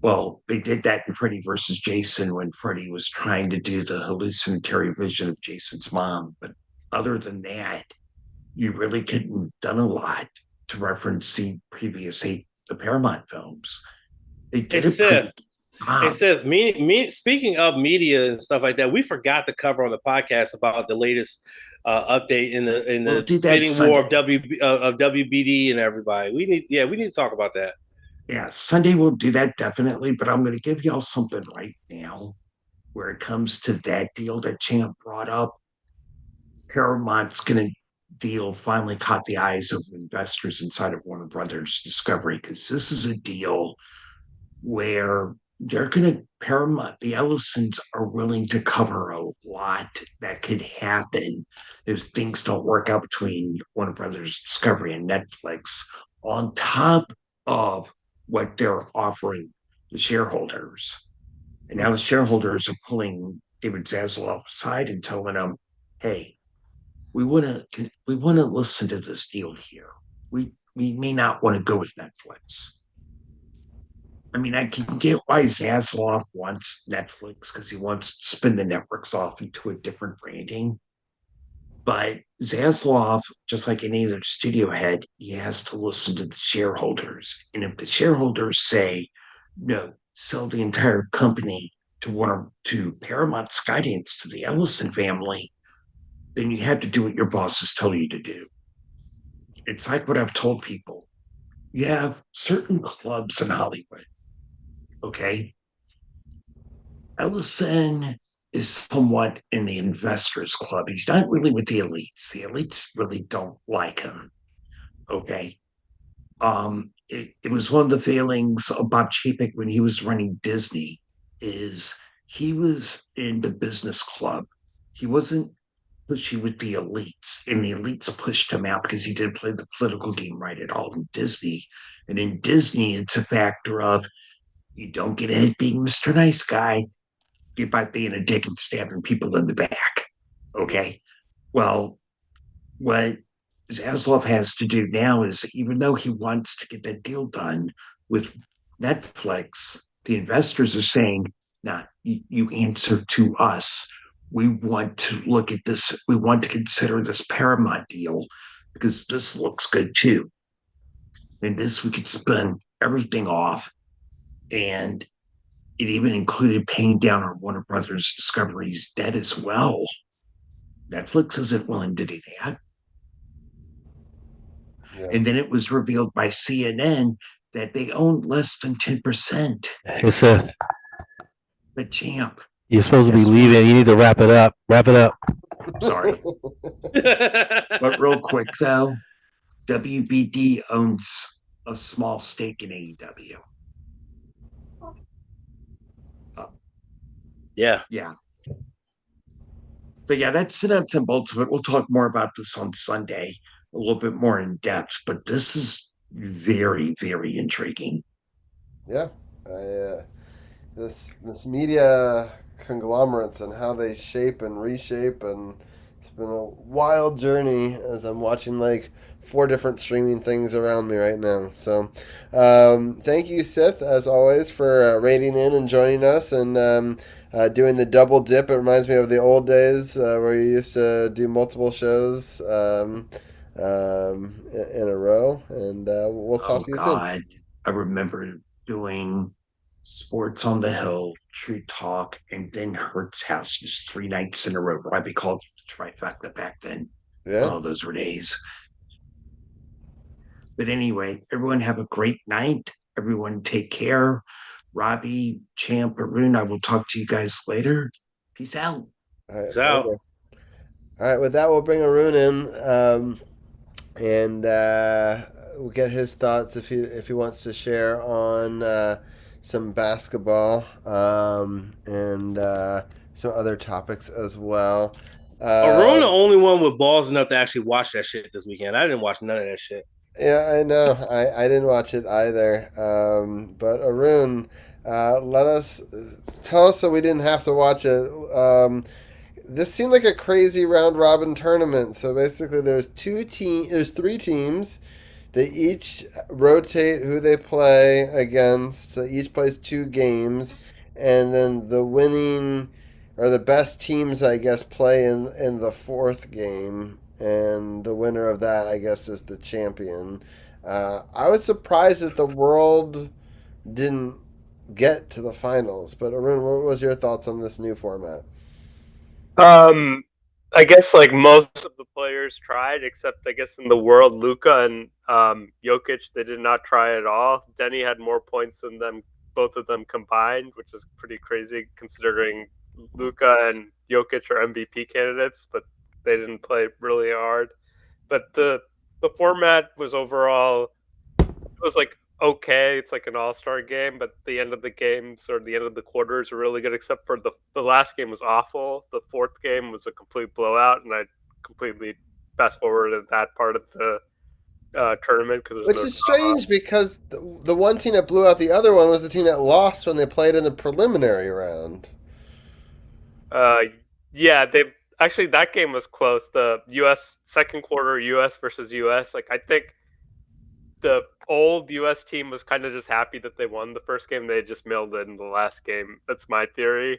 Well, they did that in Freddy vs. Jason when Freddy was trying to do the hallucinatory vision of Jason's mom. But other than that, you really couldn't have done a lot to reference the previous 8, the Paramount films. They did it. It says, speaking of media and stuff like that, we forgot to cover on the podcast about the latest update in the bidding war of WBD and everybody. We need to talk about that. Yeah, Sunday we'll do that definitely, but I'm going to give y'all something right now where it comes to that deal that Champ brought up. Paramount's going to deal finally caught the eyes of investors inside of Warner Brothers Discovery, because this is a deal where they're going to Paramount, the Ellisons are willing to cover a lot that could happen if things don't work out between Warner Brothers Discovery and Netflix, on top of what they're offering the shareholders. And now the shareholders are pulling David Zaslav aside and telling him, hey, we want to listen to this deal here. We may not want to go with Netflix. I mean, I can get why Zaslav wants Netflix, because he wants to spin the networks off into a different branding. But Zaslav, just like any other studio head, he has to listen to the shareholders. And if the shareholders say, no, sell the entire company to Paramount Skydance, to the Ellison family, then you have to do what your bosses tell you to do. It's like what I've told people. You have certain clubs in Hollywood, okay? Ellison is somewhat in the investors club. He's not really with the elites. The elites really don't like him, okay? It was one of the failings of Bob Chapek when he was running Disney, is he was in the business club. He wasn't pushy with the elites, and the elites pushed him out because he didn't play the political game right at all in Disney. And in Disney, it's a factor of you don't get ahead being Mr. Nice Guy, get by being a dick and stabbing people in the back. Okay. Well, what Zaslav has to do now is, even though he wants to get that deal done with Netflix, the investors are saying, nah, you answer to us. We want to look at this. We want to consider this Paramount deal because this looks good too. And this, we could spin everything off. And it even included paying down on Warner Brothers Discovery's debt as well. Netflix isn't willing to do that. Yeah. And then it was revealed by CNN that they owned less than 10%. Hey, Seth. The Champ. You're supposed to be leaving. You need to wrap it up. Wrap it up. Sorry. But real quick, though, WBD owns a small stake in AEW. Yeah. Yeah. So, yeah, that's the nuts and bolts of it. We'll talk more about this on Sunday, a little bit more in depth, but this is very, very intriguing. Yeah. This media conglomerates and how they shape and reshape, and it's been a wild journey as I'm watching like 4 different streaming things around me right now. So thank you, Sith, as always, for rating in and joining us and doing the double dip. It reminds me of the old days where you used to do multiple shows in a row, and we'll talk to you soon. I remember doing Sports on the Hill, True Talk, and then Hertz House, just 3 nights in a row. Robbie called it trifecta back then. Yeah. Oh, those were days. But anyway, everyone have a great night. Everyone take care. Robbie, Champ, Arun, I will talk to you guys later. Peace out. All right, Peace out. All right, with that, we'll bring Arun in, and we'll get his thoughts if he wants to share on some basketball and some other topics as well. Arun, the only one with balls enough to actually watch that shit this weekend. I didn't watch none of that shit. Yeah, I know. I didn't watch it either. But Arun, tell us so we didn't have to watch it. This seemed like a crazy round robin tournament. So basically, there's 3 teams. They each rotate who they play against. So each plays 2 games, and then the winning or the best teams, I guess, play in the 4th game. And the winner of that, I guess, is the champion. I was surprised that the world didn't get to the finals. But Arun, what was your thoughts on this new format? I guess like most of the players tried, except I guess in the world, Luka and Jokic, they did not try at all. Denny had more points than them, both of them combined, which is pretty crazy considering Luka and Jokic are MVP candidates, but they didn't play really hard. But the format was overall, it was like okay. It's like an all-star game, but the end of the games or the end of the quarters are really good, except for the last game was awful. The fourth game was a complete blowout, and I completely fast forwarded that part of the tournament because Which is strange because the one team that blew out the other one was the team that lost when they played in the preliminary round. Yeah, they actually that game was close. The U.S. second quarter, U.S. versus U.S. Like I think the old U.S. team was kind of just happy that they won the first game. They just mailed it in the last game. That's my theory.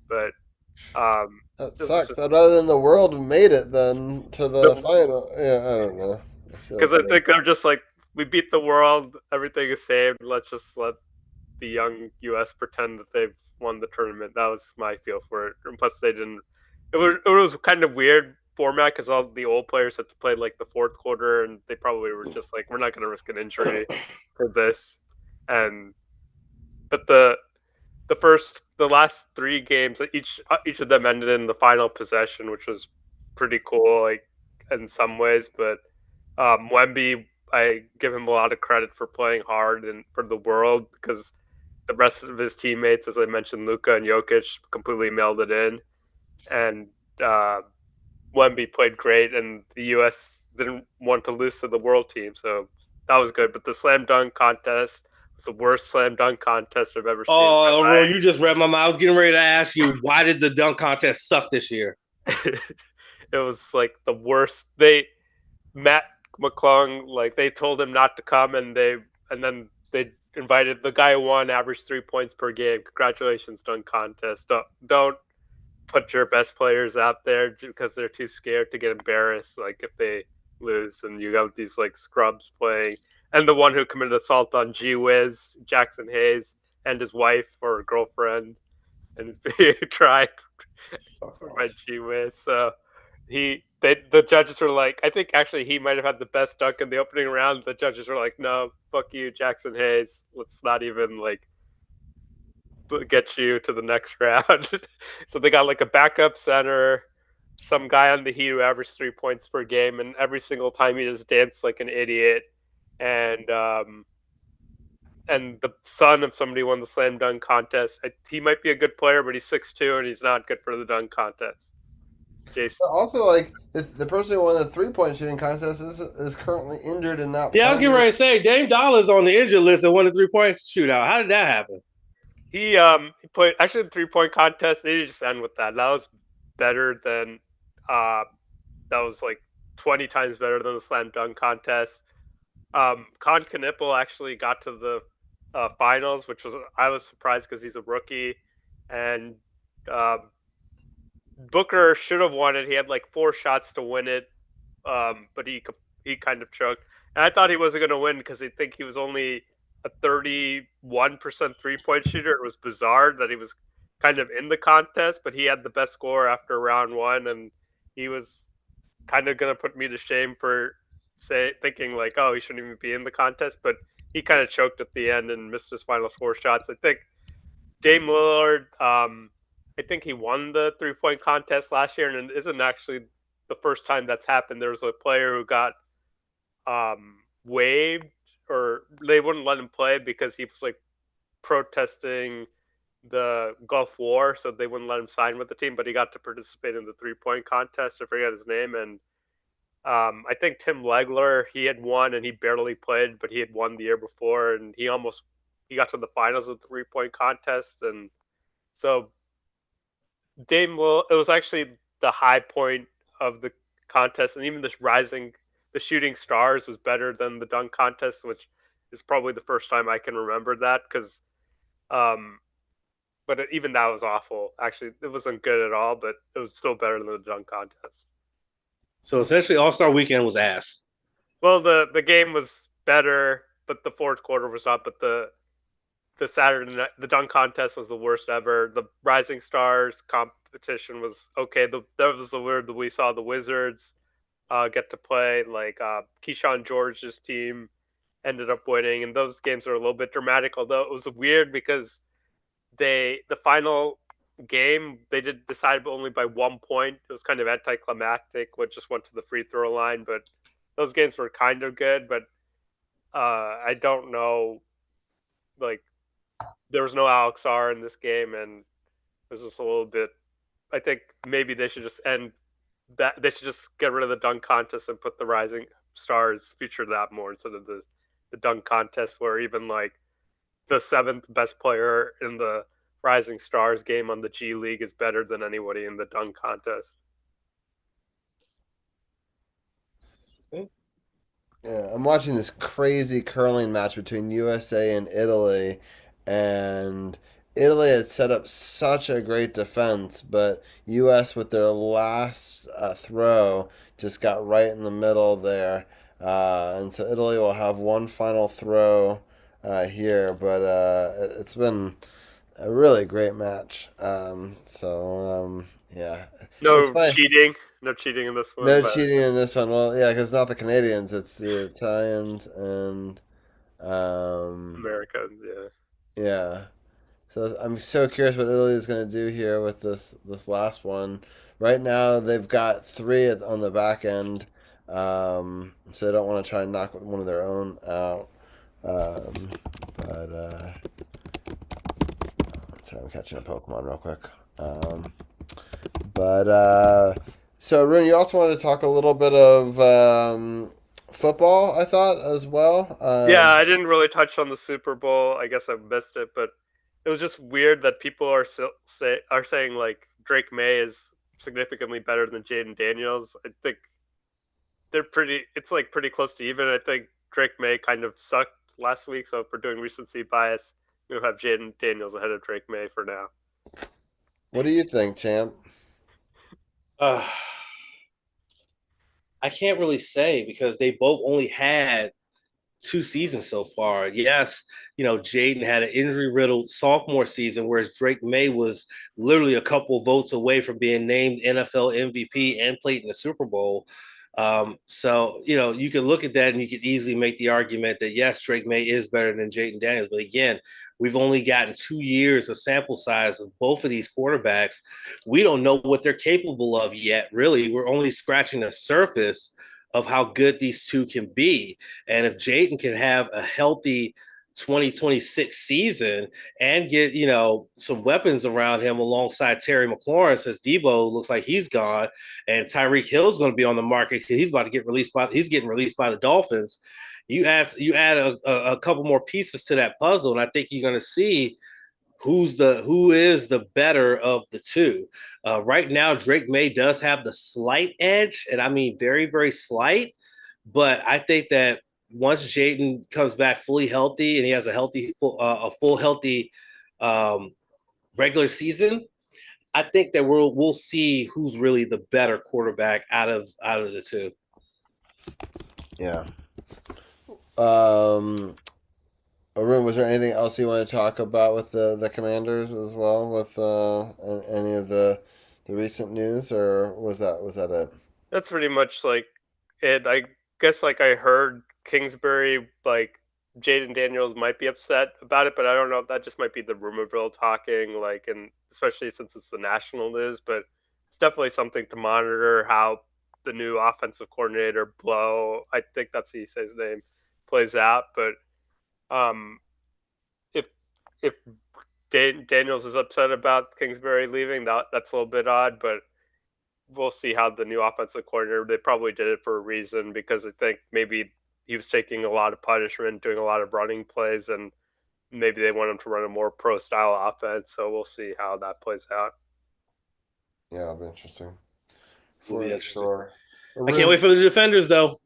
But that sucks. Just, I'd rather than the world made it than to the final. Yeah, I don't know. Because I think they're just like, we beat the world, everything is saved. Let's just let the young U.S. pretend that they've won the tournament. That was my feel for it. And plus, they didn't. It was kind of weird format because all the old players had to play like the fourth quarter, and they probably were just like, we're not going to risk an injury for this. But the last three games, each of them ended in the final possession, which was pretty cool, like in some ways. But Wemby, I give him a lot of credit for playing hard and for the world because the rest of his teammates, as I mentioned, Luka and Jokic, completely mailed it in, and Wemby played great, and the U.S. didn't want to lose to the world team, so that was good. But the slam dunk contest was the worst slam dunk contest I've ever seen. Oh, Ron, you just read my mind. I was getting ready to ask you, why did the dunk contest suck this year? It was like the worst. Matt McClung, like they told him not to come, and then they invited the guy who won, averaged 3 points per game. Congratulations, dunk contest. Don't put your best players out there because they're too scared to get embarrassed, like if they lose, and you have these like scrubs playing. And the one who committed assault on G Wiz, Jackson Hayes, and his wife or girlfriend, and is being tried by G Wiz. So the judges were like, I think actually he might have had the best dunk in the opening round. The judges were like, no, fuck you, Jackson Hayes. Let's not even like get you to the next round. So they got like a backup center, some guy on the Heat who averaged 3 points per game, and every single time he just danced like an idiot. And the son of somebody won the slam dunk contest. He might be a good player, but he's 6'2", and he's not good for the dunk contest. Jason. But also, like the person who won the 3-point shooting contest is currently injured and not. Yeah, I was getting ready to say Dame Dollar's on the injured list and won the 3-point shootout. How did that happen? He played actually the 3-point contest. They just end with that. That was better than that was like 20 times better than the slam dunk contest. Con Knipple actually got to the finals, which I was surprised because he's a rookie, and Booker should have won it. He had like 4 shots to win it, but he kind of choked. And I thought he wasn't going to win because I think he was only a 31% 3-point shooter. It was bizarre that he was kind of in the contest, but he had the best score after round 1, and he was kind of going to put me to shame for thinking like, oh, he shouldn't even be in the contest, but he kind of choked at the end and missed his final 4 shots. I think Dame Lillard, I think he won the 3-point contest last year, and it isn't actually the first time that's happened. There was a player who got waived, or they wouldn't let him play because he was like protesting the Gulf War, so they wouldn't let him sign with the team, but he got to participate in the 3-point contest. I forget his name. And I think Tim Legler, he had won and he barely played, but he had won the year before, and he got to the finals of the 3-point contest. And so it was actually the high point of the contest, and even the shooting stars was better than the dunk contest, which is probably the first time I can remember that, because but even that was awful. Actually, it wasn't good at all, but it was still better than the dunk contest. So essentially, All-Star Weekend was ass. Well, the game was better, but the fourth quarter was not. But the the Saturday night, the dunk contest was the worst ever. The Rising Stars competition was okay. That was the weird that we saw the Wizards get to play. Like Keyshawn George's team ended up winning, and those games are a little bit dramatic. Although it was weird because the final game they did decide only by 1 point. It was kind of anticlimactic, which just went to the free throw line. But those games were kind of good. But I don't know, like there was no Alex R in this game, and it was just a little bit. I think maybe they should just end that. They should just get rid of the dunk contest and put the Rising Stars, feature that more instead of the dunk contest, where even like the 7th best player in the Rising Stars game on the G League is better than anybody in the dunk contest. Yeah, I'm watching this crazy curling match between USA and Italy, and Italy had set up such a great defense, but US with their last throw just got right in the middle there, and so Italy will have one final throw here, but it's been a really great match. Yeah. No cheating. No cheating in this one. No cheating in this one. Well, yeah, because not the Canadians, it's the Italians and Americans. Yeah. Yeah. So I'm so curious what Italy is going to do here with this last one. Right now they've got 3 on the back end, so they don't want to try and knock one of their own out. Sorry, I'm catching a Pokemon real quick. So Arun, you also wanted to talk a little bit of football, I thought, as well. Yeah, I didn't really touch on the Super Bowl. I guess I missed it, but it was just weird that people are saying like Drake May is significantly better than Jaden Daniels. I think it's like pretty close to even. I think Drake May kind of sucked last week, so if we're doing recency bias, we'll have Jaden Daniels ahead of Drake May for now. What do you think, champ? I can't really say because they both only had 2 seasons so far. Yes, Jaden had an injury-riddled sophomore season, whereas Drake May was literally a couple votes away from being named NFL MVP and played in the Super Bowl. So, you can look at that and you can easily make the argument that, yes, Drake May is better than Jaden Daniels. But again, we've only gotten 2 years of sample size of both of these quarterbacks. We don't know what they're capable of yet, really. We're only scratching the surface of how good these two can be. And if Jaden can have a healthy 2026 season and get, some weapons around him alongside Terry McLaurin, since Debo looks like he's gone, and Tyreek Hill's going to be on the market because he's about to get released he's getting released by the Dolphins. You add a couple more pieces to that puzzle, and I think you're going to see who is the better of the two. Right now, Drake May does have the slight edge, and I mean very, very slight. But I think that once Jaden comes back fully healthy and he has a full healthy regular season, I think that we'll see who's really the better quarterback out of the two. Yeah. Arun, was there anything else you want to talk about with the Commanders as well, with any of the recent news, or was that it? That's pretty much like it. I guess like I heard Kingsbury, like Jaden Daniels might be upset about it, but I don't know if that just might be the rumorville talking, like, and especially since it's the national news, but it's definitely something to monitor how the new offensive coordinator Blow, I think that's how you say his name, plays out. But if Daniels is upset about Kingsbury leaving, that's a little bit odd, but we'll see how the new offensive coordinator, they probably did it for a reason, because I think maybe he was taking a lot of punishment, doing a lot of running plays, and maybe they want him to run a more pro-style offense. So we'll see how that plays out. Yeah, it'll be interesting. Sure. I can't wait for the defenders, though.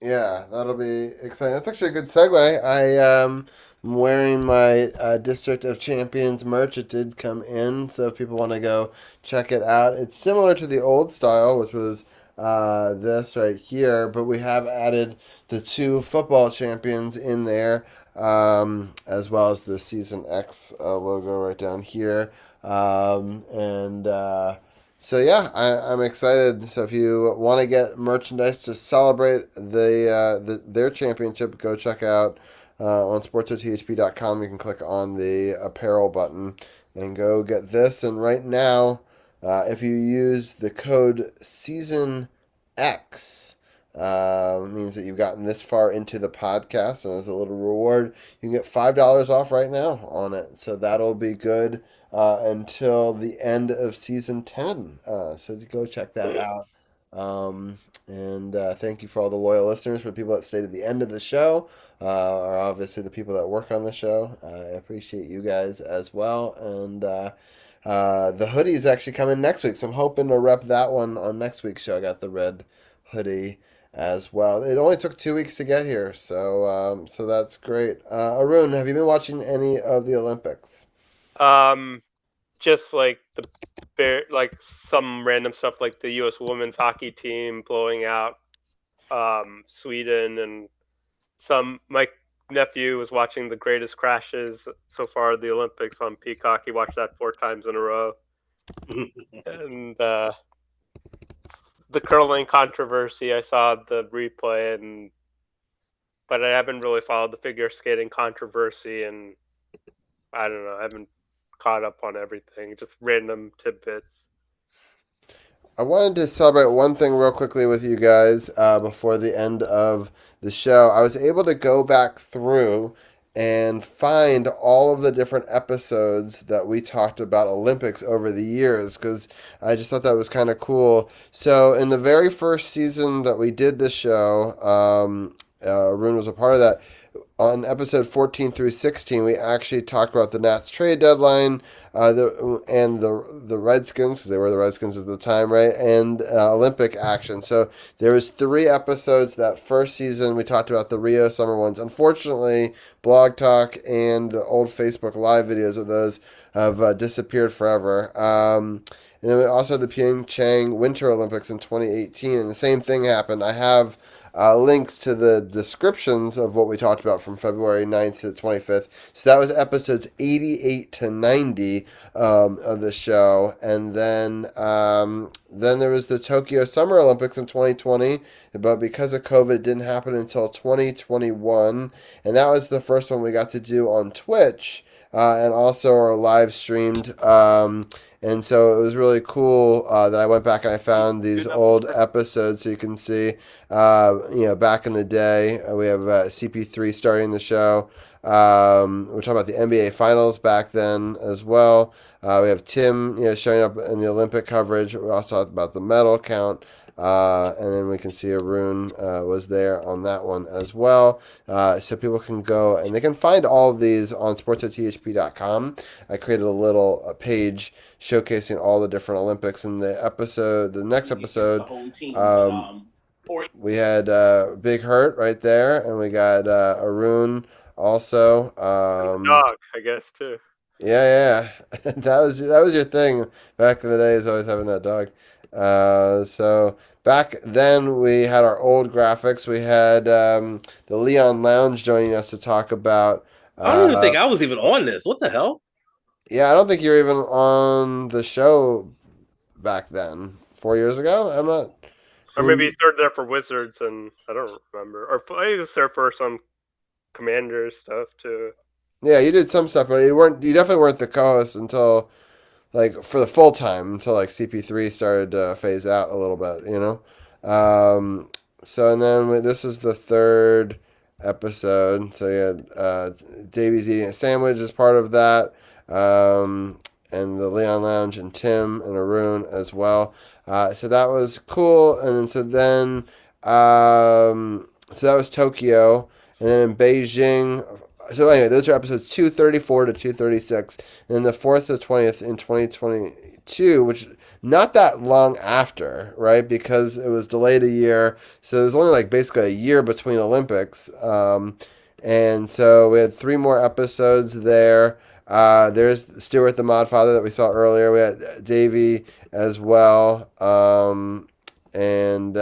Yeah, that'll be exciting. That's actually a good segue. I'm wearing my District of Champions merch. It did come in, so if people want to go check it out, it's similar to the old style, which was this right here, but we have added the 2 football champions in there, as well as the Season X logo right down here. So yeah, I'm excited. So if you want to get merchandise to celebrate their championship, go check out on SportsOTHP.com. You can click on the apparel button and go get this. And right now, if you use the code Season X, means that you've gotten this far into the podcast, and as a little reward, you can get $5 off right now on it. So that'll be good until the end of season 10. So go check that out. And thank you for all the loyal listeners, for the people that stayed at the end of the show, are obviously the people that work on the show. I appreciate you guys as well. And the hoodie is actually coming next week, so I'm hoping to rep that one on next week's show. I got the red hoodie as well. It only took 2 weeks to get here, so that's great. Arun, have you been watching any of the Olympics? Just like some random stuff, like the U.S. women's hockey team blowing out Sweden, and my nephew was watching the greatest crashes so far of the Olympics on Peacock. He watched that 4 times in a row. And the curling controversy, I saw the replay, but I haven't really followed the figure skating controversy, and I don't know, I haven't caught up on everything, just random tidbits. I wanted to celebrate one thing real quickly with you guys before the end of the show. I was able to go back through and find all of the different episodes that we talked about Olympics over the years, because I just thought that was kind of cool. So in the very first season that we did this show, Arun was a part of that. On episode 14 through 16, we actually talked about the Nats trade deadline, and the Redskins, because they were the Redskins at the time, right? And Olympic action. So there was 3 episodes that first season. We talked about the Rio summer ones. Unfortunately, Blog Talk and the old Facebook Live videos of those have disappeared forever. And then we also had the Pyeongchang Winter Olympics in 2018, and the same thing happened. I have links to the descriptions of what we talked about from February 9th to the 25th. So that was episodes 88 to 90 of the show. And then there was the Tokyo Summer Olympics in 2020, but because of COVID, it didn't happen until 2021. And that was the first one we got to do on Twitch, and also our live streamed. And so it was really cool that I went back and I found these old episodes, so you can see, back in the day. We have CP3 starting the show. We're talking about the NBA Finals back then as well. We have Tim, showing up in the Olympic coverage. We also talked about the medal count. And then we can see Arun was there on that one as well. So people can go and they can find all of these on sportsothp.com. I created a little page showcasing all the different Olympics. In the next episode, we had Big Hurt right there, and we got Arun also. Dog, I guess, too. Yeah. that was your thing back in the day, is always having that dog. So back then we had our old graphics. We had the Leon Lounge joining us to talk about. I don't even think I was even on this. What the hell? Yeah, I don't think you were even on the show back then. 4 years ago? I'm not. Or maybe he started there for Wizards, and I don't remember. Or he was there for some Commanders stuff too. Yeah, you did some stuff, but you definitely weren't the co-host until, like, for the full time, until like CP3 started to phase out a little bit, So, and then this is the 3rd episode. So you had Davies eating a sandwich as part of that, and the Leon Lounge, and Tim and Arun as well. So that was cool. And then so that was Tokyo, and then in Beijing. So anyway, those are episodes 234 to 236, and then the 4th to 20th in 2022, which not that long after, right? Because it was delayed a year, so it was only like basically a year between Olympics. And so we had 3 more episodes there. There's Stewart the Modfather that we saw earlier. We had Davey as well. and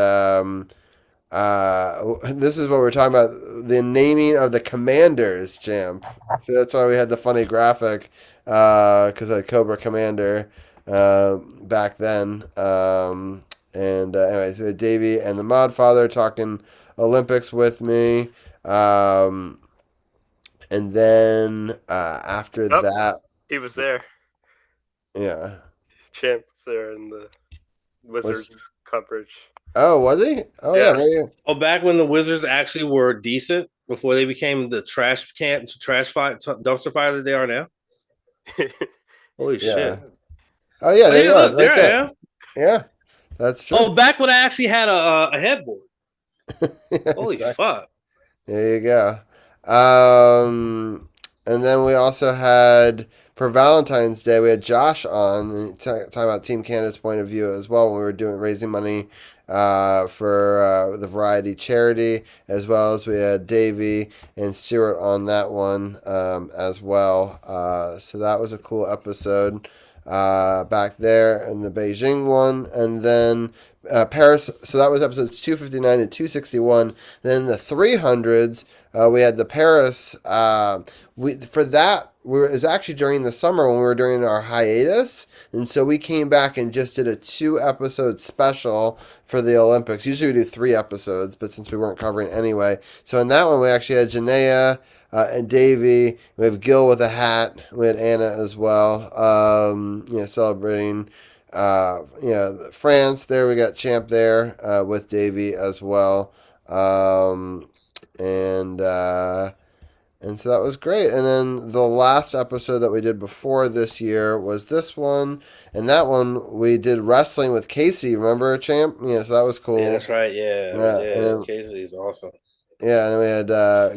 this is what we're talking about, the naming of the commanders, champ. So that's why we had the funny graphic, because I had Cobra Commander back then. Anyways, we had Davey and the Modfather talking Olympics with me. And then after that... He was there. Yeah. Champ was there in the Wizards coverage. Oh, was he? Oh, yeah. Maybe. Oh, back when the Wizards actually were decent before they became the dumpster fire that they are now. Holy shit! Oh yeah, there you are. Look, there I am. Yeah, that's true. Oh, back when I actually had a headboard. Holy fuck! There you go. And then we also had, for Valentine's Day, we had Josh on talking about Team Canada's point of view as well when we were raising money for the Variety charity, as well as we had Davey and Stewart on that one as well. So that was a cool episode back there in the Beijing one. And then Paris, so that was episodes 259 and 261. Then the 300s, we had the Paris. For that, it was actually during the summer when we were during our hiatus, and so we came back and just did a 2-episode special for the Olympics. Usually we do 3 episodes, but since we weren't covering anyway, so in that one we actually had Jenaya and Davey. We have Gil with a hat. We had Anna as well. Celebrating. France. There we got Champ there with Davey as well. And so that was great. And then the last episode that we did before this year was this one. And that one we did wrestling with Casey. Remember, Champ? Yeah, so that was cool. Yeah, that's right. Yeah. Casey is awesome. Yeah, and then we had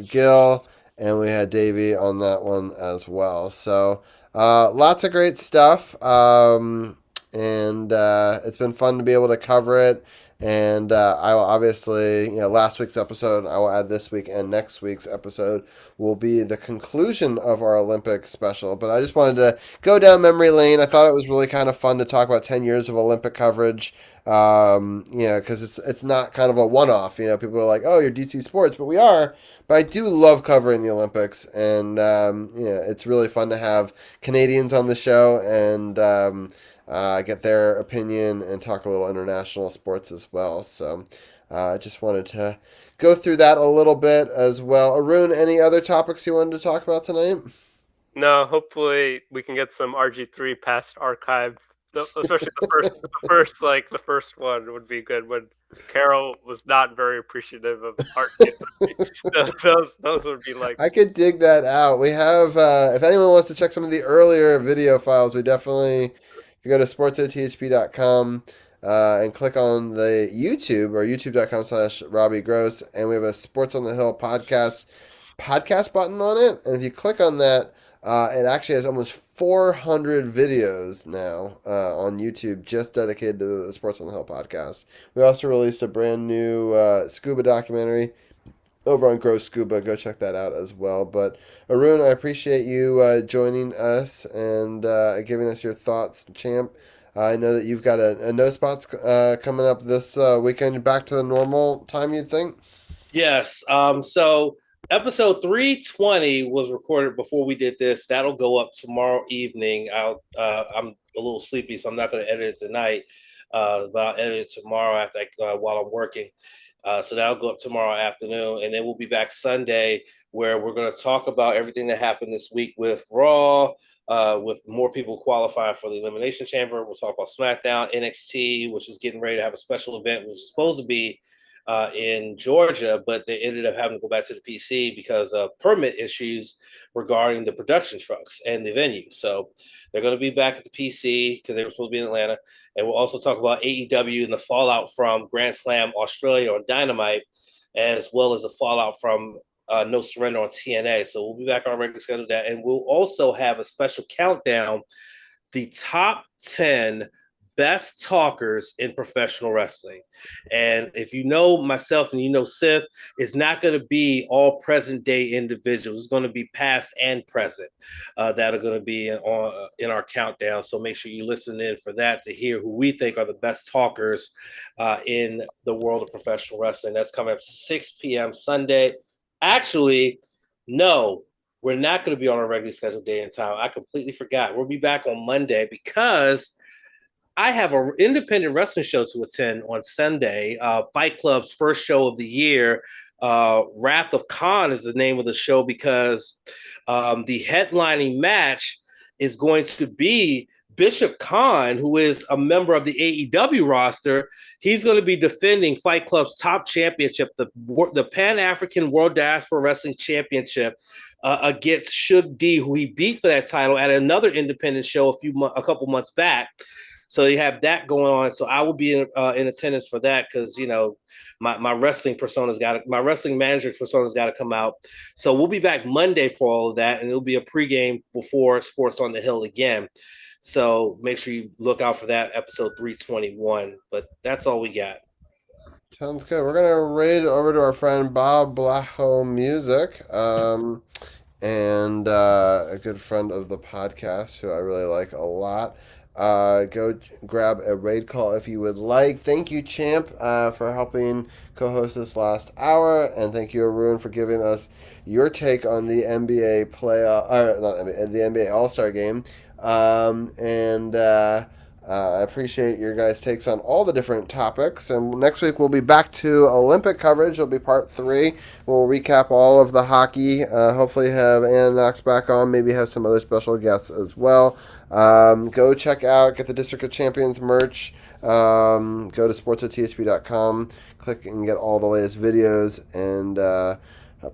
Gil and we had Davey on that one as well. So lots of great stuff. And it's been fun to be able to cover it. And I will obviously, last week's episode, I will add this week, and next week's episode will be the conclusion of our Olympic special. But I just wanted to go down memory lane. I thought it was really kind of fun to talk about 10 years of Olympic coverage, because it's not kind of a one-off. People are like, oh, you're DC Sports, but we are. But I do love covering the Olympics, and it's really fun to have Canadians on the show, and get their opinion and talk a little international sports as well. So I just wanted to go through that a little bit as well. Arun, any other topics you wanted to talk about tonight? No, hopefully we can get some RG3 past archive, especially the first one would be good when Carol was not very appreciative of RG3. those would be like... I could dig that out. We have, if anyone wants to check some of the earlier video files, we definitely... You go to SportsOTHP.com and click on the YouTube or youtube.com/Robbie Gross, and we have a Sports on the Hill podcast button on it. And if you click on that, it actually has almost 400 videos now on YouTube just dedicated to the Sports on the Hill podcast. We also released a brand new scuba documentary over on Gross Scuba. Go check that out as well. But Arun, I appreciate you joining us and giving us your thoughts, Champ. I know that you've got a No Spots coming up this weekend. Back to the normal time, you'd think? Yes. So episode 320 was recorded before we did this. That'll go up tomorrow evening. I'm a little sleepy, so I'm not going to edit it tonight. But I'll edit it tomorrow after while I'm working. So that'll go up tomorrow afternoon, and then we'll be back Sunday where we're going to talk about everything that happened this week with Raw, with more people qualifying for the Elimination Chamber. We'll talk about SmackDown, NXT, which is getting ready to have a special event, which was supposed to be in Georgia, but they ended up having to go back to the PC because of permit issues regarding the production trucks and the venue. So they're going to be back at the PC because they were supposed to be in Atlanta. And we'll also talk about AEW and the fallout from Grand Slam Australia on Dynamite, as well as the fallout from No Surrender on TNA. So we'll be back on our regular schedule that. And we'll also have a special countdown, the top 10 best talkers in professional wrestling. And if you know myself and you know Sith, it's not going to be all present day individuals. It's going to be past and present that are going to be in our countdown. So make sure you listen in for that to hear who we think are the best talkers in the world of professional wrestling. That's coming up 6 p.m. Sunday. Actually, no, we're not going to be on a regularly scheduled day and time. I completely forgot. We'll be back on Monday because I have an independent wrestling show to attend on Sunday. Fight Club's first show of the year. Wrath of Khan is the name of the show because the headlining match is going to be Bishop Khan, who is a member of the AEW roster. He's going to be defending Fight Club's top championship, the Pan-African World Diaspora Wrestling Championship, against Shug D, who he beat for that title at another independent show a couple months back. So you have that going on. So I will be in attendance for that because, you know, my wrestling manager persona's got to come out. So we'll be back Monday for all of that, and it'll be a pregame before Sports on the Hill again. So make sure you look out for that, episode 321. But that's all we got. Sounds good. We're going to raid over to our friend Bob Blaho Music, and a good friend of the podcast who I really like a lot. Go grab a raid call if you would like. Thank you, Champ, for helping co-host this last hour, and thank you, Arun, for giving us your take on the NBA the NBA All-Star Game. I appreciate your guys' takes on all the different topics. And next week we'll be back to Olympic coverage. It'll be part 3. We'll recap all of the hockey. Hopefully have Anna Knox back on. Maybe have some other special guests as well. Go check out, get the District of Champions merch. Go to SportsOTHP.com. Click and get all the latest videos and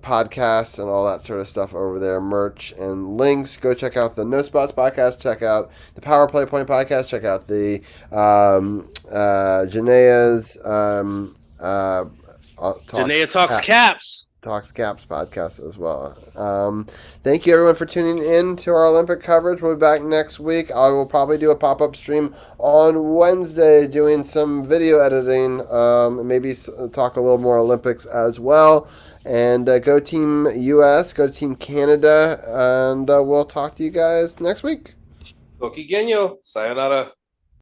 podcasts and all that sort of stuff over there, merch and links. Go check out the No Spots podcast, check out the Powerplay Point podcast, check out the Jenaya's Jenaya Talks Caps. Talks Caps podcast as well. Thank you everyone for tuning in to our Olympic coverage. We'll be back next week. I will probably do a pop-up stream on Wednesday doing some video editing, maybe talk a little more Olympics as well. And go Team US, go Team Canada, and we'll talk to you guys next week. Kokigenyo, sayonara.